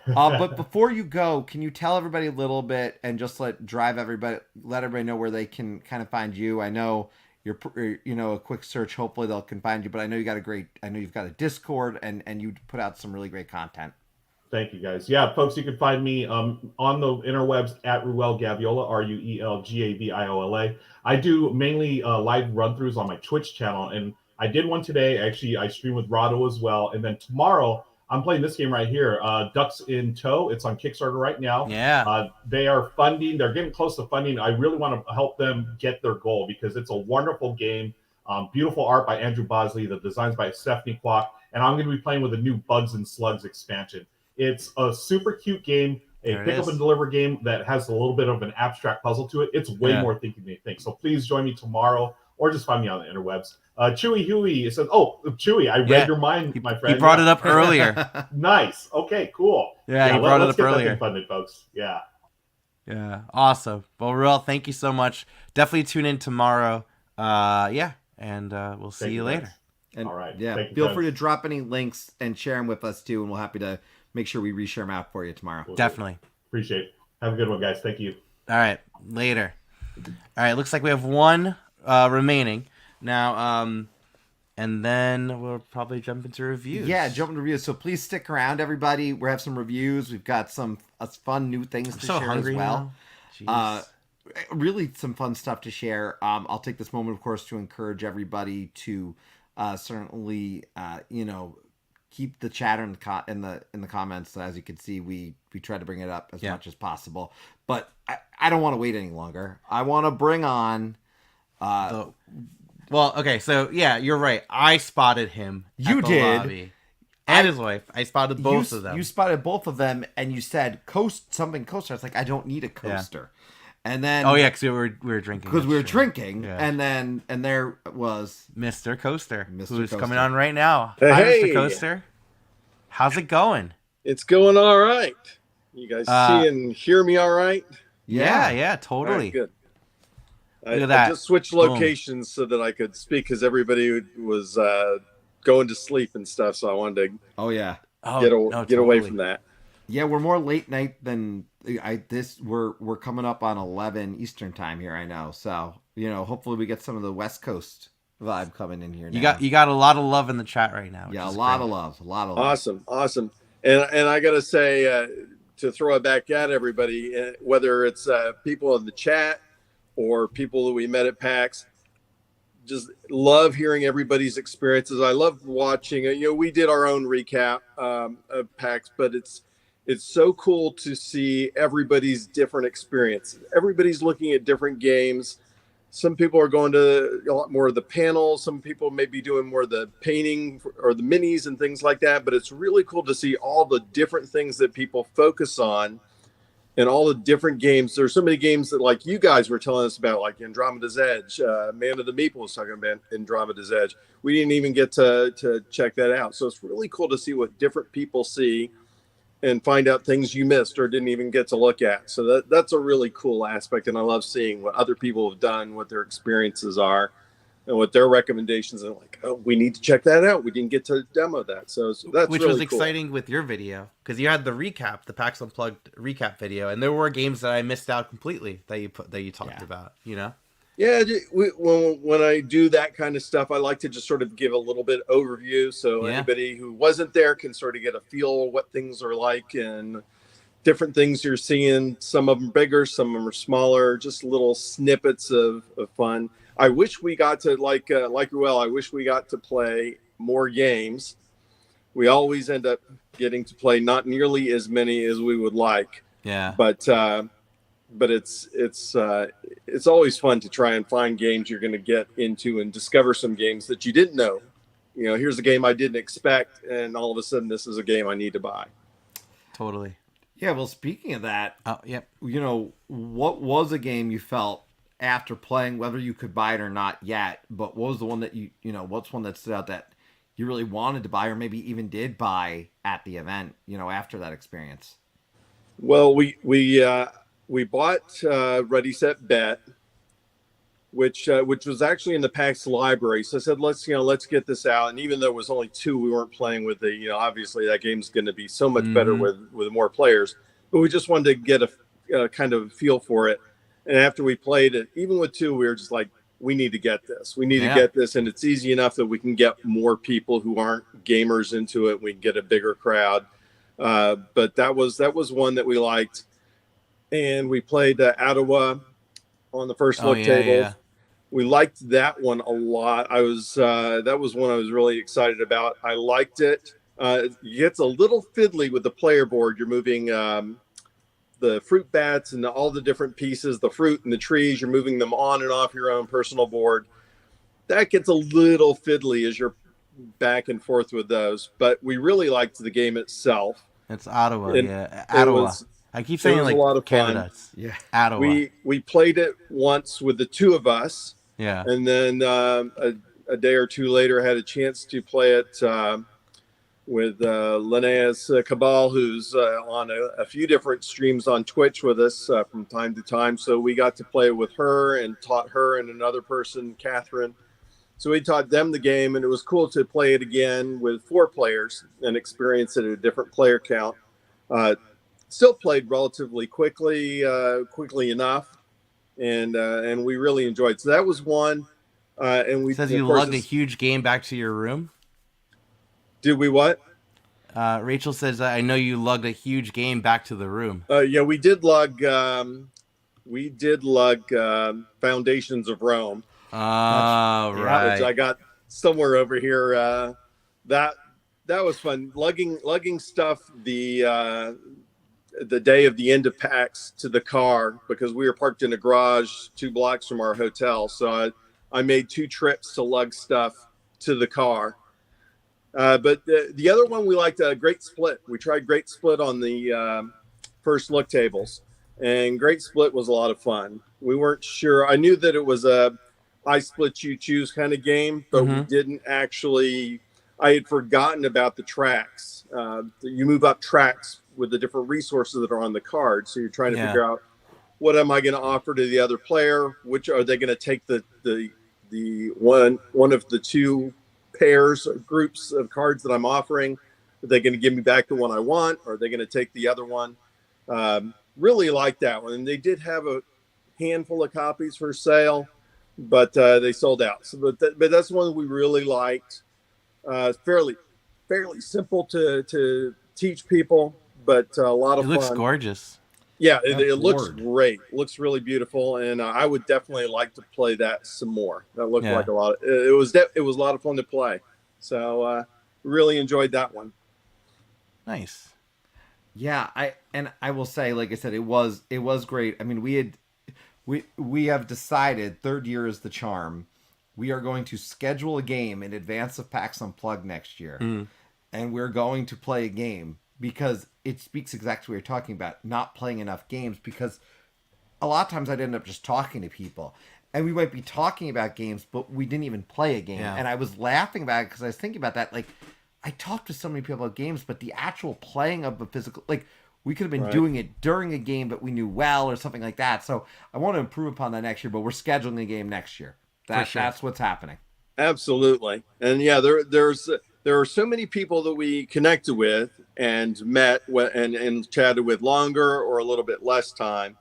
But before you go, can you tell everybody a little bit and just let everybody know where they can kind of find you? I know you're, a quick search. Hopefully they'll can find you, but I know you've got a Discord and you put out some really great content. Thank you guys. Yeah, folks, you can find me on the interwebs at Ruel Gaviola, RuelGaviola. I do mainly live run-throughs on my Twitch channel, and I did one today. Actually, I stream with Rado as well. And then tomorrow, I'm playing this game right here, Ducks in Tow. It's on Kickstarter right now. Yeah. They are funding. They're getting close to funding. I really want to help them get their goal because it's a wonderful game. Beautiful art by Andrew Bosley. The designs by Stephanie Kwok. And I'm going to be playing with a new Bugs and Slugs expansion. It's a super cute game, a pick up and deliver game that has a little bit of an abstract puzzle to it. It's way more thinking than you think. So please join me tomorrow or just find me on the interwebs. Chewy Huey says, "Oh, Chewy, I read your mind, my friend." He brought it up earlier. Nice. Okay, cool. Yeah, he brought it let's up get earlier. That thing funded, folks. Yeah. Yeah, awesome. Well, Ruel, thank you so much. Definitely tune in tomorrow. And we'll see you later. And, all right. Yeah, feel free to drop any links and share them with us too, and we're happy to make sure we reshare them out for you tomorrow. Definitely. Appreciate it. Have a good one, guys. Thank you. All right, later. All right, looks like we have one remaining now, and then we'll probably jump into reviews. Yeah, jump into reviews. So please stick around, everybody. We have some reviews. We've got some fun new things to share as well. Really some fun stuff to share. I'll take this moment, of course, to encourage everybody to certainly, keep the chatter in the comments. As you can see, we try to bring it up as much as possible. But I don't want to wait any longer. I want to bring on. Well, okay, so yeah, you're right. I spotted him. You did. Lobby. And his wife. I spotted both of them. You spotted both of them, and you said something coaster. I was like, I don't need a coaster. And then because we were drinking. Because we were drinking, and there was Mr. Coaster, who's Coaster. coming on right now. Hey, Hi, Mr. Coaster. How's it going? It's going all right. You guys see and hear me all right? Yeah, totally. All right, good. Look at that. I just switched locations so that I could speak because everybody was going to sleep and stuff. So I wanted to get away from that. Yeah, we're more late night than we're coming up on 11 Eastern time here. I know. So hopefully we get some of the West Coast vibe coming in here. Now. You got a lot of love in the chat right now. Yeah, a lot of love. Awesome. And I gotta say to throw it back at everybody, whether it's people in the chat or people that we met at PAX, just love hearing everybody's experiences. I love watching. We did our own recap of PAX, but it's so cool to see everybody's different experiences. Everybody's looking at different games. Some people are going to a lot more of the panels. Some people may be doing more of the painting or the minis and things like that. But it's really cool to see all the different things that people focus on and all the different games. There's so many games that, like you guys were telling us about, like Andromeda's Edge. Man of the Meeple was talking about Andromeda's Edge. We didn't even get to check that out. So it's really cool to see what different people see and find out things you missed or didn't even get to look at. So that's a really cool aspect. And I love seeing what other people have done, what their experiences are, and what their recommendations are. Like, oh, we need to check that out. We didn't get to demo that. So that's Which really was exciting cool. with your video, because you had the recap, the PAX Unplugged recap video, and there were games that I missed out completely that you talked about, Yeah, when I do that kind of stuff, I like to just sort of give a little bit overview so anybody who wasn't there can sort of get a feel of what things are like and different things you're seeing. Some of them bigger, some of them are smaller, just little snippets of fun. I wish we got to, like Ruel, I wish we got to play more games. We always end up getting to play not nearly as many as we would like. Yeah. But it's always fun to try and find games you're going to get into and discover some games that you didn't know. Here's a game I didn't expect, and all of a sudden this is a game I need to buy. Totally. Yeah, well, speaking of that, yep. What was a game you felt after playing, whether you could buy it or not yet, but what was the one that what's one that stood out that you really wanted to buy or maybe even did buy at the event, after that experience? Well, we bought Ready Set Bet, which was actually in the PAX library. So I said, let's get this out. And even though it was only 2, we weren't playing with the, obviously that game's going to be so much better with more players. But we just wanted to get a kind of feel for it. And after we played it, even with 2, we were just like, we need to get this. We need to get this. And it's easy enough that we can get more people who aren't gamers into it. We can get a bigger crowd. But that was one that we liked. And we played Ottawa on the first look table. Yeah. We liked that one a lot. That was one I was really excited about. I liked it. It gets a little fiddly with the player board. You're moving the fruit bats and all the different pieces, the fruit and the trees. You're moving them on and off your own personal board. That gets a little fiddly as you're back and forth with those. But we really liked the game itself. It's Ottawa, Ottawa. I keep saying like a lot of Canada. Fun. Ottawa. We played it once with the 2 of us. Yeah. And then a day or two later, I had a chance to play it with Linnaeus Cabal, who's on a few different streams on Twitch with us from time to time. So we got to play with her and taught her and another person, Catherine. So we taught them the game, and it was cool to play it again with 4 players and experience it at a different player count. Still played relatively quickly enough, and we really enjoyed it. So that was one. And we says you lugged a huge game back to your room. Did we what? Rachel says, I know you lugged a huge game back to the room. Yeah, we did lug Foundations of Rome. Oh, right. Which I got somewhere over here. That was fun. Lugging stuff the day of the end of PAX to the car, because we were parked in a garage 2 blocks from our hotel. So I made 2 trips to lug stuff to the car. But the other one, we liked Great Split. We tried Great Split on the first look tables, and Great Split was a lot of fun. We weren't sure. I knew that it was a I split you choose kind of game, but we didn't actually. I had forgotten about the tracks. You move up tracks with the different resources that are on the card, so you're trying to figure out, what am I going to offer to the other player? Which are they going to take the one of the 2 pairs or groups of cards that I'm offering? Are they going to give me back the one I want, or are they going to take the other one? Really like that one. And they did have a handful of copies for sale, but they sold out. So, but that's one we really liked. Fairly simple to teach people, but a lot of fun. It looks gorgeous. Yeah, it looks great. It looks really beautiful, and I would definitely like to play that some more. That looked like a lot. It was a lot of fun to play. So really enjoyed that one. Nice. Yeah, I will say, like I said, it was great. I mean, we have decided, third year is the charm. We are going to schedule a game in advance of PAX Unplugged next year, and we're going to play a game, because it speaks exactly what you're talking about, not playing enough games, because a lot of times I'd end up just talking to people, and we might be talking about games, but we didn't even play a game. And I was laughing about it because I was thinking about that. Like, I talked to so many people about games, but the actual playing of the physical, like, we could have been doing it during a game that we knew well or something like that. So I want to improve upon that next year, but we're scheduling a game next year. That's what's happening. Absolutely. And yeah, there are so many people that we connected with and met and chatted with longer or a little bit less time,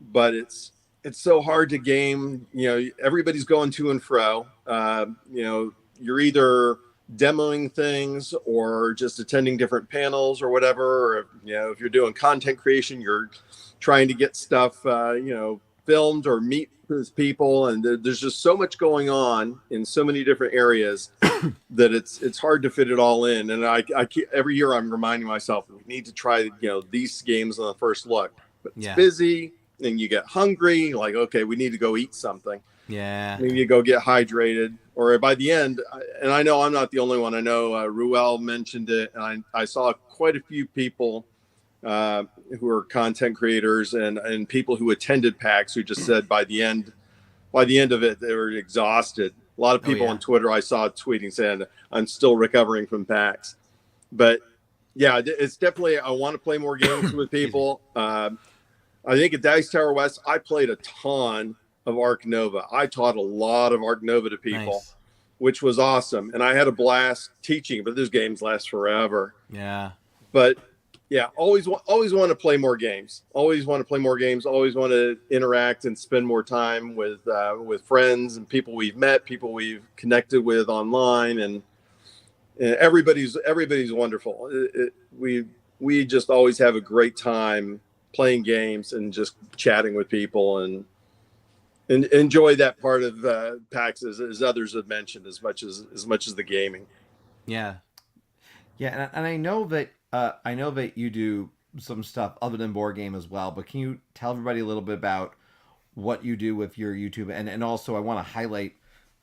but it's so hard to game. You know, everybody's going to and fro. You know, you're either demoing things or just attending different panels or whatever. Or, you know, if you're doing content creation, you're trying to get stuff, you know, filmed or meet with people, and there's just so much going on in so many different areas that it's hard to fit it all in. And I keep, every year I'm reminding myself, we need to try, you know, these games on the first look, but it's busy and you get hungry, like, okay, we need to go eat something. Yeah, we need to go get hydrated, or by the end, and I know I'm not the only one. I know Ruel mentioned it, and I saw quite a few people who are content creators and people who attended PAX who just said by the end of it, they were exhausted. A lot of people on Twitter I saw tweeting saying, I'm still recovering from PAX. But yeah, it's definitely, I want to play more games with people. I think at Dice Tower West, I played a ton of Arc Nova. I taught a lot of Arc Nova to people, which was awesome. And I had a blast teaching, but those games last forever. Yeah. But yeah, always want to play more games. Always want to play more games. Always want to interact and spend more time with friends and people we've met, people we've connected with online, and everybody's wonderful. We just always have a great time playing games and just chatting with people, and enjoy that part of PAX as others have mentioned as much as the gaming. Yeah, and I know that you do some stuff other than board game as well, but can you tell everybody a little bit about what you do with your YouTube? And also I want to highlight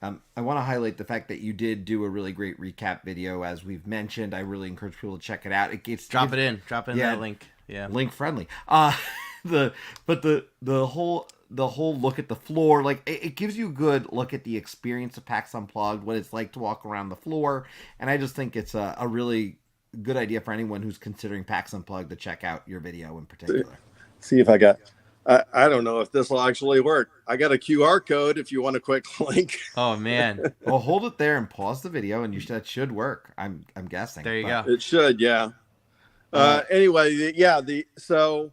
the fact that you did do a really great recap video, as we've mentioned. I really encourage people to check it out. Drop in that link. Yeah. Link friendly. The whole the whole look at the floor, like it gives you a good look at the experience of PAX Unplugged, what it's like to walk around the floor, and I just think it's a really good idea for anyone who's considering PAX Unplugged to check out your video in particular. See if I got. I don't know if this will actually work. I got a QR code if you want a quick link. Oh man. Well, hold it there and pause the video, and that should work. I'm guessing. There you go. It should, yeah. Anyway, yeah. So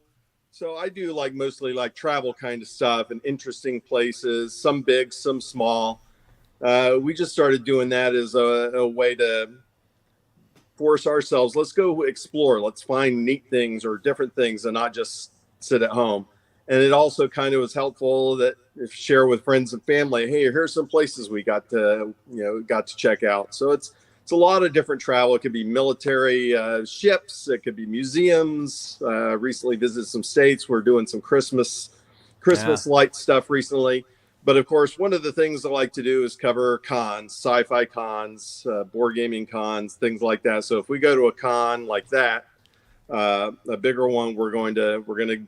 I do like mostly like travel kind of stuff and interesting places, some big, some small. We just started doing that as a way to force ourselves. Let's go explore. Let's find neat things or different things and not just sit at home. And it also kind of was helpful that if share with friends and family, hey, here's some places we got to check out. So it's a lot of different travel. It could be military ships. It could be museums. Recently visited some states. We're doing some Christmas light stuff recently. But of course, one of the things I like to do is cover cons, sci-fi cons, board gaming cons, things like that. So if we go to a con like that, a bigger one, we're going to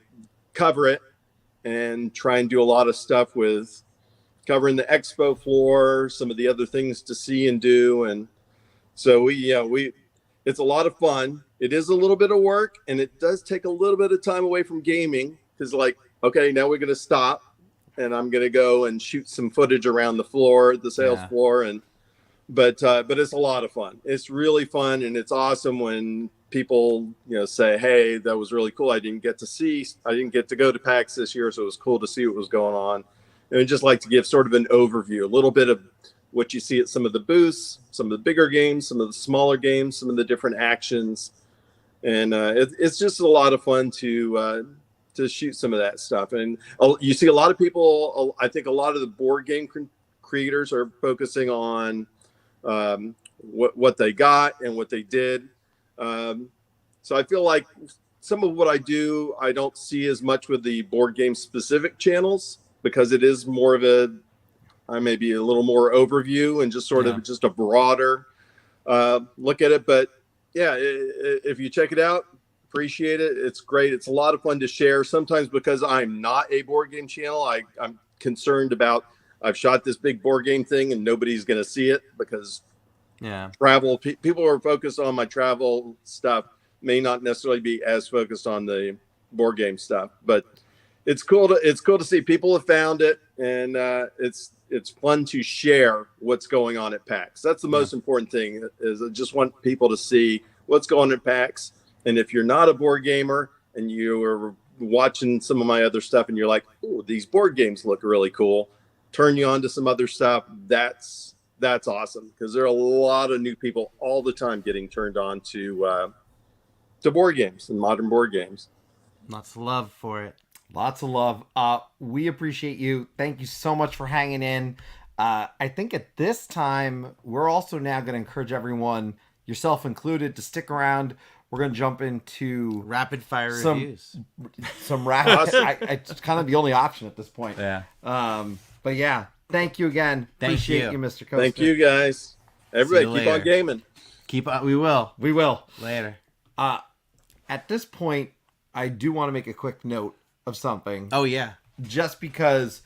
cover it and try and do a lot of stuff with covering the expo floor, some of the other things to see and do. And so it's a lot of fun. It is a little bit of work, and it does take a little bit of time away from gaming because okay, now we're going to stop and I'm going to go and shoot some footage around the floor, the sales floor. But it's a lot of fun. It's really fun. And it's awesome when people, say, hey, that was really cool. I didn't get to go to PAX this year. So it was cool to see what was going on. And I'd just like to give sort of an overview, a little bit of what you see at some of the booths, some of the bigger games, some of the smaller games, some of the different actions. And it's just a lot of fun to shoot some of that stuff. And you see a lot of people, I think a lot of the board game creators are focusing on what they got and what they did. So I feel like some of what I do, I don't see as much with the board game specific channels because it is more of maybe a little more overview and just sort of just a broader look at it. But yeah, if you check it out, appreciate it. It's great. It's a lot of fun to share. Sometimes because I'm not a board game channel, I'm concerned about I've shot this big board game thing and nobody's going to see it because travel people who are focused on my travel stuff may not necessarily be as focused on the board game stuff. But it's cool to see people have found it, and it's fun to share what's going on at PAX. That's the most important thing. Is I just want people to see what's going on at PAX. And if you're not a board gamer and you are watching some of my other stuff and you're like, oh, these board games look really cool, turn you on to some other stuff. That's awesome because there are a lot of new people all the time getting turned on to board games and modern board games. Lots of love for it. Lots of love. We appreciate you. Thank you so much for hanging in. I think at this time, we're also now going to encourage everyone, yourself included, to stick around. We're going to jump into rapid fire reviews. Some rapid. It's kind of the only option at this point. Yeah. But yeah, thank you again. Appreciate you, Mr. Coaster. Thank you, guys. Everybody, keep on gaming. Keep on. We will. We will later. At this point, I do want to make a quick note of something. Oh yeah. Just because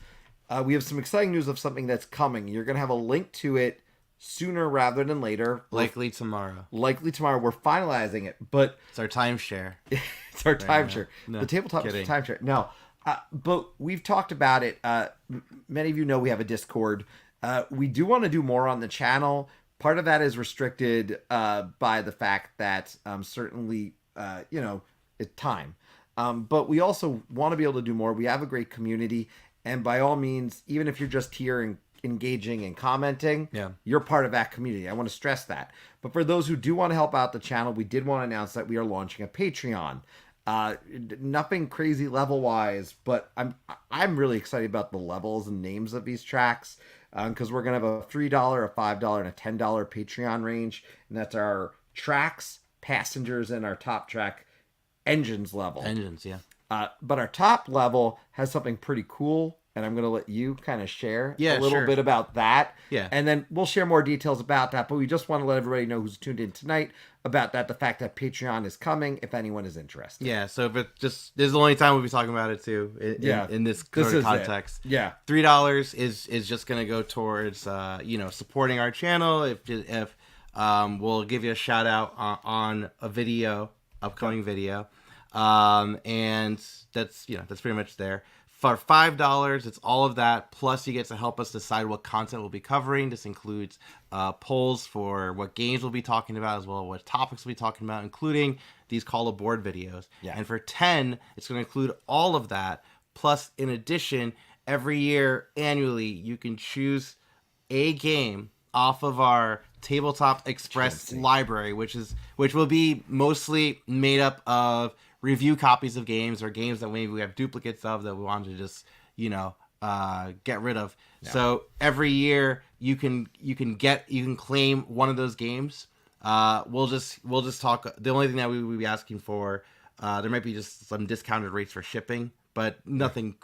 we have some exciting news of something that's coming. You're going to have a link to it sooner rather than later. Likely tomorrow. We're finalizing it, but it's our timeshare. It's our timeshare. No, the tabletop is timeshare. No, but we've talked about it. Many of you know we have a Discord. We do want to do more on the channel. Part of that is restricted by the fact that certainly, it's time. But we also want to be able to do more. We have a great community. And by all means, even if you're just here and engaging and commenting, you're part of that community. I want to stress that. But for those who do want to help out the channel, we did want to announce that we are launching a Patreon. Nothing crazy level wise, but I'm really excited about the levels and names of these tracks because we're going to have a $3, a $5, and a $10 Patreon range, and that's our tracks, passengers, and our top track engines level. Engines, yeah. But our top level has something pretty cool and I'm going to let you kind of share Yeah, a little sure. bit about that. Yeah. And then we'll share more details about that. But we just want to let everybody know who's tuned in tonight about that, the fact that Patreon is coming, if anyone is interested. Yeah, so if it just this is the only time we'll be talking about it too. In this This is context. it. Yeah. $3 is just gonna go towards supporting our channel. If we'll give you a shout out on a video, upcoming video. And that's pretty much there. For $5, it's all of that. Plus, you get to help us decide what content we'll be covering. This includes polls for what games we'll be talking about, as well as what topics we'll be talking about, including these call aboard videos. Yeah. And for $10, it's going to include all of that. Plus, in addition, every year, annually, you can choose a game off of our Tabletop Express library, which will be mostly made up of review copies of games or games that maybe we have duplicates of that we want to just get rid of. Yeah. So every year you can claim one of those games. We'll just talk. The only thing that we will be asking for, there might be just some discounted rates for shipping, but nothing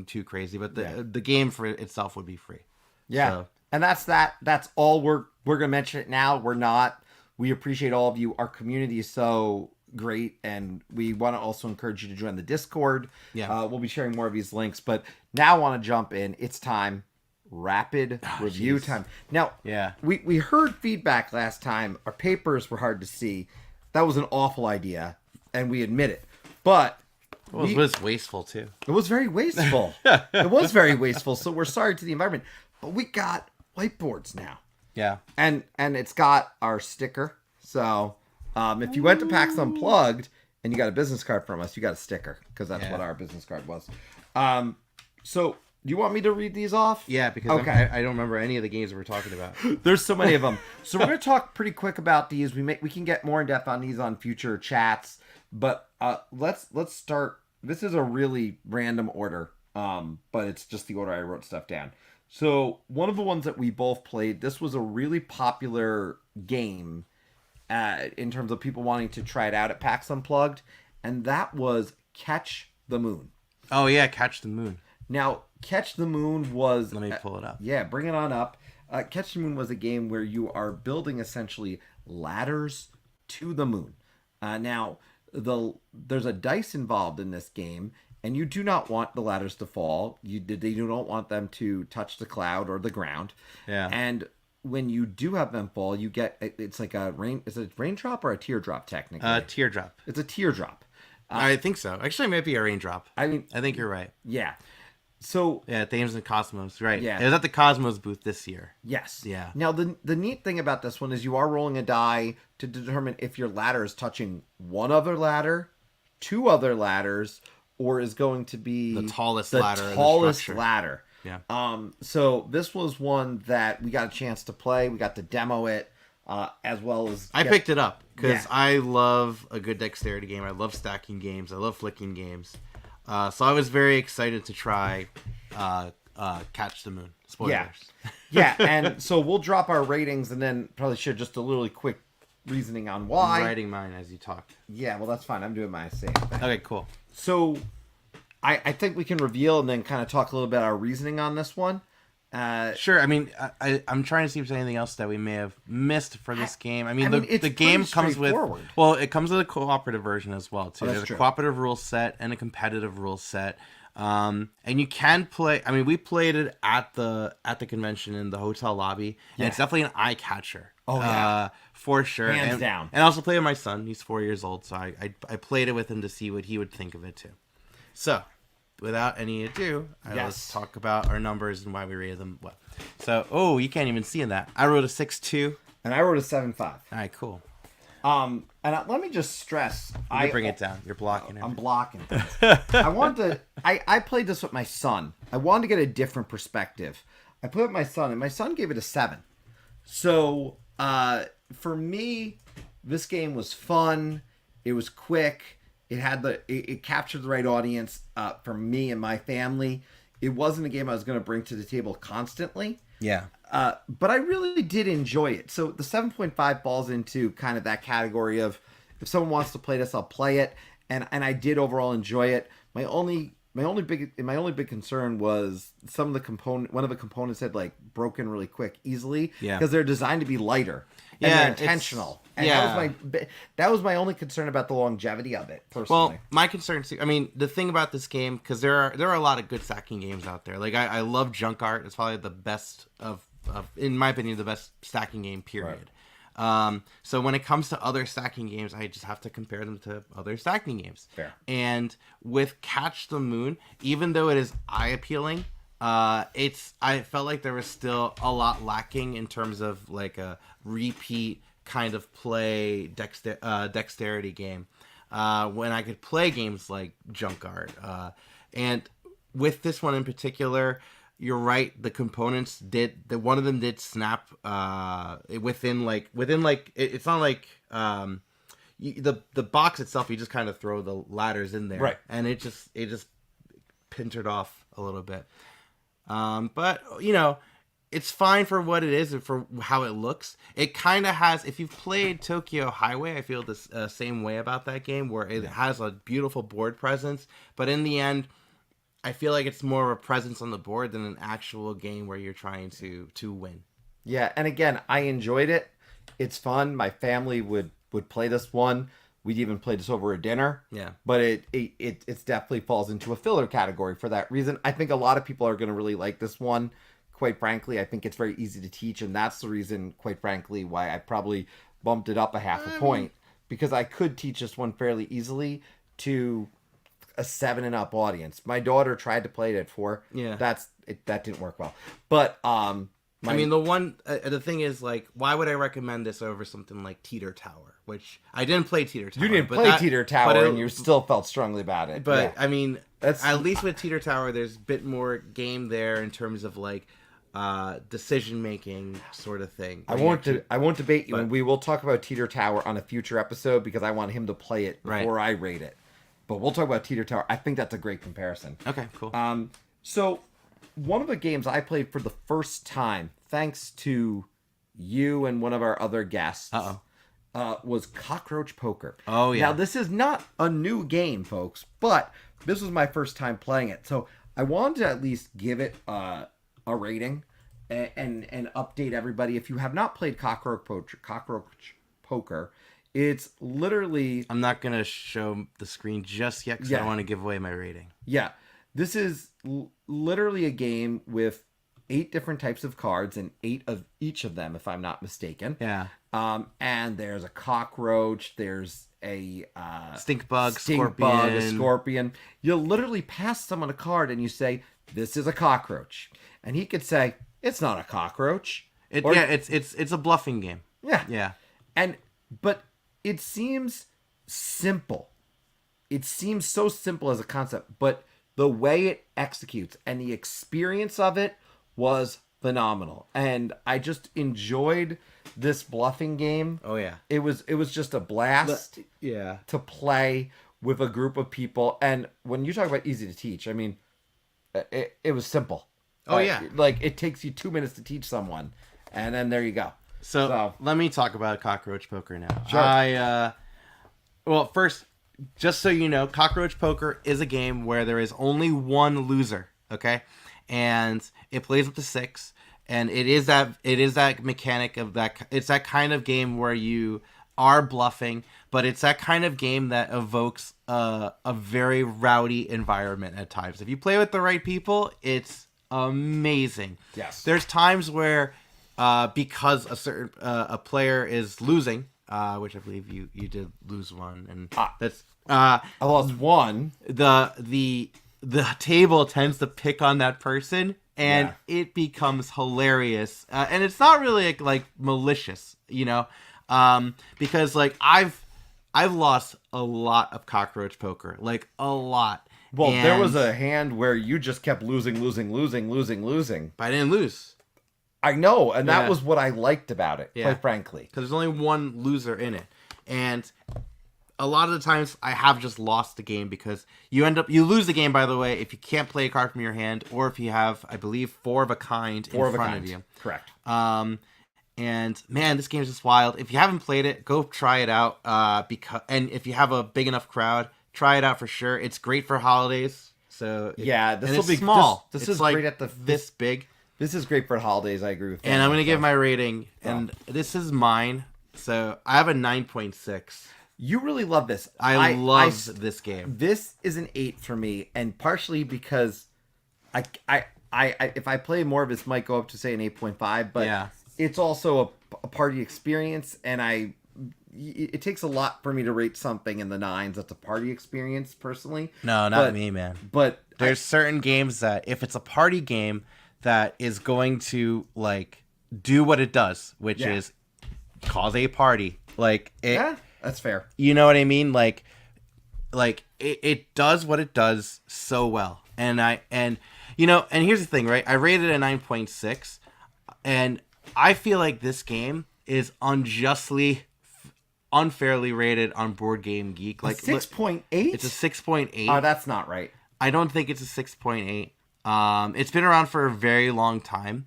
too crazy. But the game for itself would be free. Yeah. So. And that's all we're gonna mention it now. We appreciate all of you. Our community is so great, and we want to also encourage you to join the Discord. Yeah. We'll be sharing more of these links, but now I want to jump in. It's time. Rapid review time. Now, we heard feedback last time. Our papers were hard to see. That was an awful idea, and we admit it. But it was wasteful too. It was very wasteful. It was very wasteful. So we're sorry to the environment, but we got whiteboards now. Yeah. And it's got our sticker. So if you went to PAX Unplugged and you got a business card from us, you got a sticker, because that's what our business card was. So do you want me to read these off? Yeah, because I don't remember any of the games we're talking about. There's so many of them. So we're going to talk pretty quick about these. We can get more in depth on these on future chats, but let's start. This is a really random order, but it's just the order I wrote stuff down. So one of the ones that we both played, this was a really popular game in terms of people wanting to try it out at PAX Unplugged, and that was Catch the Moon. Oh yeah, Catch the Moon. Now, Catch the Moon was... Let me pull it up. Yeah, bring it on up. Catch the Moon was a game where you are building essentially ladders to the moon. Now, there's a dice involved in this game, and you do not want the ladders to fall. They do not want them to touch the cloud or the ground. Yeah. And when you do have them fall, you get... It's like a raindrop or a teardrop, technically? Teardrop. It's a teardrop. I think so. Actually, it might be a raindrop. I think you're right. Yeah. So Thames and Cosmos, right? Yeah, it was at the Cosmos booth this year. Yes. Yeah. Now the neat thing about this one is you are rolling a die to determine if your ladder is touching one other ladder, two other ladders, or is going to be the tallest ladder. The tallest ladder. Yeah. So this was one that we got a chance to play. We got to demo it, as well as I picked it up because I love a good dexterity game. I love stacking games. I love flicking games. So I was very excited to try Catch the Moon. Spoilers. Yeah, and so we'll drop our ratings and then probably share just a really quick reasoning on why. I'm writing mine as you talk. Yeah, well, that's fine. I'm doing my same thing. Okay, cool. So I think we can reveal and then kind of talk a little bit our reasoning on this one. Sure. I mean, I'm trying to see if there's anything else that we may have missed for this game. I mean, the game comes with it comes with a cooperative version as well too. There's a cooperative rule set and a competitive rule set. And you can play. I mean, we played it at the convention in the hotel lobby, and it's definitely an eye catcher. Oh yeah, for sure, hands down. And I also played with my son. He's 4 years old, so I played it with him to see what he would think of it too. So, without any ado, let's talk about our numbers and why we rated them well. So, you can't even see in that. I wrote a 6.2. And I wrote a 7.5. All right, cool. And let me just stress. You bring it down. You're blocking it. I'm blocking things. I played this with my son. I wanted to get a different perspective. I played with my son, and my son gave it a 7. So, for me, this game was fun. It was quick. It captured the right audience for me and my family. It wasn't a game I was going to bring to the table constantly. Yeah. But I really did enjoy it. So the 7.5 falls into kind of that category of if someone wants to play this, I'll play it. And I did overall enjoy it. My only my only big concern was one of the components had like broken really quick easily because they're designed to be lighter and they're intentional. And that was my only concern about the longevity of it personally. Well, my concern too. I mean, the thing about this game, because there are a lot of good stacking games out there. Like I love Junk Art. It's probably the best of in my opinion, the best stacking game. Period. Right. So when it comes to other stacking games, I just have to compare them to other stacking games. Fair. And with Catch the Moon, even though it is eye appealing, I felt like there was still a lot lacking in terms of like a repeat kind of play dexterity game. When I could play games like Junk Art, and with this one in particular. You're right. The components one of them did snap within like it's not like the box itself. You just kind of throw the ladders in there, right? And it just pintered off a little bit. But you know, it's fine for what it is and for how it looks. It kind of has. If you've played Tokyo Highway, I feel the same way about that game, where it has a beautiful board presence, but in the end. I feel like it's more of a presence on the board than an actual game where you're trying to win. Yeah, and again, I enjoyed it. It's fun. My family would play this one. We'd even play this over a dinner. Yeah. But it definitely falls into a filler category for that reason. I think a lot of people are going to really like this one. Quite frankly, I think it's very easy to teach, and that's the reason, quite frankly, why I probably bumped it up a half a point, because I could teach this one fairly easily to a 7 and up audience. My daughter tried to play it at 4. Yeah, that didn't work well. But I mean, the thing is, like, why would I recommend this over something like Teeter Tower? Which I didn't play Teeter Tower. You didn't play Teeter Tower, and you still felt strongly about it. But I mean, at least with Teeter Tower, there's a bit more game there in terms of like decision making sort of thing. I won't debate you, and we will talk about Teeter Tower on a future episode because I want him to play it before I rate it. But we'll talk about Teeter Tower. I think that's a great comparison. Okay, cool. So one of the games I played for the first time, thanks to you and one of our other guests, was Cockroach Poker. Oh, yeah. Now, this is not a new game, folks, but this was my first time playing it. So I wanted to at least give it a rating and update everybody. If you have not played Cockroach Poker, it's literally... I'm not going to show the screen just yet because I don't want to give away my rating. Yeah. This is literally a game with 8 different types of cards and 8 of each of them, if I'm not mistaken. Yeah. And there's a cockroach, there's a... stink bug, a scorpion. You literally pass someone a card and you say, this is a cockroach. And he could say, it's not a cockroach. It's a bluffing game. Yeah. Yeah. But... it seems simple. It seems so simple as a concept, but the way it executes and the experience of it was phenomenal. And I just enjoyed this bluffing game. Oh yeah. It was just a blast to play with a group of people. And when you talk about easy to teach, I mean, it was simple. Oh yeah. Like it takes you 2 minutes to teach someone, and then there you go. So let me talk about Cockroach Poker now. Sure. Well, first, just so you know, Cockroach Poker is a game where there is only one loser, okay? And it plays up to 6, and it is that mechanic of that. It's that kind of game where you are bluffing, but it's that kind of game that evokes a very rowdy environment at times. If you play with the right people, it's amazing. Yes. There's times where because a player is losing, which I believe you did lose one, and that's I lost one. The table tends to pick on that person, and it becomes hilarious. And it's not really like malicious, you know, because like I've lost a lot of Cockroach Poker, like a lot. Well, there was a hand where you just kept losing. But I didn't lose. I know, and that was what I liked about it, quite frankly. Because there's only one loser in it. And a lot of the times I have just lost the game because you lose the game, by the way, if you can't play a card from your hand or if you have, I believe, 4 of a kind in front of you. Correct. And man, this game is just wild. If you haven't played it, go try it out. And if you have a big enough crowd, try it out for sure. It's great for holidays. So this and will be small. This It's is like great at this big. This is great for holidays. I agree with that. And I'm gonna give my rating, and this is mine. So I have a 9.6. You really love this. I love this game. This is an 8 for me, and partially because I if I play more of this, might go up to say an 8.5. But it's also a party experience, and it takes a lot for me to rate something in the 9s. That's a party experience, personally. No, not me, man. But there's certain games that if it's a party game that is going to like do what it does, which is cause a party, like it. That's fair. You know what I mean? Like it does what it does so well. And here's the thing, right? I rated a 9.6, and I feel like this game is unfairly rated on Board Game Geek. Like 6.8? It's a 6.8. Oh, that's not right. I don't think it's a 6.8. It's been around for a very long time.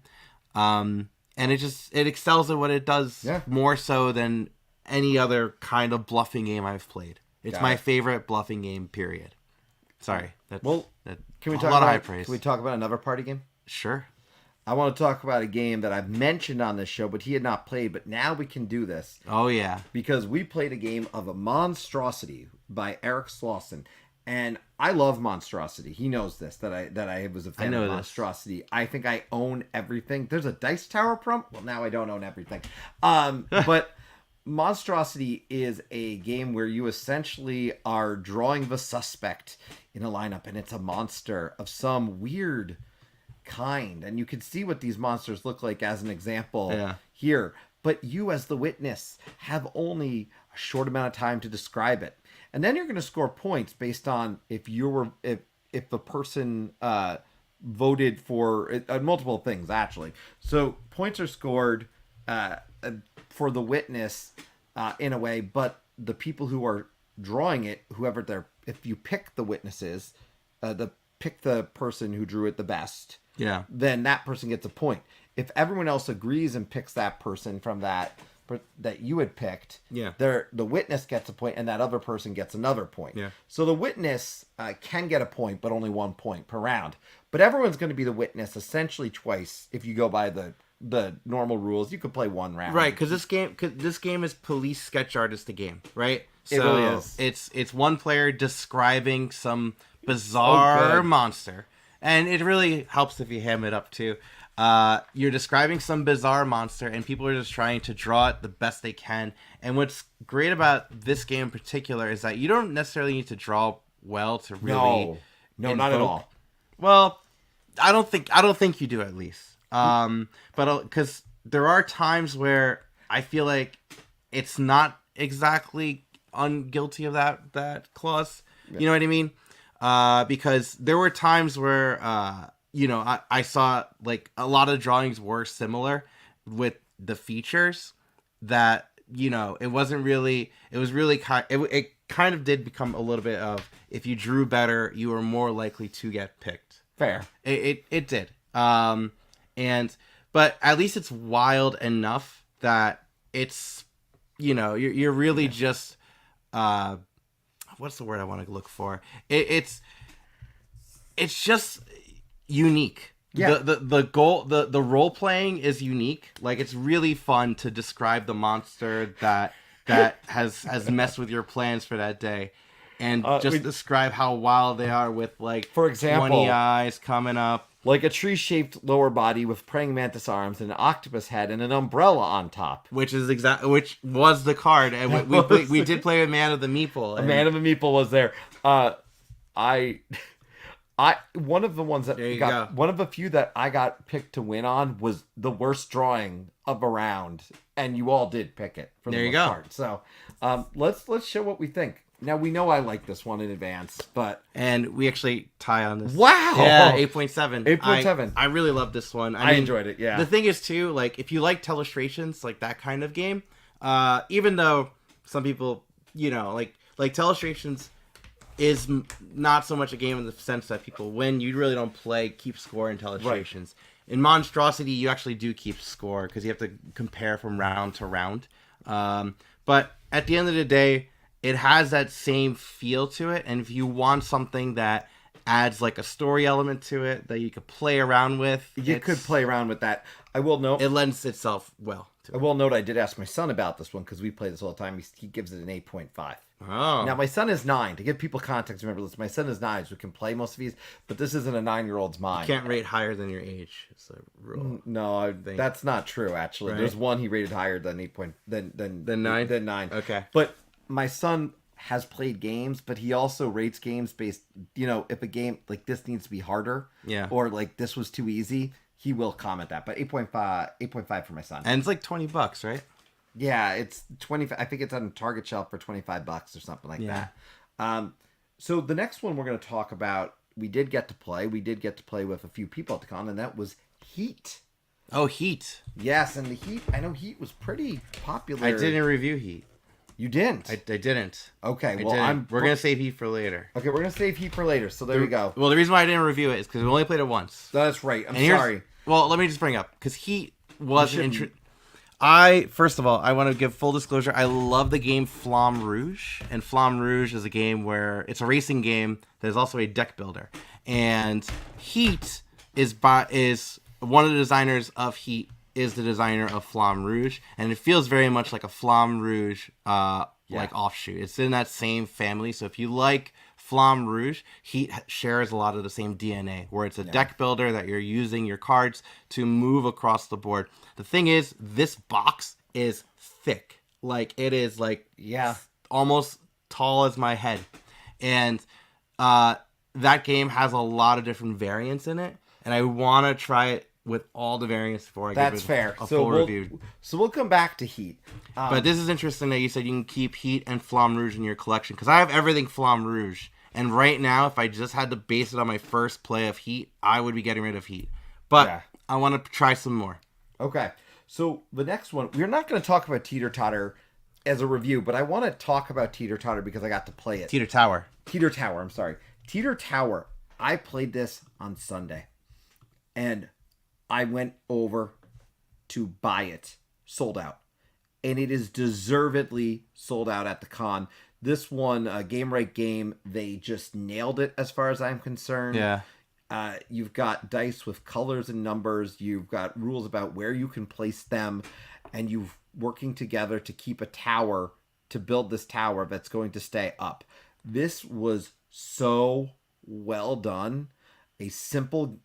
And it excels at what it does more so than any other kind of bluffing game I've played. It's my favorite bluffing game, period. Sorry. Can we talk a lot about of high praise. Can we talk about another party game? Sure. I want to talk about a game that I've mentioned on this show, but he had not played, but now we can do this. Oh, yeah. Because we played a game of a Monsdrawsity by Eric Slauson. And I love Monsdrawsity. He knows this, that I was a fan of Monsdrawsity. I think I own everything. There's a Dice Tower prompt. Well, now I don't own everything. But Monsdrawsity is a game where you essentially are drawing the suspect in a lineup, and it's a monster of some weird kind. And you can see what these monsters look like as an example here. But you, as the witness, have only a short amount of time to describe it. And then you're going to score points based on if the person voted for multiple things, actually. So points are scored for the witness in a way, but the people who are drawing it, if you pick the witnesses, pick the person who drew it the best, then that person gets a point. If everyone else agrees and picks that person from that you had picked, the witness gets a point, and that other person gets another point. So the witness can get a point, but only 1 point per round. But everyone's going to be the witness essentially twice if you go by the normal rules. You could play one round, right? Because this game is police sketch artist the game, right? It really is. It's one player describing some bizarre monster, and it really helps if you ham it up too. You're describing some bizarre monster, and people are just trying to draw it the best they can. And what's great about this game in particular is that you don't necessarily need to draw well to really. No, not at all. Well, I don't think you do, at least. But because there are times where I feel like it's not exactly unguilty of that clause. You know what I mean? Because there were times where I saw like a lot of drawings were similar with the features that it wasn't really. It was really it kind of did become a little bit of, if you drew better, you were more likely to get picked. Fair. It did. But at least it's wild enough that it's, you're really just, what's the word I want to look for? It's just unique. Yeah. The role playing is unique. Like, it's really fun to describe the monster that has messed with your plans for that day. And describe how wild they are with, like, for example, 20 eyes coming up. Like a tree-shaped lower body with praying mantis arms and an octopus head and an umbrella on top. Which was the card. And we did play with Man of the Meeple. A Man of the Meeple was there. One of the ones that one of the few that I got picked to win on was the worst drawing of a round, and you all did pick it for the most part. So let's show what we think. Now, we know I like this one in advance, and we actually tie on this. Wow! Yeah, 8.7. 8.7. I really love this one. I enjoyed it, yeah. The thing is, too, like, if you like Telestrations, like that kind of game, even though some people, like Telestrations is not so much a game in the sense that people win. You really don't keep score in Telestrations. Right. In Monsdrawsity, you actually do keep score because you have to compare from round to round. But at the end of the day, it has that same feel to it, and if you want something that adds like a story element to it that you could play around with. You could play around with that. I will note it lends itself well to it. I will note I did ask my son about this one because we play this all the time. He gives it an 8.5. Oh. Now my son is 9. To give people context, remember this. My son is 9, so we can play most of these. But this isn't a 9-year-old's mind. You can't rate higher than your age. It's a rule. No, that's not true. Actually, Right. There's one he rated higher than 8. Than 9. Than 9. Okay. But my son has played games, but he also rates games based. If a game like this needs to be harder, or like this was too easy, he will comment that. But 8.5 for my son. And it's like $20, right? Yeah, it's 20. I think it's on Target shelf for $25 or something like that. So the next one we're going to talk about, we did get to play with a few people at the con, and that was Heat. Oh, Heat. Yes, and the Heat. I know Heat was pretty popular. I didn't review Heat. You didn't? I didn't. Okay, we're gonna save Heat for later. Okay, we're gonna save Heat for later. So there we go. Well, the reason why I didn't review it is because we only played it once. That's right. I'm sorry. Well, let me just bring up because Heat was first of all, I want to give full disclosure. I love the game Flamme Rouge, and Flamme Rouge is a game where it's a racing game that is also a deck builder. And Heat is one of the designers of Heat is the designer of Flamme Rouge, and it feels very much like a Flamme Rouge like offshoot. It's in that same family. So if you like Flamme Rouge, Heat shares a lot of the same DNA, where it's a deck builder that you're using your cards to move across the board. The thing is, this box is thick. Like, it is like almost tall as my head. And that game has a lot of different variants in it, and I want to try it with all the variants before I give it a full review. So we'll come back to Heat. But this is interesting that you said you can keep Heat and Flamme Rouge in your collection, because I have everything Flamme Rouge. And right now, if I just had to base it on my first play of Heat, I would be getting rid of Heat. But I want to try some more. Okay. So the next one, we're not going to talk about Teeter Totter as a review, but I want to talk about Teeter Totter because I got to play it. Teeter Tower, I'm sorry. Teeter Tower. I played this on Sunday. And I went over to buy it. Sold out. And it is deservedly sold out at the con. This one, Game Right Game, they just nailed it as far as I'm concerned. Yeah. You've got dice with colors and numbers. You've got rules about where you can place them. And you're working together to keep a tower, to build this tower that's going to stay up. This was so well done. A simple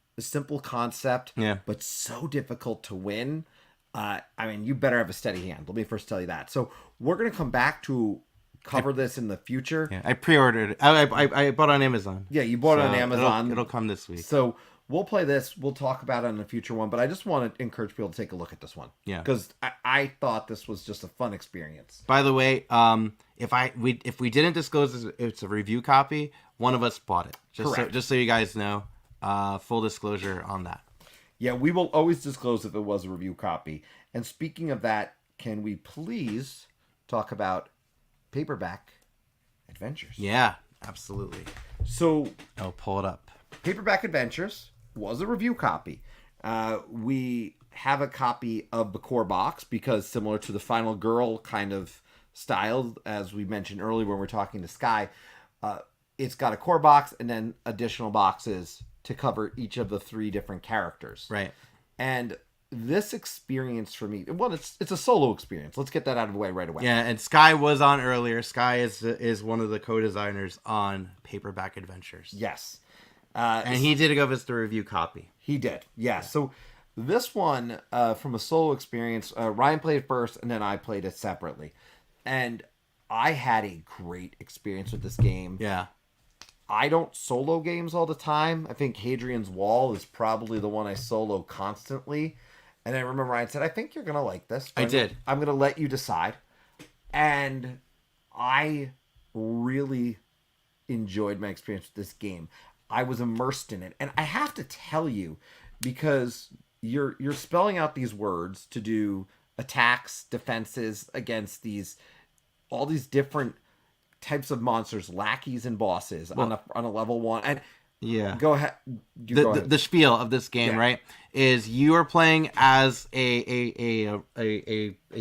concept, but so difficult to win. I mean, you better have a steady hand. Let me first tell you that. So we're going to come back to cover this in the future. Yeah, I pre-ordered it. I bought it on Amazon. Yeah, you bought it on Amazon. It'll come this week. So we'll play this. We'll talk about it in a future one. But I just want to encourage people to take a look at this one. Yeah, because I thought this was just a fun experience. By the way, if we didn't disclose it's a review copy, one of us bought it. Just so you guys know. Full disclosure on that. Yeah, we will always disclose if it was a review copy. And speaking of that, can we please talk about Paperback Adventures? Yeah, absolutely. So I'll pull it up. Paperback Adventures was a review copy. We have a copy of the core box because similar to the Final Girl kind of style, as we mentioned earlier when we were talking to Skye, it's got a core box and then additional boxes to cover each of the 3 different characters. Right. And this experience for me, well, it's a solo experience. Let's get that out of the way right away. Yeah, and Skye was on earlier. Skye is one of the co-designers on Paperback Adventures. Yes. And he did give us the review copy. He did, yeah. So this one, from a solo experience, Ryan played it first, and then I played it separately. And I had a great experience with this game. Yeah. I don't solo games all the time. I think Hadrian's Wall is probably the one I solo constantly. And I remember Ryan said, I think you're going to like this. I did. I'm going to let you decide. And I really enjoyed my experience with this game. I was immersed in it. And I have to tell you, because you're spelling out these words to do attacks, defenses against all these different types of monsters, lackeys and bosses on a level 1. And yeah, go ahead. The spiel of this game, right, is you are playing as a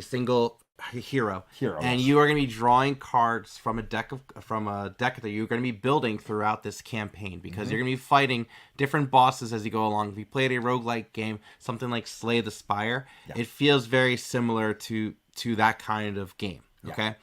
single hero, and yes. you are going to be drawing cards from a deck that you're going to be building throughout this campaign, because you're going to be fighting different bosses as you go along. If you played a roguelike game, something like Slay the Spire, it feels very similar to that kind of game. Okay,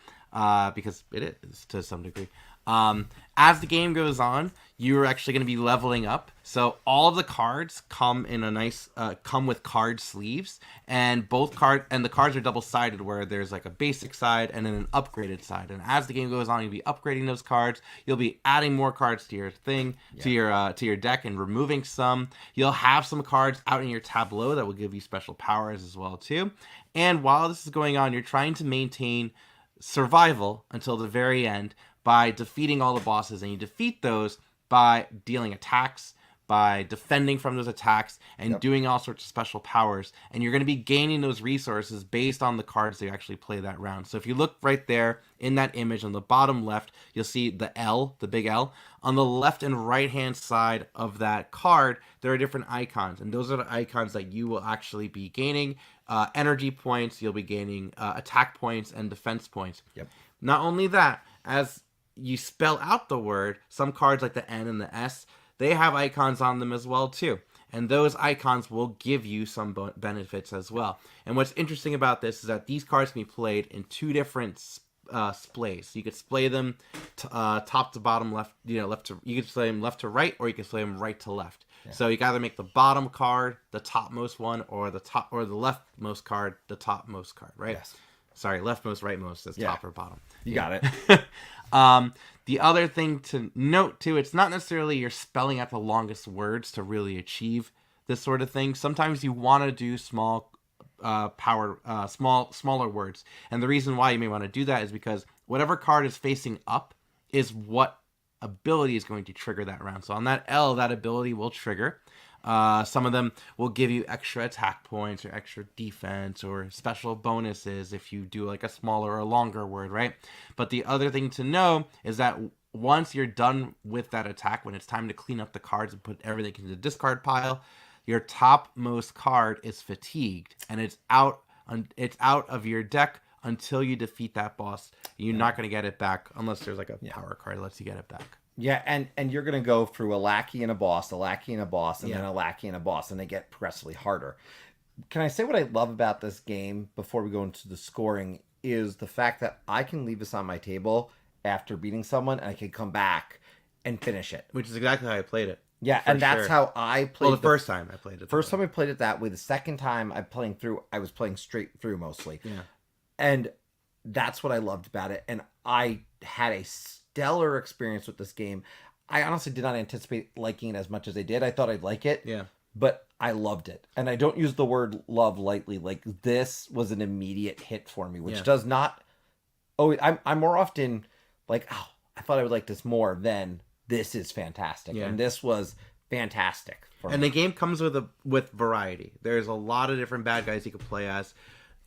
because it is to some degree. As the game goes on, you're actually going to be leveling up. So all of the cards come in a nice, come with card sleeves, and the cards are double-sided, where there's like a basic side and then an upgraded side. And as the game goes on, you'll be upgrading those cards. You'll be adding more cards to your thing, to your deck, and removing some. You'll have some cards out in your tableau that will give you special powers as well too. And while this is going on, you're trying to maintain survival until the very end by defeating all the bosses, and you defeat those by dealing attacks, by defending from those attacks, and doing all sorts of special powers. And you're going to be gaining those resources based on the cards that you actually play that round. So if you look right there in that image on the bottom left, you'll see the L, the big L. On the left and right hand side of that card, there are different icons, and those are the icons that you will actually be gaining energy points. You'll be gaining attack points and defense points. Not only that, as you spell out the word, some cards like the N and the S, they have icons on them as well too, and those icons will give you some benefits as well. And what's interesting about this is that these cards can be played in two different splays. So you could splay them top to bottom, left, left to, you could play them left to right, or you could play them right to left. So you can either make the bottom card the topmost one, or the leftmost card the topmost card, right? Sorry, leftmost, rightmost is top or bottom. You got it. The other thing to note too, it's not necessarily you're spelling out the longest words to really achieve this sort of thing. Sometimes you want to do smaller words, and the reason why you may want to do that is because whatever card is facing up is what ability is going to trigger that round. So on that L, that ability will trigger. Some of them will give you extra attack points or extra defense or special bonuses if you do like a smaller or longer word, right? But the other thing to know is that once you're done with that attack, when it's time to clean up the cards and put everything into the discard pile, your topmost card is fatigued, and it's out of your deck until you defeat that boss. You're not going to get it back unless there's like a power card that lets you get it back. Yeah, and you're going to go through a lackey and a boss, and then a lackey and a boss, and they get progressively harder. Can I say what I love about this game before we go into the scoring is the fact that I can leave this on my table after beating someone, and I can come back and finish it. Which is exactly how I played it. Yeah, and that's how I played the first time I played it. First time I played it that way. The second time I was playing straight through mostly. Yeah. And that's what I loved about it. And I had a stellar experience with this game. I honestly did not anticipate liking it as much as I did. I thought I'd like it. Yeah. But I loved it. And I don't use the word love lightly. Like, this was an immediate hit for me, which does not... Oh, I'm more often like, oh, I thought I would like this more than this is fantastic. Yeah. And this was fantastic. And the game comes with variety. There's a lot of different bad guys you could play as.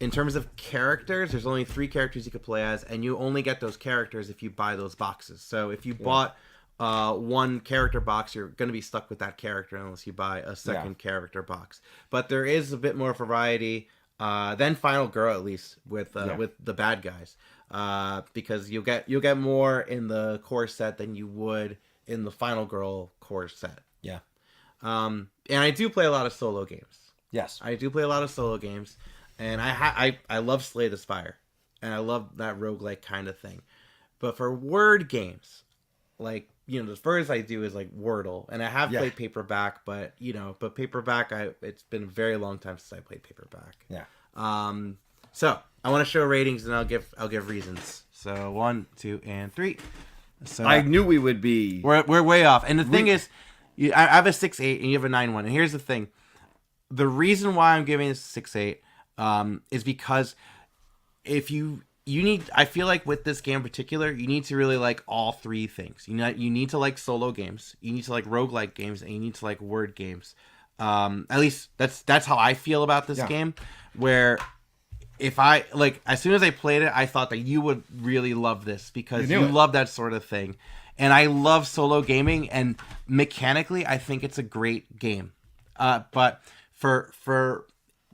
In terms of characters, there's only 3 characters you could play as, and you only get those characters if you buy those boxes. So if you bought one character box, you're going to be stuck with that character unless you buy a second character box. But there is a bit more variety than Final Girl, at least with the bad guys, because you'll get more in the core set than you would in the Final Girl core set. Yeah. And I do play a lot of solo games. Yes, I do play a lot of solo games. And I love Slay the Spire, and I love that roguelike kind of thing. But for word games, like, the furthest I do is like Wordle, and I have played Paperback, but Paperback, it's been a very long time since I played Paperback. Yeah. So I want to show ratings, and I'll give reasons. So 1, 2, and 3. So I knew we would be. We're way off, and the thing is, I have a 6.8, and you have a 9.1, and here's the thing: the reason why I'm giving this a 6.8. Is because if you need, I feel like with this game in particular, you need to really like all 3 things. You need to like solo games, you need to like roguelike games, and you need to like word games. At least that's how I feel about this game. Where if I as soon as I played it, I thought that you would really love this because you love that sort of thing, and I love solo gaming, and mechanically, I think it's a great game. But for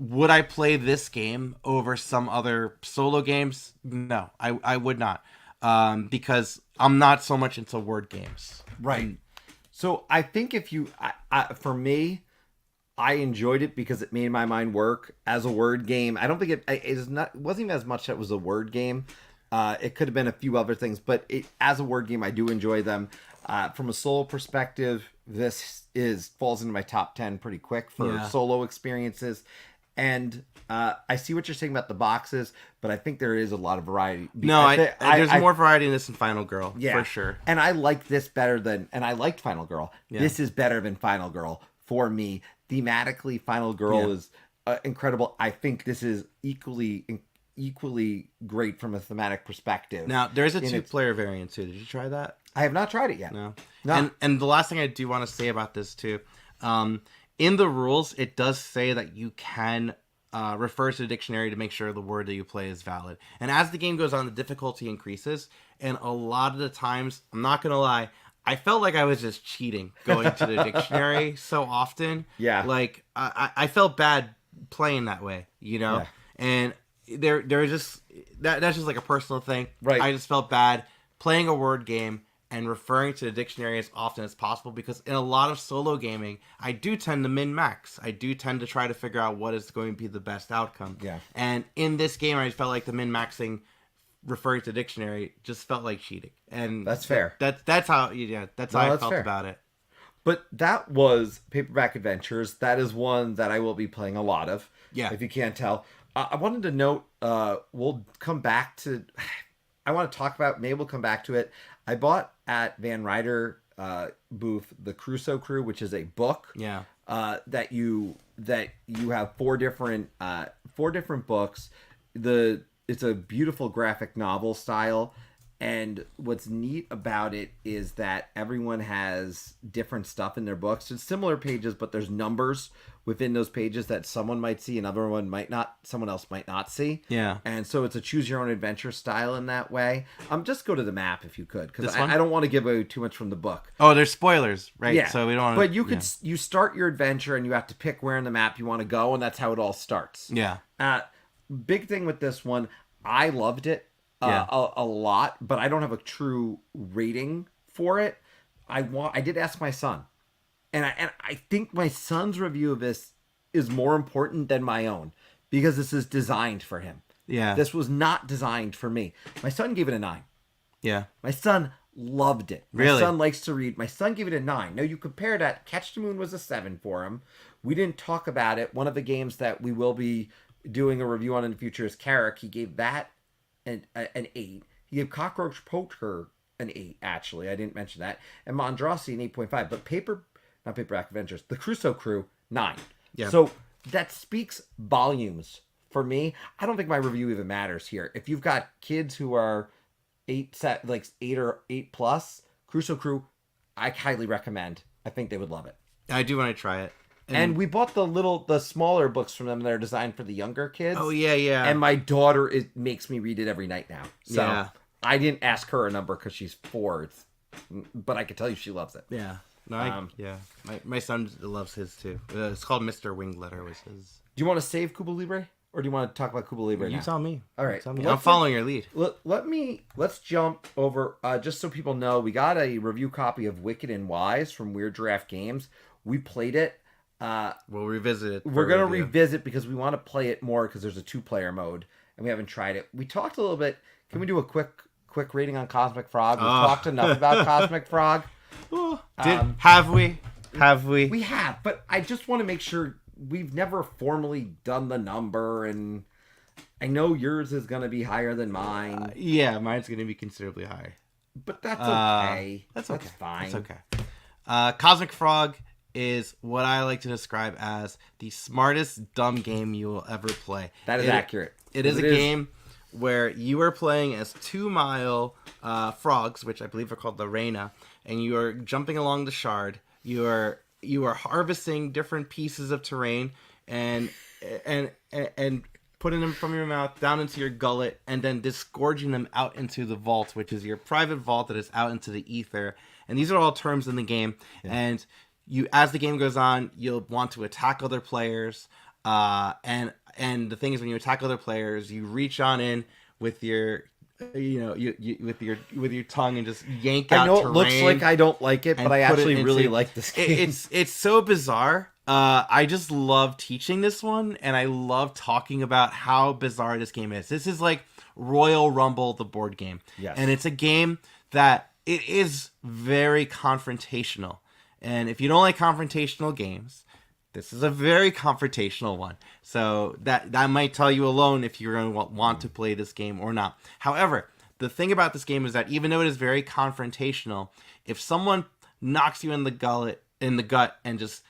Would I play this game over some other solo games? No, I would not. Because I'm not so much into word games. Right. So I think if you, for me, I enjoyed it because it made my mind work as a word game. I don't think it wasn't even as much that it was a word game. It could have been a few other things, but as a word game, I do enjoy them. From a solo perspective, this falls into my top 10 pretty quick for solo experiences. And I see what you're saying about the boxes, but I think there is a lot of variety. No, there's more variety in this than Final Girl, for sure. And I like this better than, and I liked Final Girl. Yeah. This is better than Final Girl for me. Thematically, Final Girl is incredible. I think this is equally great from a thematic perspective. Now, there is a 2-player variant too. Did you try that? I have not tried it yet. No. And the last thing I do want to say about this too, in the rules, it does say that you can refer to the dictionary to make sure the word that you play is valid. And as the game goes on, the difficulty increases. And a lot of the times, I'm not going to lie, I felt like I was just cheating going to the dictionary so often. Yeah. Like, I felt bad playing that way, you know? Yeah. And there was just, that's just like a personal thing. Right. I just felt bad playing a word game and referring to the dictionary as often as possible, because in a lot of solo gaming, I do tend to min-max. I do tend to try to figure out what is going to be the best outcome. Yeah. And in this game, I felt like the min-maxing referring to the dictionary just felt like cheating. And that's fair. That's how I felt fair about it. But that was Paperback Adventures. That is one that I will be playing a lot of. Yeah. If you can't tell. I wanted to note, we'll come back to... I want to talk about, maybe we'll come back to it. I bought at Van Ryder booth the Crusoe Crew, which is a book. Yeah. That you have four different books. It's a beautiful graphic novel style, and what's neat about it is that everyone has different stuff in their books. It's similar pages, but there's numbers within those pages that someone might see, another one might not, someone else might not see. Yeah. And so it's a choose your own adventure style in that way. Just go to the map if you could, because I don't want to give away too much from the book. Oh, there's spoilers, right? Yeah. So we don't want to... But you could you start your adventure and you have to pick where in the map you want to go, and that's how it all starts. Yeah. Big thing with this one, I loved it a lot, but I don't have a true rating for it. I did ask my son, and I think my son's review of this is more important than my own, because this is designed for him. Yeah. This was not designed for me. My son gave it a 9. Yeah. My son loved it. Really? My son likes to read. My son gave it a 9. Now you compare that, Catch the Moon was a 7 for him. We didn't talk about it. One of the games that we will be doing a review on in the future is Carrick. He gave that an 8. He gave Cockroach Poker an 8, actually. I didn't mention that. And Monsdrawsity an 8.5. But not Paperback Adventures, the Crusoe Crew, 9. Yeah. So that speaks volumes for me. I don't think my review even matters here. If you've got kids who are 8 or 8 plus, Crusoe Crew, I highly recommend. I think they would love it. I do want to try it. And we bought the smaller books from them that are designed for the younger kids. Oh, yeah. And my daughter makes me read it every night now. So yeah. I didn't ask her a number because she's 4, but I can tell you she loves it. Yeah. No, my son loves his too. It's called Mr. Wingletter was his. Do you want to save Cuba Libre, or do you want to talk about Cuba Libre now? You tell me. All right. I'm following your lead. Let's jump over, just so people know, we got a review copy of Wicked and Wise from Weird Giraffe Games. We played it. We'll revisit it. We're going to revisit because we want to play it more because there's a 2-player mode and we haven't tried it. We talked a little bit. Can we do a quick rating on Cosmic Frog? We've talked enough about Cosmic Frog. Have we? We have, but I just want to make sure we've never formally done the number, and I know yours is going to be higher than mine. Yeah, mine's going to be considerably higher. But that's okay. That's fine. That's okay. Cosmic Frog is what I like to describe as the smartest dumb game you will ever play. That is accurate. It is a game where you are playing as 2-mile frogs, which I believe are called the Reina, and you are jumping along the shard. You are harvesting different pieces of terrain and putting them from your mouth down into your gullet, and then disgorging them out into the vault, which is your private vault that is out into the ether. And these are all terms in the game. Yeah. And as the game goes on, you'll want to attack other players. And the thing is, when you attack other players, you reach on in with your with your tongue and just yank out I know it terrain. looks like I don't like it, but I actually really like this game. It's so bizarre. I just love teaching this one, and I love talking about how bizarre this game is. This is like Royal Rumble, the board game. Yes. And it's a game that it is very confrontational. And if you don't like confrontational games, this is a very confrontational one. So that might tell you alone if you're going to want to play this game or not. However, the thing about this game is that even though it is very confrontational, if someone knocks you in the gut and just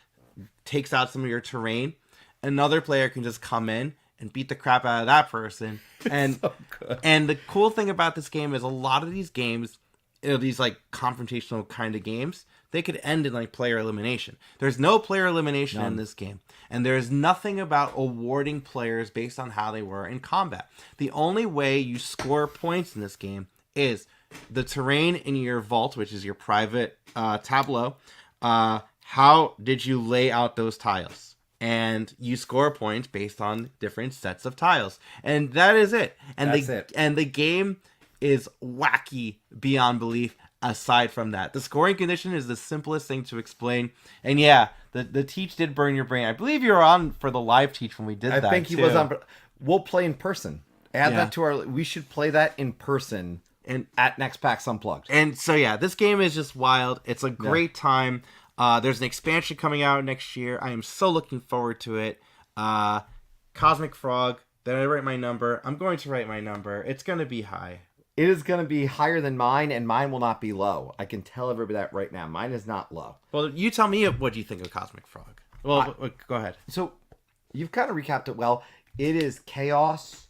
takes out some of your terrain, another player can just come in and beat the crap out of that person. And So good. and the cool thing about this game is a lot of these games, these like confrontational kind of games, they could end in like player elimination. There's no player elimination in this game. And there's nothing about awarding players based on how they were in combat. The only way you score points in this game is the terrain in your vault, which is your private tableau. How did you lay out those tiles? And you score points based on different sets of tiles. And that is it. And That's it. And the game is wacky beyond belief aside from that. The scoring condition is the simplest thing to explain. And yeah, the teach did burn your brain. I believe you were on for the live teach when we did that. I think he was on. We'll play in person. Add that to our. We should play that in person and at next PAX Unplugged. And so yeah, this game is just wild. It's a great time. There's an expansion coming out next year. I am so looking forward to it. Cosmic Frog. Did I write my number? I'm going to write my number. It's going to be high. It is going to be higher than mine, and mine will not be low. I can tell everybody that right now. Mine is not low. Well, you tell me what you think of Cosmic Frog. Well, go ahead. So, you've kind of recapped it well. It is chaos.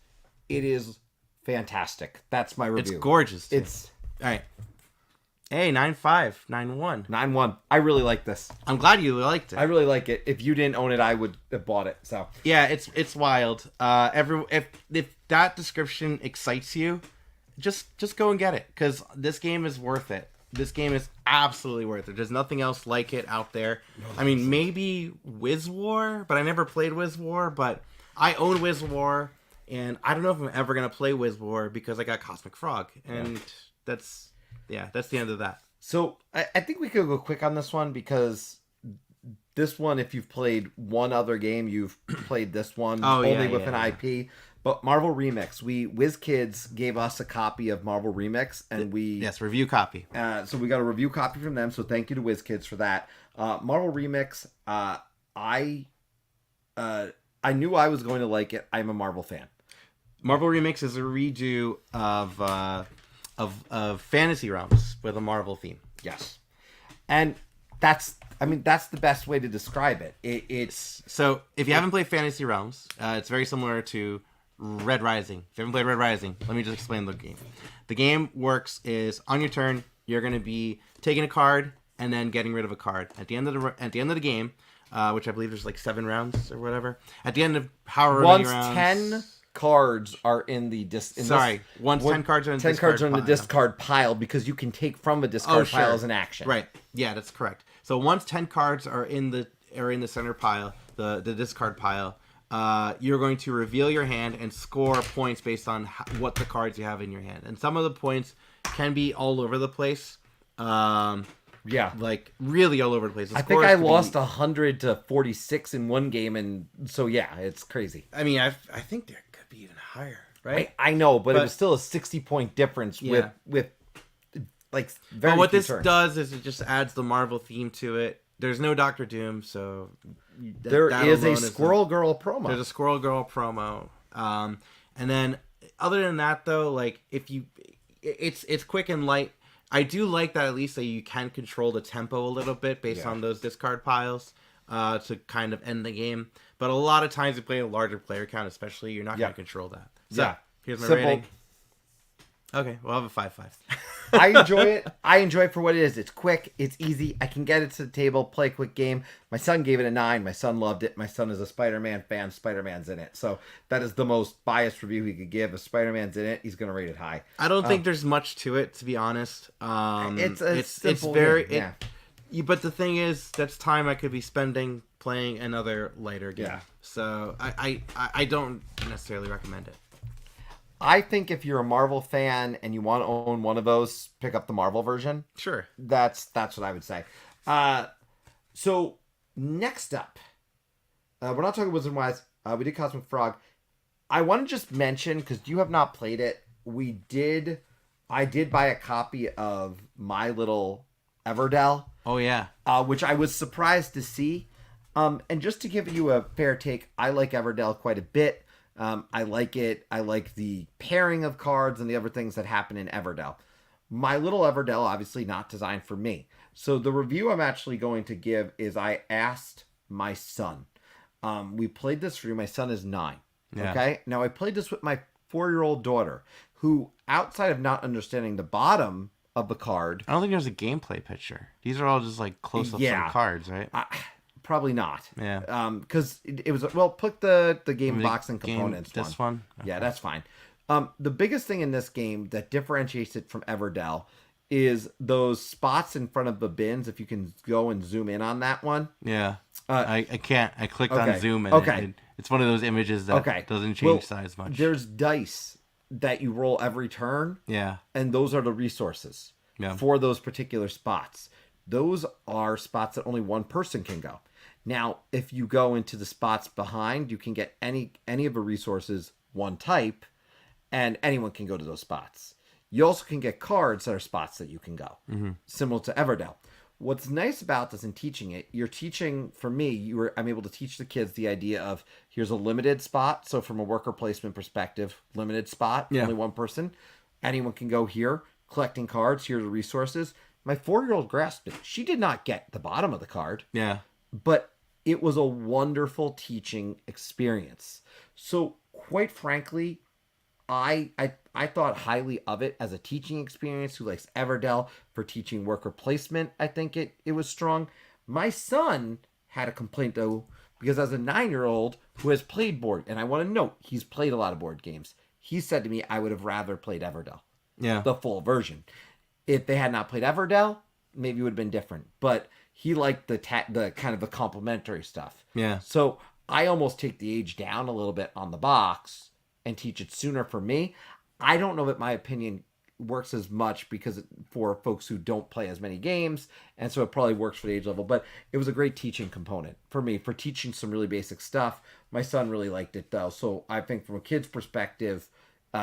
It is fantastic. That's my review. It's gorgeous, too. It's all right. Hey, 9.5, 9.1. 9.1. I really like this. I'm glad you liked it. I really like it. If you didn't own it, I would have bought it. So yeah, it's wild. If that description excites you, just go and get it, because this game is worth it. This game is absolutely worth it. There's nothing else like it out there. I mean, maybe Wiz War, but I never played Wiz War. But I own Wiz War, and I don't know if I'm ever gonna play Wiz War because I got Cosmic Frog, and that's the end of that. So I think we could go quick on this one, because this one, if you've played one other game, you've played this one only with an IP. But Marvel Remix, WizKids gave us a copy of Marvel Remix, and review copy. So we got a review copy from them. So thank you to WizKids for that. Marvel Remix, I knew I was going to like it. I'm a Marvel fan. Marvel Remix is a redo of Fantasy Realms with a Marvel theme. Yes, and that's the best way to describe it. It's so if you haven't played Fantasy Realms, it's very similar to Red Rising. If you haven't played Red Rising, let me just explain the game. The game works is on your turn, you're going to be taking a card and then getting rid of a card. At the end of the game, which I believe there's like 7 rounds or whatever. At the end of however many rounds, 10 cards are in the once 10 cards are in the 10 cards are in the discard pile, because you can take from the discard pile as an action. Right. Yeah, that's correct. So once 10 cards are in the center pile, the discard pile, you're going to reveal your hand and score points based on what the cards you have in your hand. And some of the points can be all over the place. Like really all over the place. I think I lost 100 to 46 in one game, and so it's crazy. I mean, I think there could be even higher, right? I know, but it was still a 60-point difference with like very. But what few this turns. does is it just adds the Marvel theme to it. There's no Doctor Doom, so there is a Squirrel Girl promo. There's a Squirrel Girl promo, and then other than that, though, like it's quick and light. I do like that at least that you can control the tempo a little bit based on those discard piles to kind of end the game. But a lot of times you play a larger player count, especially, you're not going to control that. So here's my rating. Okay, we'll have a 5/5. I enjoy it. I enjoy it for what it is. It's quick. It's easy. I can get it to the table, play a quick game. My son gave it a 9. My son loved it. My son is a Spider-Man fan. Spider-Man's in it. So that is the most biased review he could give. If Spider-Man's in it, he's going to rate it high. I don't think there's much to it, to be honest. It's simple, But the thing is, that's time I could be spending playing another lighter game. Yeah. So I don't necessarily recommend it. I think if you're a Marvel fan and you want to own one of those, pick up the Marvel version. Sure. That's what I would say. So next up, we're not talking Wizard Wise. We did Cosmic Frog. I want to just mention, because you have not played it, I did buy a copy of My Little Everdel. Oh, yeah. Which I was surprised to see. And just to give you a fair take, I like Everdel quite a bit. I like it. I like the pairing of cards and the other things that happen in Everdel. My Little Everdel, obviously not designed for me. So the review I'm actually going to give is I asked my son. We played this through. My son is 9. Yeah. Okay. Now I played this with my 4-year-old daughter, who, outside of not understanding the bottom of the card, I don't think there's a gameplay picture. These are all just like close-ups of cards, right? Probably not. Yeah. Because it was, well, put the game box and components this one? Okay. Yeah, that's fine. The biggest thing in this game that differentiates it from Everdel is those spots in front of the bins. If you can go and zoom in on that one. Yeah. I can't. I clicked on zoom and it's one of those images that doesn't change size much. There's dice that you roll every turn. Yeah. And those are the resources for those particular spots. Those are spots that only one person can go. Now, if you go into the spots behind, you can get any of the resources one type, and anyone can go to those spots. You also can get cards that are spots that you can go, similar to Everdel. What's nice about this in teaching it, you're teaching, for me, I'm able to teach the kids the idea of, here's a limited spot. So from a worker placement perspective, limited spot, only one person. Anyone can go here, collecting cards. Here are the resources. My 4-year-old grasped it. She did not get the bottom of the card. Yeah. But it was a wonderful teaching experience. So quite frankly, I thought highly of it as a teaching experience. Who likes Everdel for teaching worker placement? I think it was strong. My son had a complaint though, because as a 9-year-old who has played board, and I want to note he's played a lot of board games, he said to me, I would have rather played Everdel. Yeah. The full version. If they had not played Everdel, maybe it would have been different. But he liked the kind of the complementary stuff. Yeah. So I almost take the age down a little bit on the box and teach it sooner for me. I don't know that my opinion works as much because for folks who don't play as many games, and so it probably works for the age level, but it was a great teaching component for me for teaching some really basic stuff. My son really liked it though. So I think from a kid's perspective,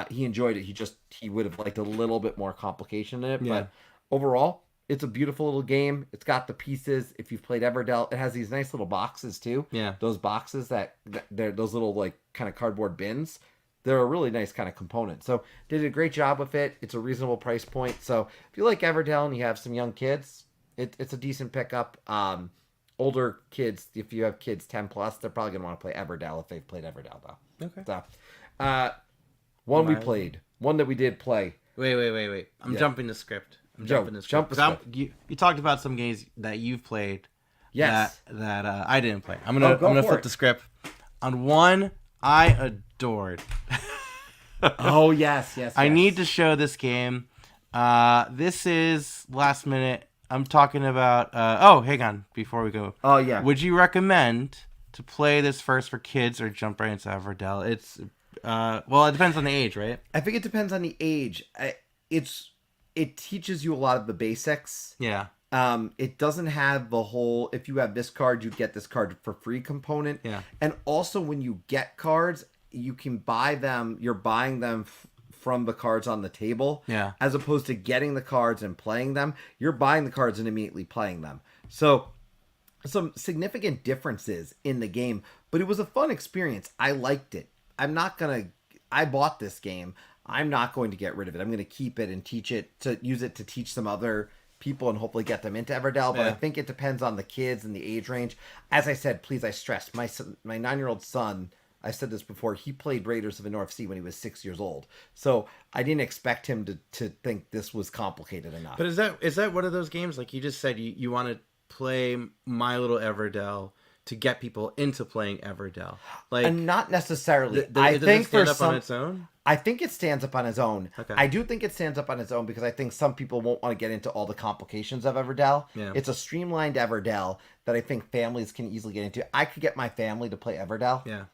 he enjoyed it. He would have liked a little bit more complication in it, but overall, it's a beautiful little game. It's got the pieces. If you've played Everdel, it has these nice little boxes too. Yeah. Those boxes they're those little like kind of cardboard bins. They're a really nice kind of component. So did a great job with it. It's a reasonable price point. So if you like Everdel and you have some young kids, it's a decent pickup. Older kids, if you have kids 10 plus, they're probably gonna want to play Everdel if they've played Everdel though. Okay. So one we played. One that we did play. Wait. I'm jumping the script. Jump the script. You talked about some games that you've played. Yes. That I didn't play. I'm gonna flip the script. On one I adored. Oh yes. I need to show this game. This is last minute. I'm talking about. Hang on. Before we go. Oh yeah. Would you recommend to play this first for kids or jump right into Everdel? It's well, it depends on the age, right? I think it depends on the age. It teaches you a lot of the basics. Yeah. It doesn't have the whole, if you have this card, you get this card for free component. Yeah. And also when you get cards, you can buy them, you're buying them from the cards on the table. Yeah. As opposed to getting the cards and playing them. You're buying the cards and immediately playing them. So some significant differences in the game, but it was a fun experience. I liked it. I bought this game. I'm not going to get rid of it. I'm going to keep it and use it to teach some other people and hopefully get them into Everdel. But I think it depends on the kids and the age range. As I said, please, I stress, my 9-year-old son, I said this before, he played Raiders of the North Sea when he was 6 years old. So I didn't expect him to think this was complicated enough. But is that one of those games, like you just said, you want to play My Little Everdel to get people into playing Everdel? Like, and not necessarily. I think for some, on its own. I think it stands up on its own. Okay. I do think it stands up on its own because I think some people won't want to get into all the complications of Everdel. Yeah. It's a streamlined Everdel that I think families can easily get into. I could get my family to play Everdel. Yeah.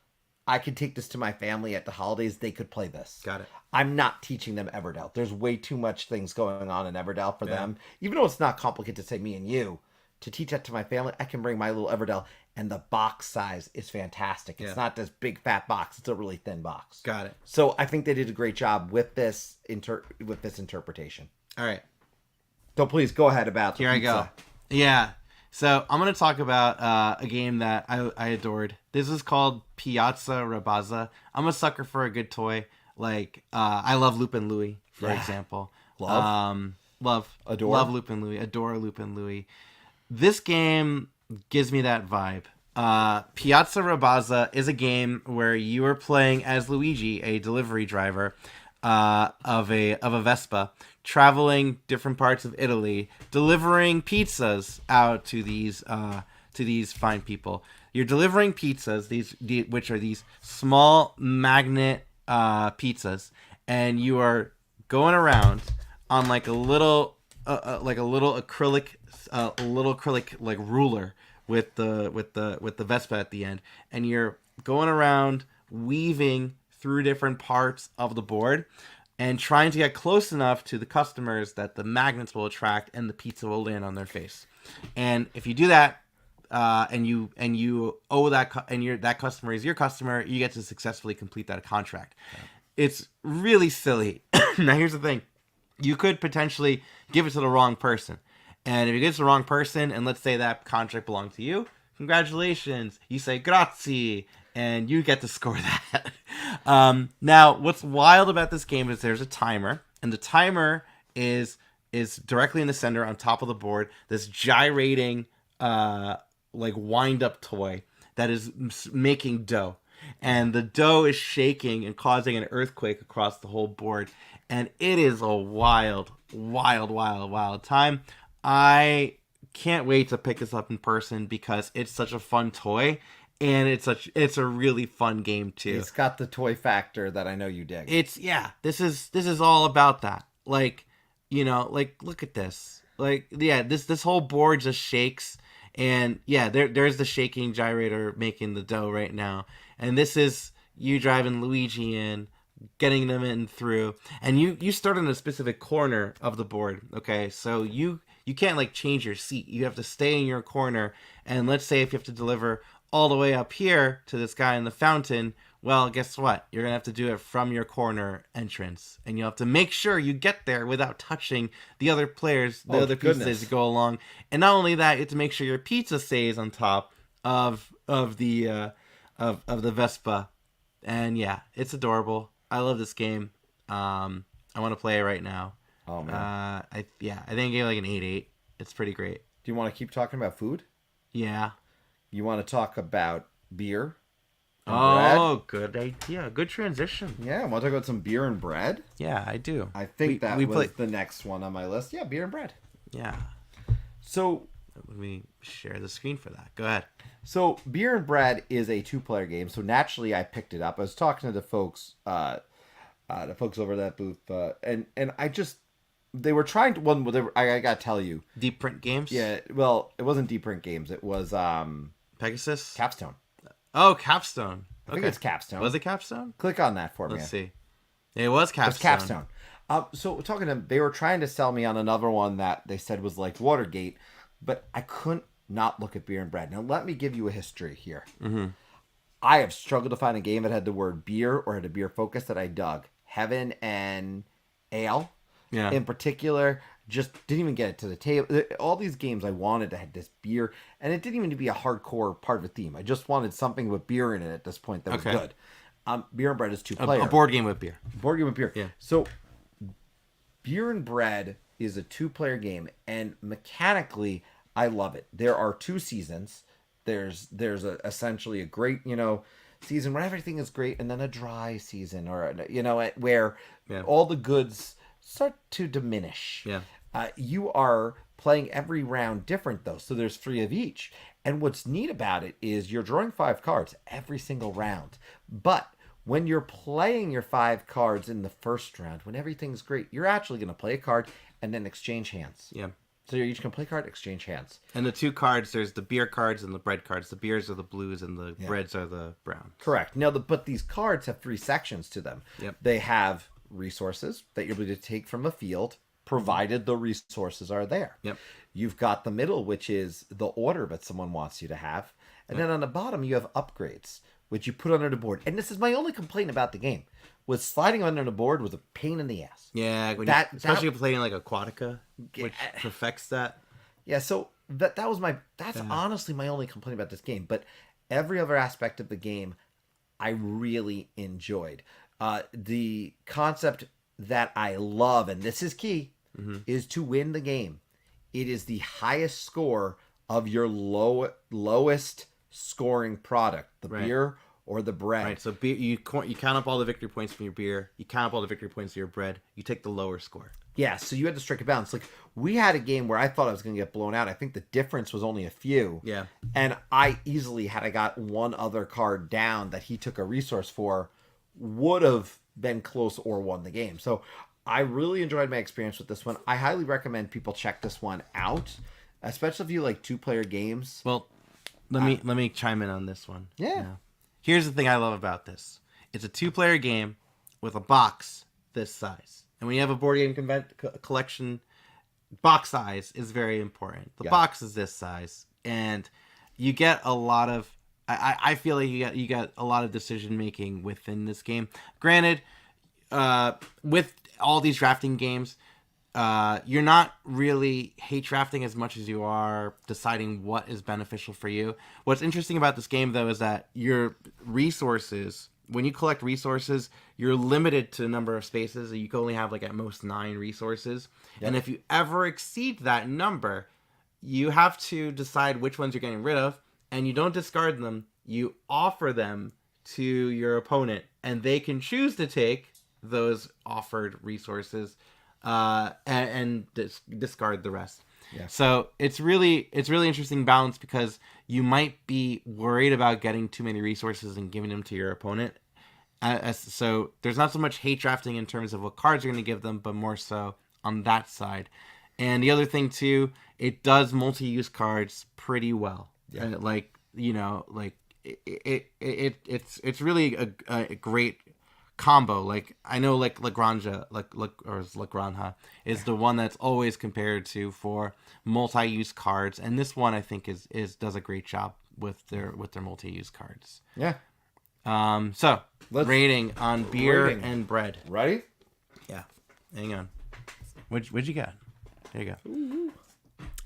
I could take this to my family at the holidays. They could play this. Got it. I'm not teaching them Everdel. There's way too much things going on in Everdel for them. Even though it's not complicated to say me and you, to teach that to my family, I can bring my little Everdel, and the box size is fantastic. It's not this big fat box. It's a really thin box. Got it. So I think they did a great job with this interpretation. All right. So please go ahead about Here pizza. I go. Yeah. So I'm going to talk about a game that I adored. This is called Piazza Rabazza. I'm a sucker for a good toy. Like, I love Lupin Louie, for example. Love. Adore. Love Lupin Louie. Adore Lupin Louie. This game gives me that vibe. Piazza Rabazza is a game where you are playing as Luigi, a delivery driver of a Vespa, traveling different parts of Italy, delivering pizzas out to these fine people. You're delivering pizzas, which are these small magnet pizzas, and you are going around on like a little acrylic like ruler with the Vespa at the end, and you're going around weaving through different parts of the board and trying to get close enough to the customers that the magnets will attract and the pizza will land on their face. And if you do that, and you owe that, and that customer is your customer, you get to successfully complete that contract. Okay. It's really silly. Now here's the thing: you could potentially give it to the wrong person, and if you give it to the wrong person, and let's say that contract belonged to you, congratulations, you say grazie, and you get to score that. Now, what's wild about this game is there's a timer, and the timer is directly in the center on top of the board. This gyrating like wind-up toy that is making dough, and the dough is shaking and causing an earthquake across the whole board, and it is a wild time. I can't wait to pick this up in person because it's such a fun toy, and it's a really fun game too. It's got the toy factor that I know you dig. This is all about that. Like, you know, like look at this. Like, yeah, this whole board just shakes. And yeah, there's the shaking gyrator making the dough right now. And this is you driving Luigi in, getting them in through. And you start in a specific corner of the board, okay? So you can't like change your seat. You have to stay in your corner. And let's say if you have to deliver all the way up here to this guy in the fountain, well, guess what? You're going to have to do it from your corner entrance. And you'll have to make sure you get there without touching the other players, the other pieces as you go along. And not only that, you have to make sure your pizza stays on top of the Vespa. And yeah, it's adorable. I love this game. I want to play it right now. Oh, man. I think I gave it like an 8/8. It's pretty great. Do you want to keep talking about food? Yeah. You want to talk about beer? Oh, bread? Good idea. Good transition. Yeah, want to talk about some beer and bread? Yeah, I do. I think that was the next one on my list. Yeah, beer and bread. Yeah. So let me share the screen for that. Go ahead. So beer and bread is a 2-player game. So naturally, I picked it up. I was talking to the folks over that booth, and I just they were trying to I gotta tell you, Deep Print Games. Yeah, well, it wasn't Deep Print Games. It was Pegasus. Capstone. Oh, Capstone. I think it's Capstone. Was it Capstone? Click on that for me. Let's see. It was Capstone. It was Capstone. So talking to them, they were trying to sell me on another one that they said was like Watergate, but I couldn't not look at beer and bread. Now let me give you a history here. Mm-hmm. I have struggled to find a game that had the word beer or had a beer focus that I dug. Heaven and Ale, in particular, just didn't even get it to the table. All these games I wanted to have this beer, and it didn't even need to be a hardcore part of a theme. I just wanted something with beer in it at this point that was good. Beer and bread is 2-player. A board game with beer. Board game with beer. Yeah. So beer and bread is a 2-player game, and mechanically, I love it. There are 2 seasons. There's essentially a great, season where everything is great, and then a dry season, or where all the goods start to diminish. Yeah. You are playing every round different though. So there's 3 of each. And what's neat about it is you're drawing 5 cards every single round. But when you're playing your 5 cards in the first round, when everything's great, you're actually going to play a card and then exchange hands. Yeah. So you're each going to play a card, exchange hands. And the 2 cards, there's the beer cards and the bread cards. The beers are the blues and the breads are the browns. Correct. Now, but these cards have 3 sections to them. Yep. They have resources that you're able to take from a field, provided the resources are there. Yep. You've got the middle, which is the order that someone wants you to have. And then on the bottom, you have upgrades, which you put under the board. And this is my only complaint about the game. Was sliding under the board was a pain in the ass. Yeah, especially playing like Aquatica, which perfects that. Yeah, so that's honestly my only complaint about this game. But every other aspect of the game, I really enjoyed. The concept that I love, and this is key, is to win the game. It is the highest score of your lowest scoring product, the beer or the bread. Right, so beer, you count up all the victory points from your beer, you count up all the victory points of your bread, you take the lower score. Yeah, so you had to strike a balance. Like, we had a game where I thought I was going to get blown out. I think the difference was only a few. Yeah. And I easily, had I got one other card down that he took a resource for, would have been close or won the game. So I really enjoyed my experience with this one. I highly recommend people check this one out, especially if you like 2-player games. Well, let me chime in on this one. Yeah. Here's the thing I love about this. It's a 2-player game with a box this size. And when you have a board game collection, box size is very important. The box is this size. And you get a lot of... I feel like you got a lot of decision making within this game. Granted, with all these drafting games, you're not really hate drafting as much as you are deciding what is beneficial for you. What's interesting about this game, though, is that your resources, when you collect resources, you're limited to the number of spaces. You can only have like at most 9 resources. Yep. And if you ever exceed that number, you have to decide which ones you're getting rid of. And you don't discard them, you offer them to your opponent, and they can choose to take those offered resources and discard the rest. Yeah. So it's really interesting balance, because you might be worried about getting too many resources and giving them to your opponent. So there's not so much hate drafting in terms of what cards you're going to give them, but more so on that side. And the other thing too, it does multi-use cards pretty well. Yeah. And it's really a great combo. Like, I know like Lagrange is the one that's always compared to for multi-use cards, and this one I think is does a great job with their multi-use cards. Yeah. So rating on beer and bread. Ready? Yeah. Hang on. What'd you get? There you go. Ooh.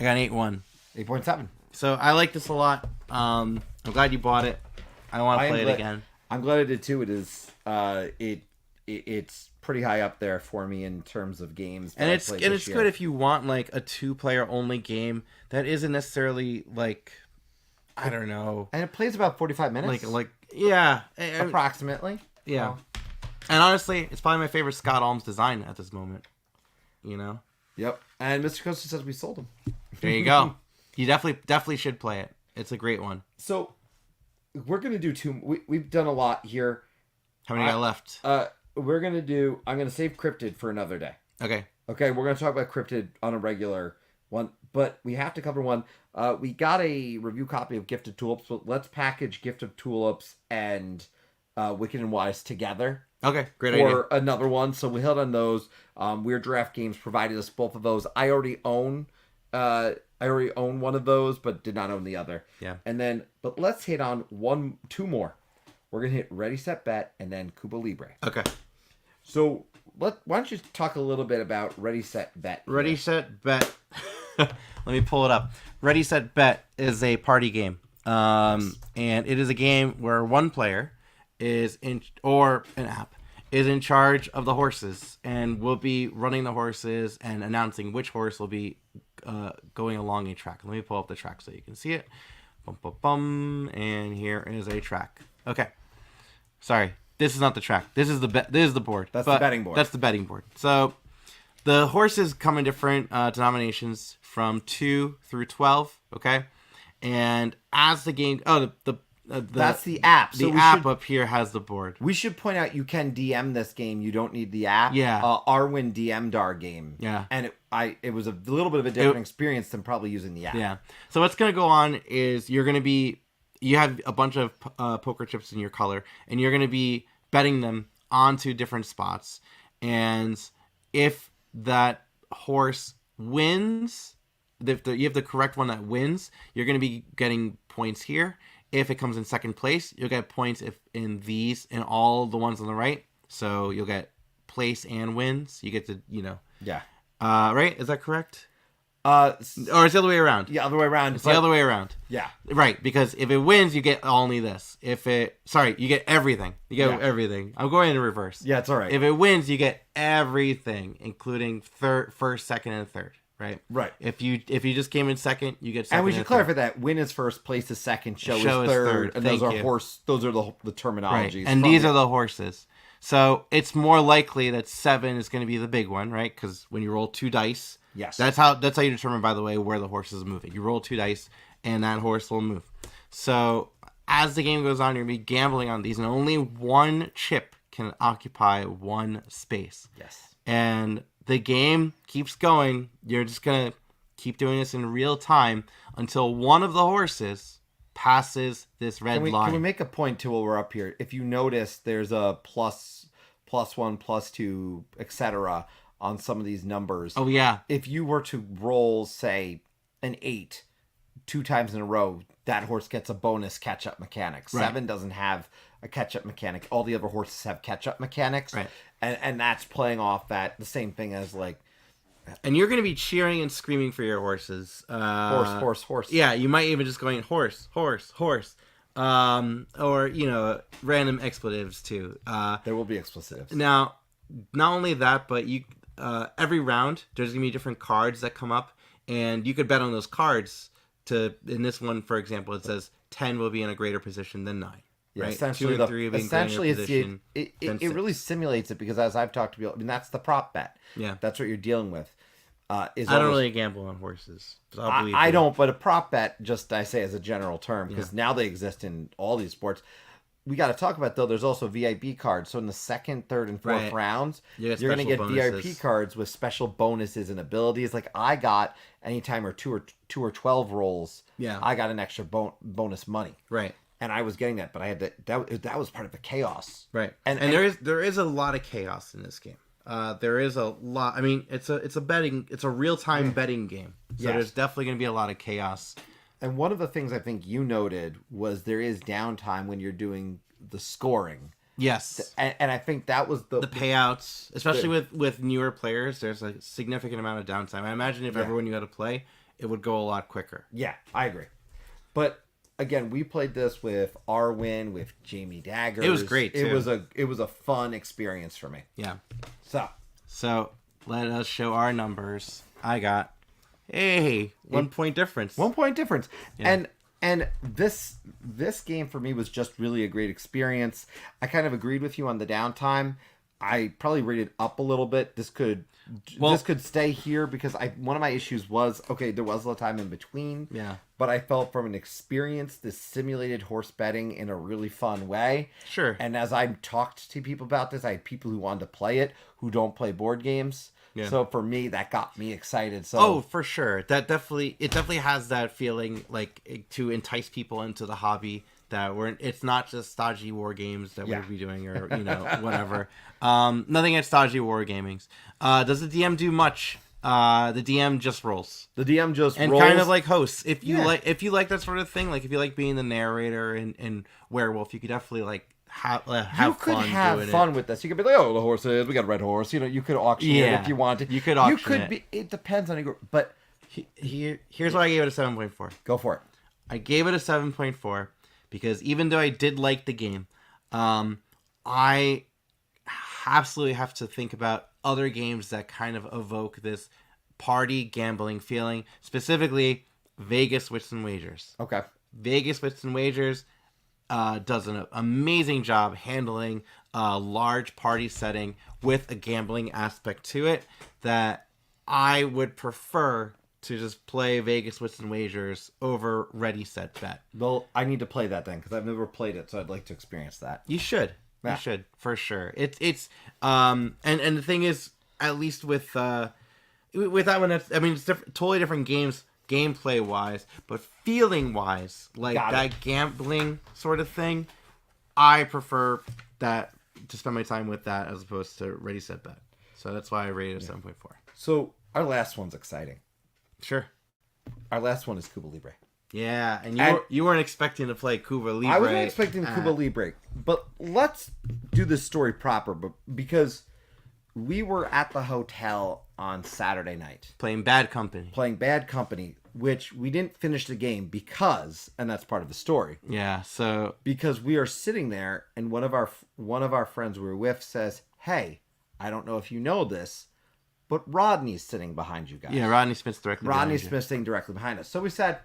I got an 8.1. 8.7. So I like this a lot. I'm glad you bought it. I want to play it again. I'm glad I did too. It is it's pretty high up there for me in terms of games. And it's good if you want like a 2-player only game that isn't necessarily like, I don't know. And it plays about 45 minutes. Like yeah, approximately. Yeah. And honestly, it's probably my favorite Scott Alms design at this moment. You know. Yep. And Mr. Coaster says we sold him. There you go. You definitely should play it. It's a great one. So we're gonna do 2. We've done a lot here. How many got left? We're gonna do. I'm gonna save Cryptid for another day. Okay. Okay. We're gonna talk about Cryptid on a regular one, but we have to cover one. We got a review copy of Gifted Tulips, but let's package Gifted Tulips and Wicked and Wise together. Okay, great idea. For another one, so we held on those. Weird Draft Games provided us both of those. I already own one of those, but did not own the other. Yeah. And then, but let's hit on 2 more. We're gonna hit Ready Set Bet and then Cuba Libre. Okay. So why don't you talk a little bit about Ready Set Bet? Ready Set Bet. Let me pull it up. Ready Set Bet is a party game, and it is a game where one player or an app is in charge of the horses and will be running the horses and announcing which horse will be going along a track. Let me pull up the track so you can see it. Bum, bum, bum, and here is a track. Okay. Sorry, this is not the track. This is the board. That's the betting board. That's the betting board. So The horses come in different denominations from 2 through 12. Okay, and as the game, that's the app. The app up here has the board. We should point out you can DM this game. You don't need the app. Yeah. Arwen DM'd our game. Yeah. And it was a little bit of a different experience than probably using the app. Yeah. So what's going to go on is you have a bunch of poker chips in your color, and you're going to be betting them onto different spots. And if that horse wins, if you have the correct one that wins, you're going to be getting points here. If it comes in second place, you'll get points in all the ones on the right. So you'll get place and wins. You get to, Yeah. Right? Is that correct? Or it's the other way around. Yeah, other way around. It's the other way around. Yeah. Right, because if it wins, you get only this. You get everything. You get everything. I'm going in reverse. Yeah, it's all right. If it wins, you get everything, including first, second, and third. Right. Right. If you just came in second, you get second. And we should clarify that win is first, place is second, show is third. And those are the terminologies. Right. And these are the horses. So it's more likely that 7 is going to be the big one, right? Because when you roll 2 dice, yes, that's how you determine, by the way, where the horse is moving. You roll 2 dice, and that horse will move. So as the game goes on, you're going to be gambling on these, and only one chip can occupy one space. Yes. And the game keeps going. You're just going to keep doing this in real time until one of the horses passes this red line. Can we make a point too while we're up here? If you notice, there's a plus 1, plus 2, etc. on some of these numbers. Oh, yeah. If you were to roll, say, an 8 2 times in a row, that horse gets a bonus catch-up mechanic. Right. 7 doesn't have a catch-up mechanic. All the other horses have catch-up mechanics. Right. And that's playing off the same thing as like... And you're going to be cheering and screaming for your horses. Horse. Yeah, you might even just going horse. Or, random expletives too. There will be expletives. Now, not only that, but every round, there's going to be different cards that come up. And you could bet on those cards in this one, for example, it says 10 will be in a greater position than 9. Yeah, right? essentially, 2 and 3 being essentially position, it really simulates it because as I've talked to people, that's the prop bet. Yeah, that's what you're dealing with. I don't really gamble on horses. I don't, but a prop bet, just I say as a general term, because now they exist in all these sports. We got to talk about though. There's also VIP cards. So in the second, third, and fourth rounds, you're going to get bonuses. VIP cards with special bonuses and abilities. Like I got anytime or 2 or 12 rolls. Yeah, I got an extra bonus money. Right. And I was getting that, but I had that was part of the chaos. Right. And there is a lot of chaos in this game. There is a lot. I mean, it's a real-time betting game. So there's definitely going to be a lot of chaos. And one of the things I think you noted was there is downtime when you're doing the scoring. Yes. And I think that was the payouts, especially with newer players, there's a significant amount of downtime. I imagine if everyone knew how to play, it would go a lot quicker. Yeah, I agree. But again, we played this with Arwen, with Jamie Daggers. It was great too. It was a fun experience for me. Yeah. So let us show our numbers. I got 1 point difference. 1 point difference. Yeah. And this game for me was just really a great experience. I kind of agreed with you on the downtime. I probably rated up a little bit. This could stay here because one of my issues was there was a little time in between. Yeah. But I felt from an experience, this simulated horse betting in a really fun way. Sure. And as I talked to people about this, I had people who wanted to play it who don't play board games. Yeah. So for me, that got me excited. So for sure, it definitely has that feeling like to entice people into the hobby. It's not just stodgy war games that we'll be doing or whatever. Nothing against stodgy war gamings. Does the DM do much? The DM just rolls. The DM just and rolls. kind of like hosts. If you like that sort of thing, like if you like being the narrator in Werewolf, you could definitely like have fun with this. You could be like, the horses, we got a red horse. You could auction it if you wanted. You could auction it. It depends on your group. But here's why I gave it a 7.4. Go for it. I gave it a 7.4 because even though I did like the game, I absolutely have to think about other games that kind of evoke this party gambling feeling, specifically Vegas Wits and Wagers. Okay. Vegas Wits and Wagers, does an amazing job handling a large party setting with a gambling aspect to it that I would prefer to just play Vegas Wits and Wagers over Ready Set Bet. Well, I need to play that then because I've never played it, so I'd like to experience that. You should. Yeah. You should for sure. It's and the thing is, at least with that one, it's different, totally different games gameplay wise, but feeling wise, like that gambling sort of thing, I prefer that to spend my time with that as opposed to Ready Set Bet. So that's why I rated it 7.4. So our last one's exciting. Sure. Our last one is Cuba Libre. Yeah, and you weren't expecting to play Cuba Libre. I wasn't expecting Cuba Libre, but let's do this story proper. But because we were at the hotel on Saturday night playing Bad Company, which we didn't finish the game because, and that's part of the story. Yeah, so because we are sitting there, and one of our friends we were with says, "Hey, I don't know if you know this, but Rodney's sitting behind you guys." Yeah, Rodney Smith's sitting directly behind us. So we said,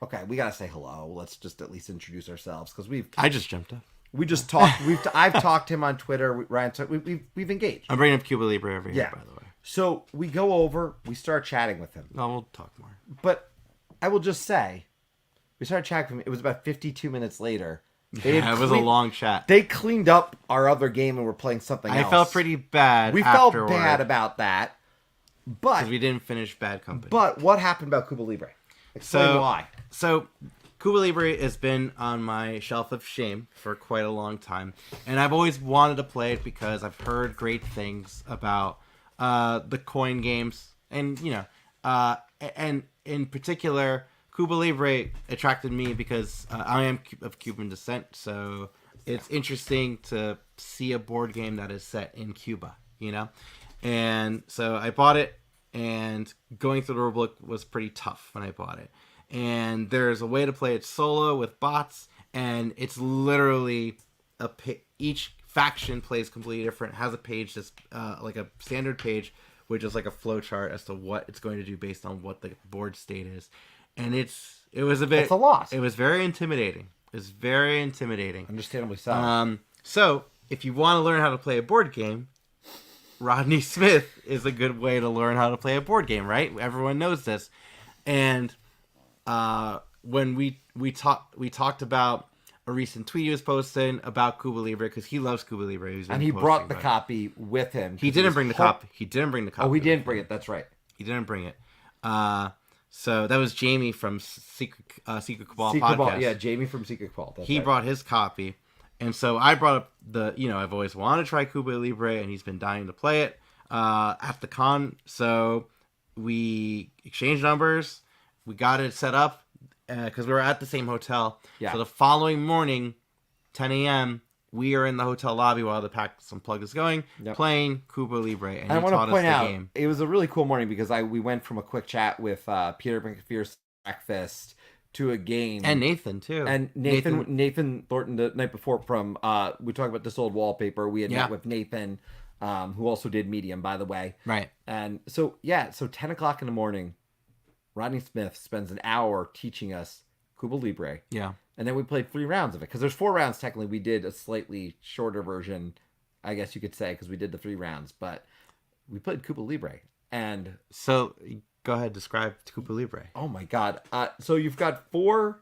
okay, we got to say hello. Let's just at least introduce ourselves because I just jumped up. We just talked. I've talked to him on Twitter. We've engaged. I'm bringing up Cuba Libre over here, by the way. So we go over. We start chatting with him. No, we'll talk more. But I will just say, we started chatting with him. It was about 52 minutes later. It was a long chat. They cleaned up our other game and were playing something else. I felt pretty bad. We felt bad about that. But because we didn't finish Bad Company. But what happened about Cuba Libre? Explain why. So Cuba Libre has been on my shelf of shame for quite a long time, and I've always wanted to play it because I've heard great things about the coin games, and and in particular, Cuba Libre attracted me because I am of Cuban descent, so it's interesting to see a board game that is set in Cuba, and so I bought it, and going through the rulebook was pretty tough when I bought it. And there's a way to play it solo with bots, and it's literally each faction plays completely different. Has a page that's like a standard page, which is like a flow chart as to what it's going to do based on what the board state is. And it was a bit. It's a loss. It was very intimidating. Understandably so. So if you want to learn how to play a board game, Rodney Smith is a good way to learn how to play a board game, right? Everyone knows this. And when we talked about a recent tweet he was posting about Cuba Libre because he loves Cuba Libre, and he brought the copy with him. He didn't bring the copy. Oh, he didn't bring it. That's right. He didn't bring it. So that was Jamie from Secret Cabal podcast. Yeah, Jamie from Secret Cabal. He brought his copy, and so I brought up I've always wanted to try Cuba Libre, and he's been dying to play it at the con. So we exchanged numbers. We got it set up because we were at the same hotel. Yeah. So the following morning, 10 a.m., we are in the hotel lobby while the PAX Unplugged is going, playing Cuba Libre, and I want to point out, game. It was a really cool morning because we went from a quick chat with Peter Fierce breakfast to a game, and Nathan too, and Nathan Thornton the night before from we talked about This Old Wallpaper. We had met with Nathan, who also did Medium, by the way, right? And so 10 o'clock in the morning. Rodney Smith spends an hour teaching us Cuba Libre. Yeah. And then we played 3 rounds of it. Because there's 4 rounds, technically. We did a slightly shorter version, I guess you could say, because we did the 3 rounds. But we played Cuba Libre. And so, go ahead, describe Cuba Libre. Oh, my God. So you've got 4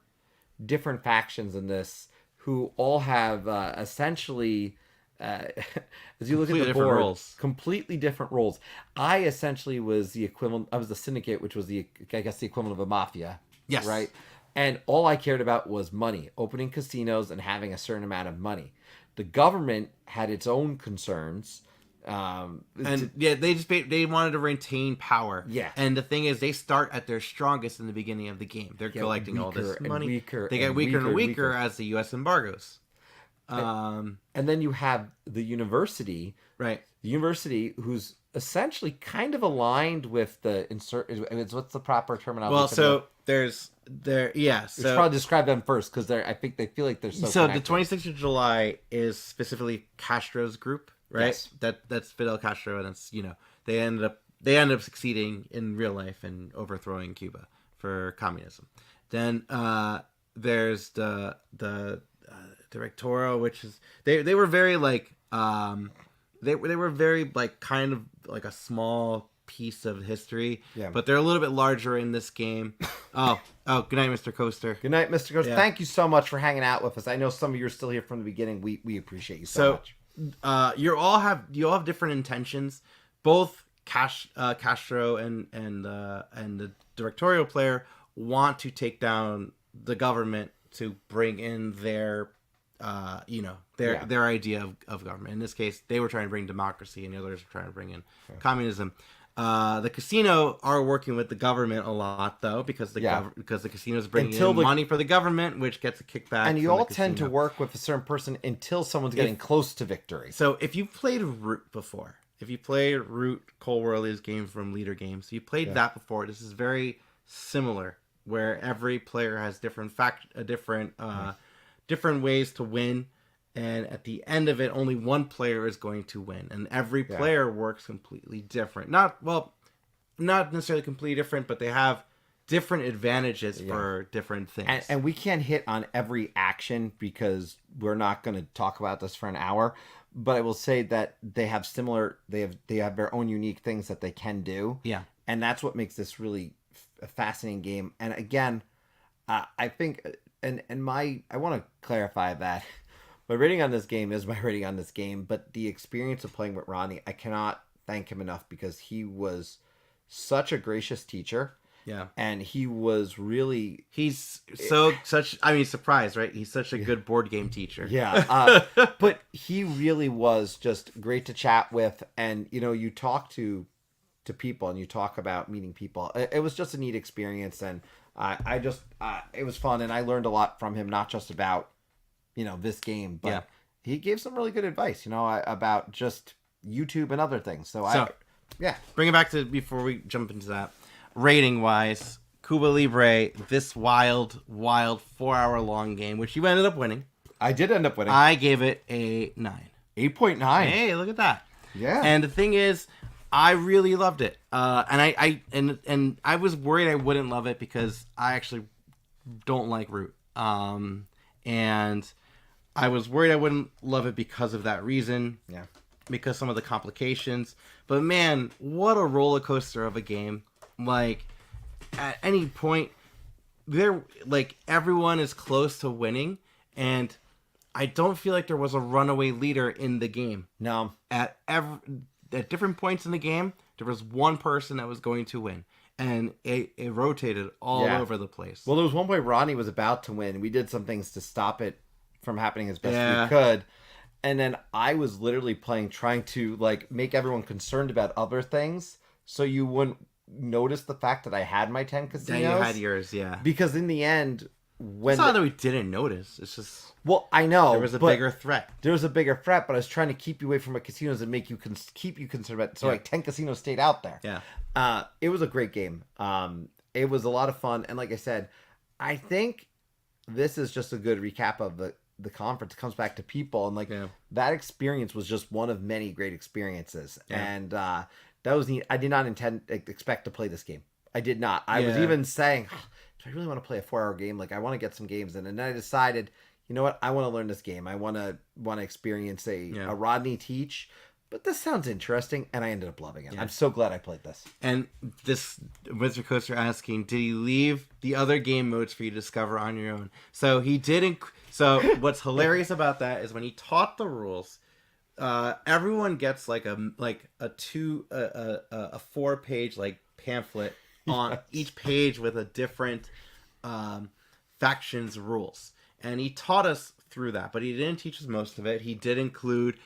different factions in this who all have essentially... as you look at the board, completely different roles. I essentially was the equivalent. I was the syndicate, which was the equivalent of a mafia. Yes. Right. And all I cared about was money, opening casinos and having a certain amount of money. The government had its own concerns. They wanted to retain power. Yeah. And the thing is, they start at their strongest in the beginning of the game. They're collecting all this money. They get weaker and weaker as the U.S. embargoes. And then you have the university, right? The university, who's essentially kind of aligned with the what's the proper terminology? Well, so we should probably describe them first because I think they feel like they're so. The 26th of July is specifically Castro's group, right? Yes. That's Fidel Castro, and it's they end up succeeding in real life and overthrowing Cuba for communism. Then there's the Directorial, which is they were very like they were very like kind of like a small piece of history, but they're a little bit larger in this game. Oh, good night, Mr. Coaster. Good night, Mr. Coaster. Yeah. Thank you so much for hanging out with us. I know some of you are still here from the beginning. We appreciate you so much. You all have different intentions. Both Castro and the directorial player want to take down the government to bring in their their idea of government. In this case, they were trying to bring democracy, and the others were trying to bring in communism. The casino are working with the government a lot, though, because the casino is bringing in money for the government, which gets a kickback. And you all tend to work with a certain person until someone's getting close to victory. So if you've played Root before, if you played Root, Cole Worley's game from Libre Games, so you played that before. This is very similar, where every player has different different ways to win, and at the end of it, only one player is going to win, and every player works completely different. Not necessarily completely different, but they have different advantages for different things. And we can't hit on every action because we're not going to talk about this for an hour. But I will say that they have they have their own unique things that they can do. Yeah, and that's what makes this really a fascinating game. And again, I think. And I want to clarify that my rating on this game is my rating on this game, but the experience of playing with Rodney, I cannot thank him enough because he was such a gracious teacher. Yeah. And he was really... surprised, right? He's such a good board game teacher. Yeah. But he really was just great to chat with. And, you talk to people and you talk about meeting people. It was just a neat experience. And it was fun, and I learned a lot from him, not just about, this game, but he gave some really good advice, about just YouTube and other things. So bring it back to before we jump into that. Rating wise, Cuba Libre, this wild 4-hour long game, which you ended up winning. I did end up winning. I gave it a 9. 8.9. Hey, look at that. Yeah. And the thing is, I really loved it, and I was worried I wouldn't love it because I actually don't like Root, and I was worried I wouldn't love it because of that reason, because some of the complications. But man, what a roller coaster of a game! Like at any point, everyone is close to winning, and I don't feel like there was a runaway leader in the game. No, at different points in the game, there was one person that was going to win, and it rotated all over the place. Well, there was one point Rodney was about to win. We did some things to stop it from happening as best we could, and then I was literally trying to make everyone concerned about other things, so you wouldn't notice the fact that I had my 10 casinos. Yeah, you had yours, because in the end, when it's not that we didn't notice, it's just... Well, I know. There was a bigger threat. There was a bigger threat, but I was trying to keep you away from casinos and make you keep you concerned about. So 10 casinos stayed out there. Yeah. It was a great game. It was a lot of fun, and like I said, I think this is just a good recap of the conference. It comes back to people, and that experience was just one of many great experiences, and that was neat. I did not expect to play this game. I did not. I was even saying, do I really want to play a 4-hour game? I want to get some games in, and then I decided, you know what? I want to learn this game. I want to experience a Rodney teach. But this sounds interesting, and I ended up loving it. I'm so glad I played this. And this Mr. Coaster asking, did he leave the other game modes for you to discover on your own? So he didn't. So what's hilarious about that is when he taught the rules, everyone gets a 4-page pamphlet on each page with a different faction's rules. And he taught us through that, but he didn't teach us most of it. He did include,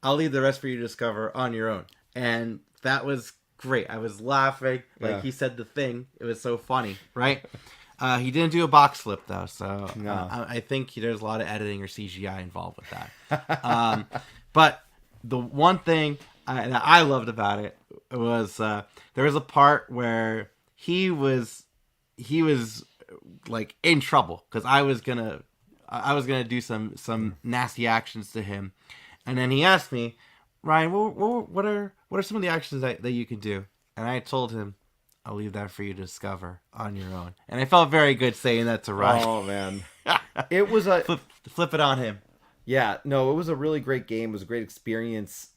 I'll leave the rest for you to discover on your own. And that was great. I was laughing. He said the thing. It was so funny, right? He didn't do a box flip, though. So I think there's a lot of editing or CGI involved with that. But the one thing that I loved about it was there was a part where he was in trouble because I was gonna do some nasty actions to him, and then he asked me, Ryan, what are some of the actions that you can do? And I told him, I'll leave that for you to discover on your own. And I felt very good saying that to Ryan. Oh man, It was a flip it on him. Yeah, no, it was a really great game. It was a great experience.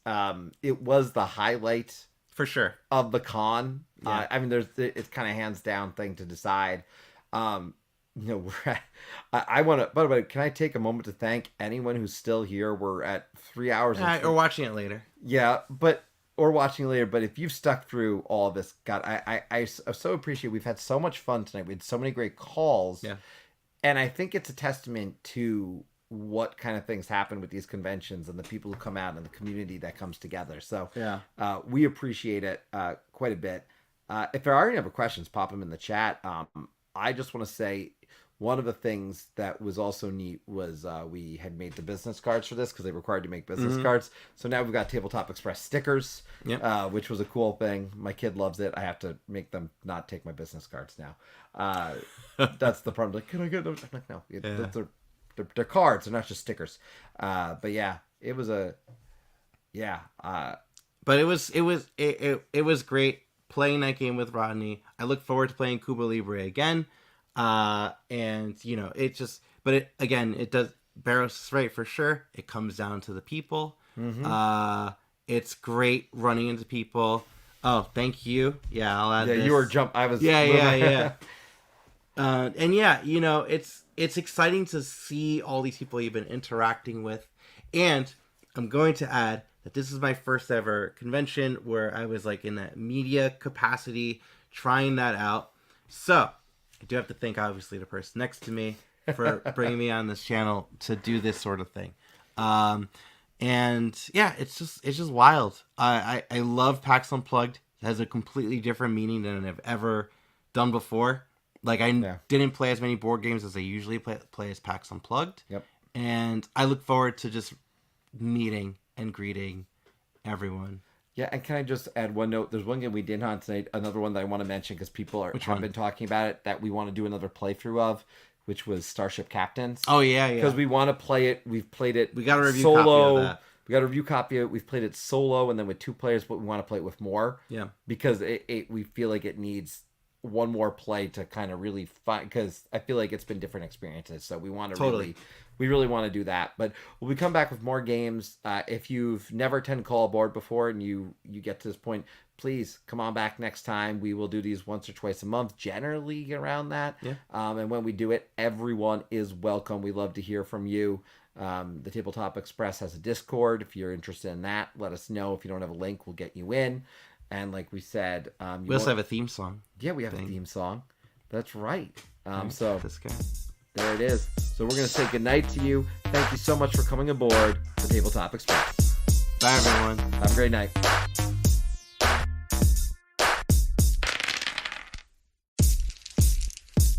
It was the highlight for sure of the con. Yeah. I mean, it's kind of hands down thing to decide. I want to. By the way, can I take a moment to thank anyone who's still here? We're at 3 hours. Or watching it later. Yeah, or watching later. But if you've stuck through all of this, God, I so appreciate. We've had so much fun tonight. We had so many great calls. Yeah, and I think it's a testament to what kind of things happen with these conventions and the people who come out and the community that comes together. So yeah, we appreciate it quite a bit. If there are any other questions, pop them in the chat. I just want to say one of the things that was also neat was we had made the business cards for this because they required to make business cards. So now we've got Tabletop Express stickers, which was a cool thing. My kid loves it. I have to make them not take my business cards now. That's the problem. Like, can I get those? I'm like, no, they're cards. They're not just stickers. But yeah, it was but it was great playing that game with Rodney. I look forward to playing Cuba Libre again. And it just, but it does, Barros is right for sure. It comes down to the people. It's great running into people. Oh, thank you. Yeah, I'll add this. You were I was. Yeah. And yeah, it's exciting to see all these people you've been interacting with. And I'm going to add that this is my first ever convention where I was like in that media capacity, trying that out. So I do have to thank, obviously, the person next to me for bringing me on this channel to do this sort of thing. And yeah, it's just wild. I love PAX Unplugged. It has a completely different meaning than I've ever done before. Like, I didn't play as many board games as I usually play as PAX Unplugged. Yep. And I look forward to just meeting and greeting everyone. Yeah, and can I just add one note? There's one game we did on tonight, another one that I want to mention because people have been talking about it, that we want to do another playthrough of, which was Starship Captains. Oh, yeah. Because we want to play it. We've played it We got a review solo. copy of that. We got a review copy of it. We've played it solo and then with 2 players, but we want to play it with more. Yeah. Because we feel like it needs one more play to kind of really find, because I feel like it's been different experiences. So we want to we really want to do that. But when we come back with more games, if you've never attended Call Aboard before and you get to this point, please come on back next time. We will do these once or twice a month, generally around that. Yeah. And when we do it, everyone is welcome. We love to hear from you. The Tabletop Express has a Discord. If you're interested in that, let us know. If you don't have a link, we'll get you in. And like we said, we also have a theme song. Yeah, we have a theme song. That's right. So this guy. There it is. So we're going to say goodnight to you. Thank you so much for coming aboard the Tabletop Express. Bye, everyone. Have a great night.